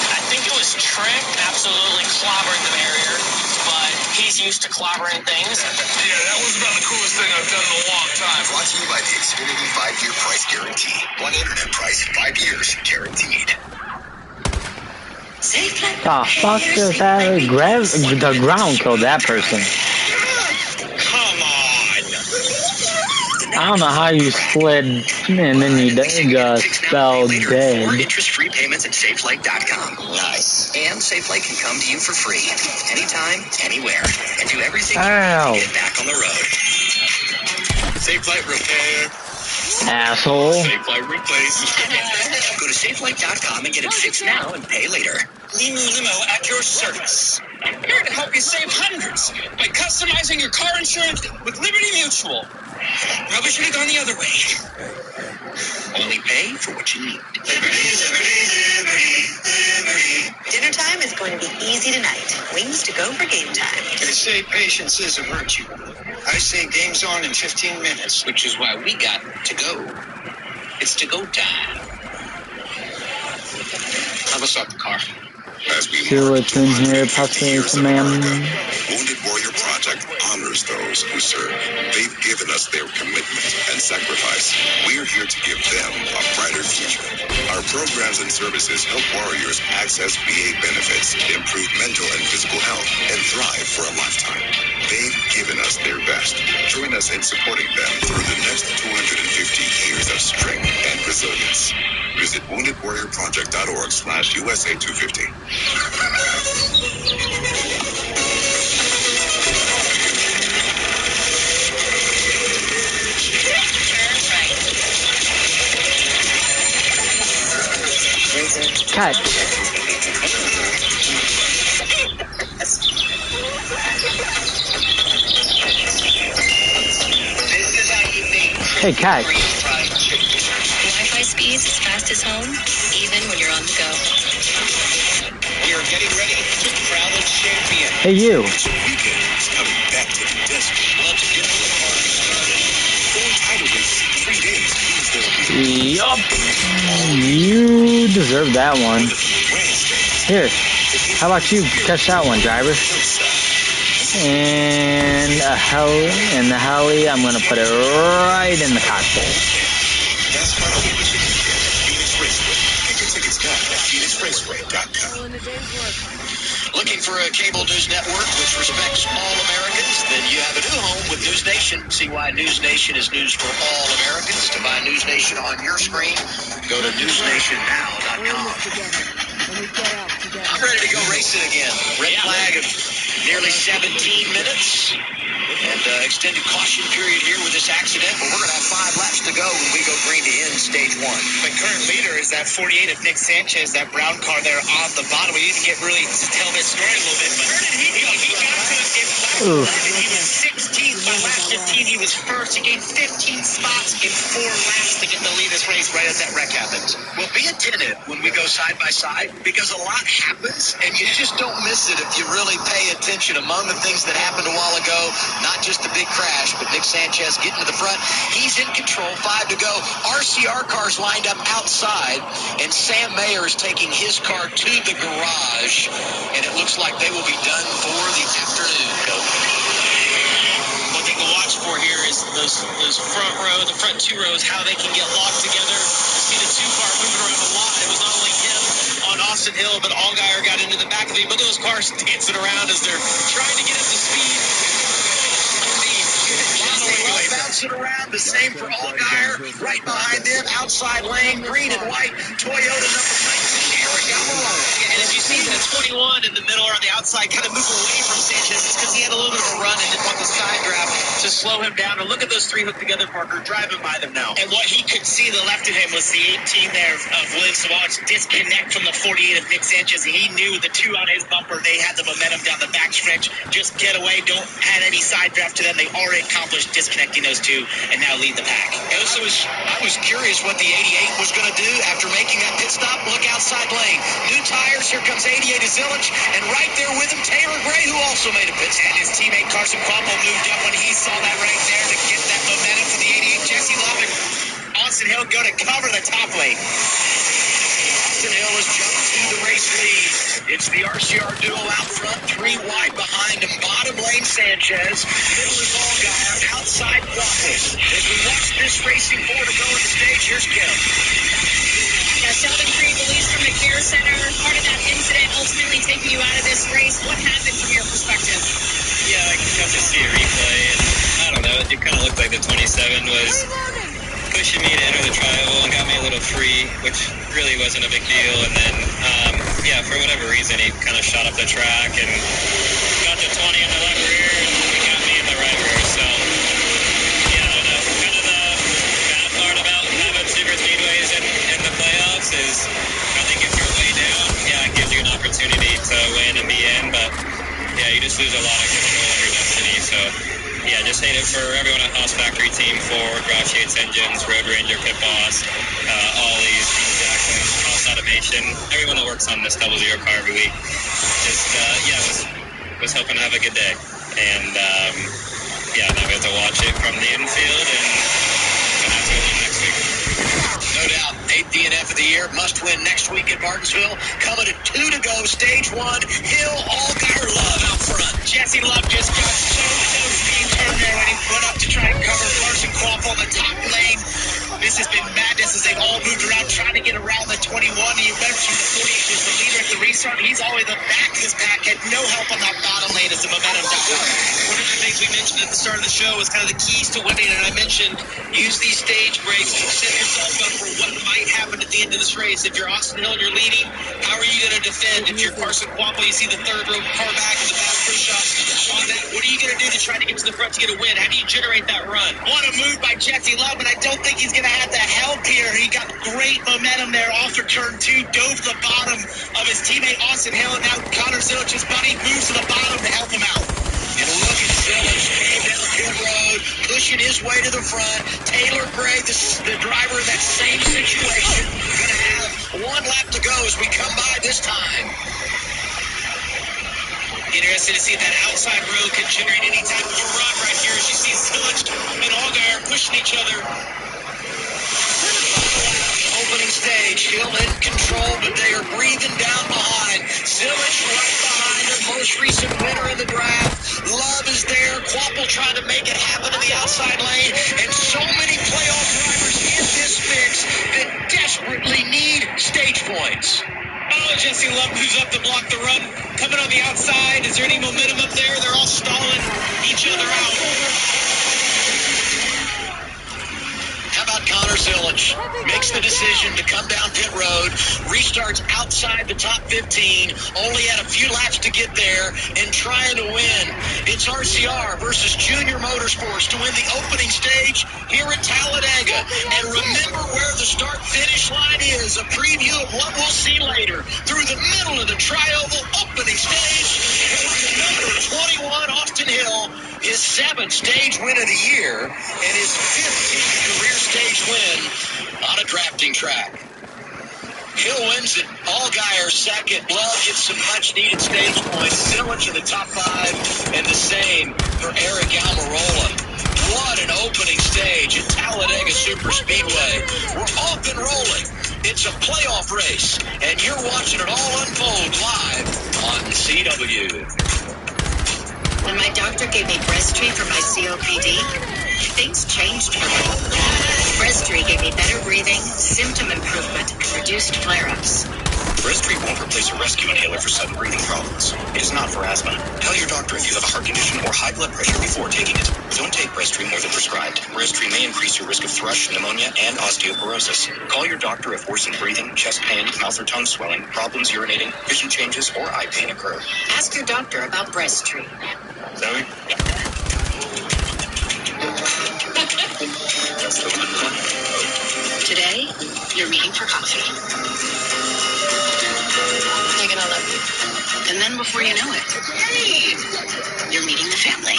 I think it was Trent absolutely clobbering the barrier, but he's used to clobbering things. Yeah, that was about the coolest thing I've done in a long time. Brought to you by the Xfinity 5-year price guarantee. One internet price, 5 years guaranteed. The fuck is that? The ground killed that person. Come on. I don't know how you slid and then you just fell dead. Interest-free payments at SafeLake.com. Nice. And SafeLake can come to you for free, anytime, anywhere, and do everything you need to get back on the road. SafeLake repair. Asshole. SafeLake replace. Go to SafeLake.com and get it fixed now and pay later. Limo at your service. Here to help you save hundreds by customizing your car insurance with Liberty Mutual. Probably should have gone the other way. Only pay for what you need. Dinner time is going to be easy tonight. Wings to go for game time. They say patience is a virtue. I say game's on in 15 minutes, which is why we got to go. It's to go time. How about start the car? As we Do it in here, ma'am. Wounded Warrior Project honors those who serve. They've given us their commitment and sacrifice. We're here to give them a brighter future. Our programs and services help warriors access VA benefits, improve mental and physical health, and thrive for a lifetime. They've given us their best. Join us in supporting them through the next 250 years of strength and resilience. Visit woundedwarriorproject.org/USA250. catch. Hey, catch. Wi-Fi speeds as fast as home, even when you're on the go. You're getting ready to travel champion. Hey, you. Weekend is coming back to the desert. Let's get the party started. 4 title races in 3 days means there will be Yup. You deserve that one. Here. How about you catch that one, driver? And the heli, I'm going to put it right in the cockpit. That's not only what you can get at Phoenix Raceway. Get your tickets now at PhoenixRaceway.com. Looking for a cable news network which respects all Americans? Then you have a new home with News Nation. See why News Nation is news for all Americans. To buy News Nation on your screen, go to newsnationnow.com. I'm ready to go racing again. Red flag of nearly 17 minutes. And extended caution period here with this accident. But we're going to have 5 laps to go when we go green to end stage 1. The current leader is that 48 of Nick Sanchez, that brown car there on the bottom. We didn't get really to tell this story a little bit, but he got to it in lap 11. He was 16th by lap 15. He was first. He gained 15 spots in 4 laps to get the lead this race right as that wreck happened. Well, be attentive when we go side by side because a lot happens and you just don't miss it if you really pay attention. Among the things that happened a while ago, not just the big crash, but Nick Sanchez getting to the front. He's in control, 5 to go. RCR cars lined up outside, and Sam Mayer is taking his car to the garage, and it looks like they will be done for the afternoon. One thing to watch for here is those front row, the front 2 rows, how they can get locked together. You see the 2 car moving around a lot. It was not only him on Austin Hill, but Allgaier got into the back of him. Look at those cars dancing around as they're trying to get up to speed. Bouncing around, the same for Allgaier. Right behind them, outside lane, green and white, Toyota number 19, Eric Almirola. And as you see, the 21 in the middle or on the outside kind of move away from Sanchez. It's because he had a little bit of a run and didn't want the side draft to slow him down. And look at those 3 hooked together, Parker, driving by them now. And what he could see to the left of him was the 18 there of William Sauvage disconnect from the 48 of Nick Sanchez. And he knew the 2 on his bumper, they had the momentum down the back stretch. Just get away, don't add any side draft to them. They already accomplished disconnecting those 2 and now lead the pack. I was curious what the 88 was going to do after making that pit stop. Look outside lane. New tires. Here comes 88 of Zilich. And right there with him, Taylor Gray, who also made a pit stop. And his teammate Carson Quamble moved up when he saw that right there to get that momentum for the 88. Jesse Love and Austin Hill go to cover the top lane. Austin Hill has jumped to the race lead. It's the RCR duo out front, 3 wide behind him. Bottom lane, Sanchez. Middle is Allgaier. Outside, Quamble. As we watch this racing forward to go in the stage, here's Kim. Yeah, Sheldon Creed released from the care center. Part of that incident ultimately taking you out of this race. What happened from your perspective? Yeah, I got to see a replay, and I don't know, it kind of looked like the 27 was pushing me to enter the tri-oval and got me a little free, which really wasn't a big deal. And then, for whatever reason, he kind of shot up the track and got the 20 in the left rear and got me in the right rear. So, yeah, I don't know. Kind of the bad part about having super speedways in the playoffs is I think if you're way down, it gives you an opportunity to win and be in. But, you just lose a lot of control of your destiny. So, just hate it for everyone at Haas Factory Team, Ford, Roush Yates Engines, Road Ranger, Pit Boss, Ollie's, Team Jackson, Haas Automation, everyone that works on this 00 car every week. Just, was hoping to have a good day. And, now we have to watch it from the infield and gonna have to win next week. No doubt, 8th DNF of the year, must win next week at Martinsville. Coming to 2 to go, stage 1, Hill, Allgaier, Love out front. Jesse Love just got so speed turned there when he went up to try and cover Carson Quamble on the top lane. This has been madness as they've all moved around trying to get around the 21. And you mentioned the 48 was the leader at the restart. He's always the back of his pack, had no help on that bottom lane as the momentum got up. One of the things we mentioned at the start of the show was kind of the keys to winning, and I mentioned use these stage breaks to set yourself up for what might happen at the end of this race. If you're Austin Hill and you're leading, how are you going to defend? If you're Carson Quamble, you see the 3rd row car back in the back first shot. on that. What are you going to do to try to get to the front to get a win? How do you generate that run? What a move by Jesse Love, but I don't think he's going to have the help here. He got great momentum there off of turn 2, dove to the bottom of his teammate Austin Hill, and now Connor Zilich's buddy moves to the bottom to help him out. And look at Zilich came down pit road, pushing his way to the front. Taylor Gray, the driver in that same situation, going to have one lap to go as we come by this time. Interested to see if that outside row can generate any type of a run right here as you see Zilich and Allgaier pushing each other. Opening stage, Hill in control, but they are breathing down behind. Zilich right behind their most recent winner in the draft. Love is there. Quapple trying to make it happen in the outside lane. And so many playoff drivers in this mix that desperately need stage points. Oh, Jesse Love moves up to block the run. Coming on the outside. Is there any momentum up there? They're all stalling each other out. How about Connor Zilich? Makes the decision to come down pit road, restarts outside the top 15, only had a few laps to get there, and trying to win. It's RCR versus Junior Motorsports to win the opening stage here at Talladega. And remember where the start-finish line is, a preview of what we'll see later. Through the middle of the tri-oval opening stage, goes to number 21, Austin Hill, his 7th stage win of the year, and his 15th career stage win on a drafting track. Hill wins it. Allgaier second. Love gets some much-needed stage points. Zilich in the top 5, and the same for Eric Almirola. What an opening stage at Talladega Superspeedway. We're off and rolling. It's a playoff race, and you're watching it all unfold live on CW. When my doctor gave me Breztri for my COPD, things changed for me. Breztri gave me better breathing, symptom improvement, and reduced flare-ups. Breztri won't replace a rescue inhaler for sudden breathing problems. It is not for asthma. Tell your doctor if you have a heart condition or high blood pressure before taking it. Don't take Breztri more than prescribed. Breztri may increase your risk of thrush, pneumonia, and osteoporosis. Call your doctor if worsened breathing, chest pain, mouth or tongue swelling, problems urinating, vision changes, or eye pain occur. Ask your doctor about Breztri. Zoe? That's the one. Today, you're meeting for coffee. They're gonna love you. And then before you know it, you're meeting the family.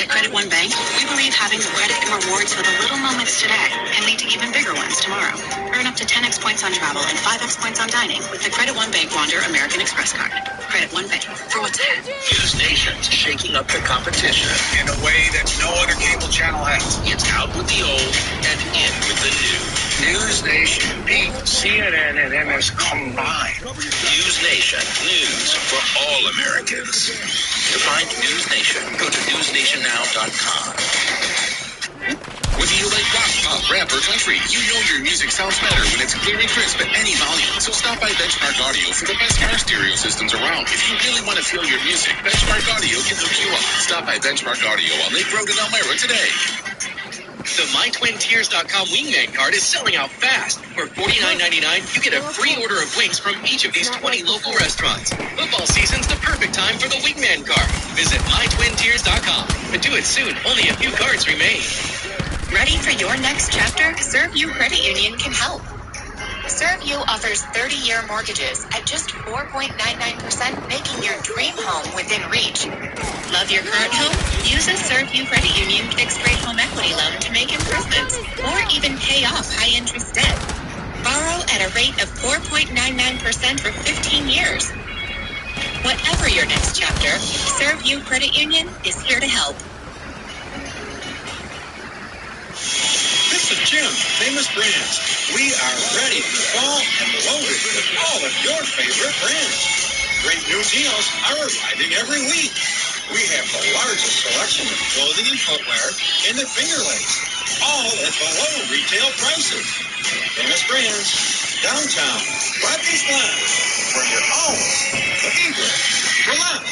At Credit One Bank, we believe having the credit and rewards for the little moments today can lead to even bigger ones tomorrow. Earn up to 10x points on travel and 5x points on dining with the Credit One Bank Wander American Express card. Credit One Bank, for what's ahead. News Nation's shaking up the competition in a way that no other cable channel has. It's out with the old and in with the new. News Nation beat CNN and MS combined. News Nation. News for all Americans. To find News Nation, go to newsnationnow.com. Whether you like rock, pop, rap, or country, you know your music sounds better when it's clear and crisp at any volume. So stop by Benchmark Audio for the best car stereo systems around. If you really want to feel your music, Benchmark Audio can hook you up. Stop by Benchmark Audio on Lake Road in Elmira today. The MyTwinTiers.com Wingman card is selling out fast. For $49.99, you get a free order of wings from each of these 20 local restaurants. Football season's the perfect time for the Wingman card. Visit MyTwinTiers.com. But do it soon. Only a few cards remain. Ready for your next chapter? Serve You Credit Union can help. Serve You offers 30-year mortgages at just 4.99%, making your dream home within reach. Love your current home? Use a Serve You Credit Union fixed-rate home equity loan to make improvements or even pay off high-interest debt. Borrow at a rate of 4.99% for 15 years. Whatever your next chapter, Serve You Credit Union is here to help. This is Jim, Famous Brands. We are ready for fall and loaded with all of your favorite brands. Great new deals are arriving every week. We have the largest selection of clothing and footwear in the Finger Lakes, all at below retail prices. Famous Brands, downtown, Rockies Glass, where you're always looking good. Relax.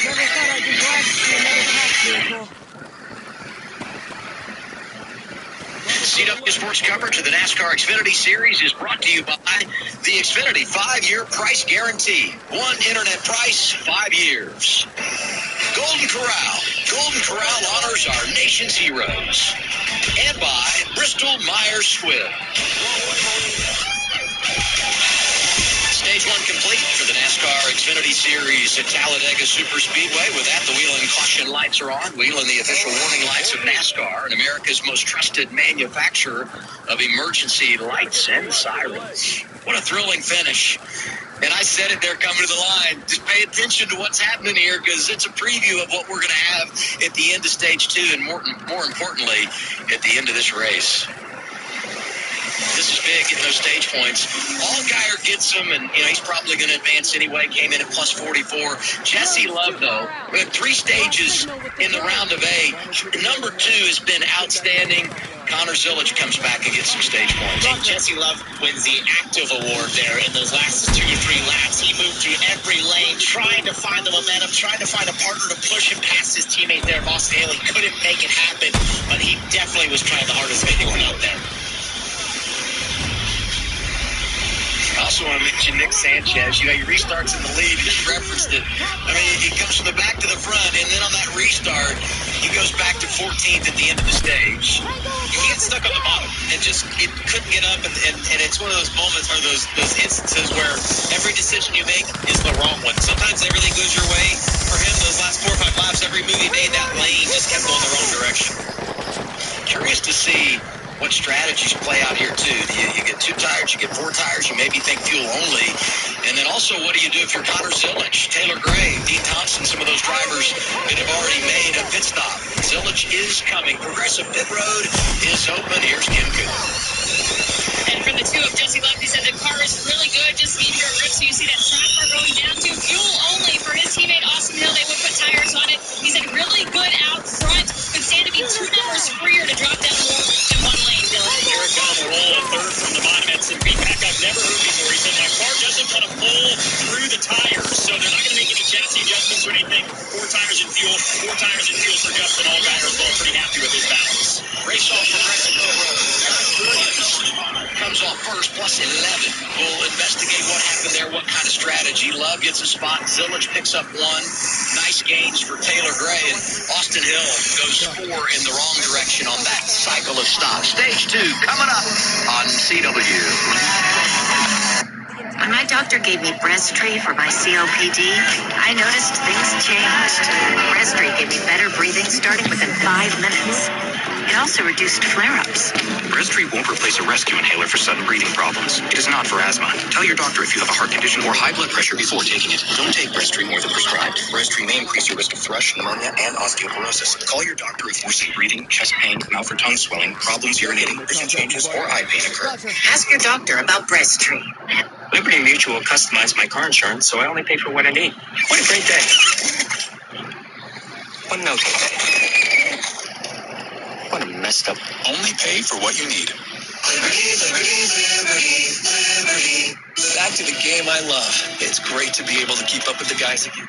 Never thought I'd be glad to see another tax vehicle. CW Sports coverage of the NASCAR Xfinity Series is brought to you by The Xfinity 5-year price guarantee. One internet price, 5 years. Golden Corral. Golden Corral honors our nation's heroes. And by Bristol Myers Squibb. Stage 1 complete for the NASCAR Xfinity Series at Talladega Superspeedway. With that, the wheel and caution lights are on. Wheel and the official warning lights of NASCAR and America's most trusted manufacturer of emergency lights and sirens. What a thrilling finish. And I said it there coming to the line. Just pay attention to what's happening here because it's a preview of what we're going to have at the end of Stage 2 and more importantly, at the end of this race. This is big, getting those stage points. Allgaier gets them, and he's probably going to advance anyway. Came in at plus 44. Jesse Love, though, we had 3 stages in the round of A. Number 2 has been outstanding. Connor Zilic comes back and gets some stage points. And Jesse Love wins the active award there in those last 2 or 3 laps. He moved through every lane, trying to find the momentum, trying to find a partner to push him past his teammate there, Austin Haley. Couldn't make it happen, but he definitely was trying the hardest of anyone out there. I also want to mention Nick Sanchez. He restarts in the lead. You just referenced it. I mean, he comes from the back to the front, and then on that restart, he goes back to 14th at the end of the stage. He gets stuck on the bottom and just couldn't get up, and it's one of those moments or those instances where every decision you make is the wrong one. Sometimes everything goes your way. For him, those last 4 or 5 laps, every move he made, that lane just kept going the wrong direction. Curious to see what strategies play out here, too. You get 2 tires, you get 4 tires, you maybe think fuel only. And then also, what do you do if you're Connor Zilic, Taylor Gray, Dean Thompson, some of those drivers that have already made a pit stop? Zilic is coming. Progressive Pit Road is open. Here's Kim Cooper. And for the 2 of Jesse Love, he said the car is really good, just need your grip. So you see that track car going down to fuel only for his teammate Austin Hill. They would put tires on it. He said really good out front. Could stand to be 2 numbers freer to drop down more in 1 lane, Dylan. Eric Almirola, 3rd from the bottom at some feedback I've never heard before. He said my car doesn't want to pull through the tires, so they're not going to make any chassis adjustments or anything. 4 tires and fuel for Justin Allgaier as well. Pretty happy with his balance. Race off Progressive Pit Road. Eric Williams comes off first, plus 11. We'll investigate what happened there, what kind of strategy. Love gets a spot. Zilic picks up 1. Nice gains for Taylor Gray. And Austin Hill goes 4 in the wrong direction on that cycle of stops. Stage 2 coming up on CW. When my doctor gave me Breztri for my COPD, I noticed things changed. Breztri gave me better breathing starting within 5 minutes. It also reduced flare-ups. Breztri won't replace a rescue inhaler for sudden breathing problems. It is not for asthma. Tell your doctor if you have a heart condition or high blood pressure before taking it. Don't take Breztri more than prescribed. Breztri may increase your risk of thrush, pneumonia, and osteoporosis. Call your doctor if worsening breathing, chest pain, mouth or tongue swelling, problems urinating, vision changes, or eye pain occur. Ask your doctor about Breztri. Liberty Mutual customized my car insurance, so I only pay for what I need. What a great day. One note. What a messed up. Only pay for what you need. Back to the game I love. It's great to be able to keep up with the guys again.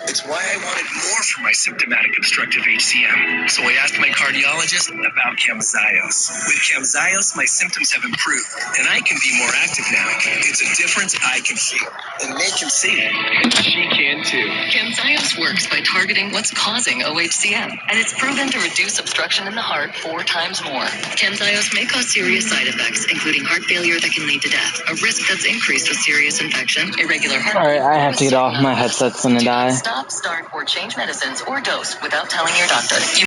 It's why I wanted more for my symptomatic obstructive HCM. So I asked my cardiologist about Camzyos. With Camzyos, my symptoms have improved, and I can be more active now. It's a difference I can feel, and they can see it. She can too. Camzyos works by targeting what's causing OHCM, and it's proven to reduce obstruction in the heart 4 times more. Camzyos may cause serious side effects, including heart failure that can lead to death, a risk that's increased with serious infection, irregular heart Alright, I have to get off. My headset's gonna die. Stop, start, or change medicines or dose without telling your doctor.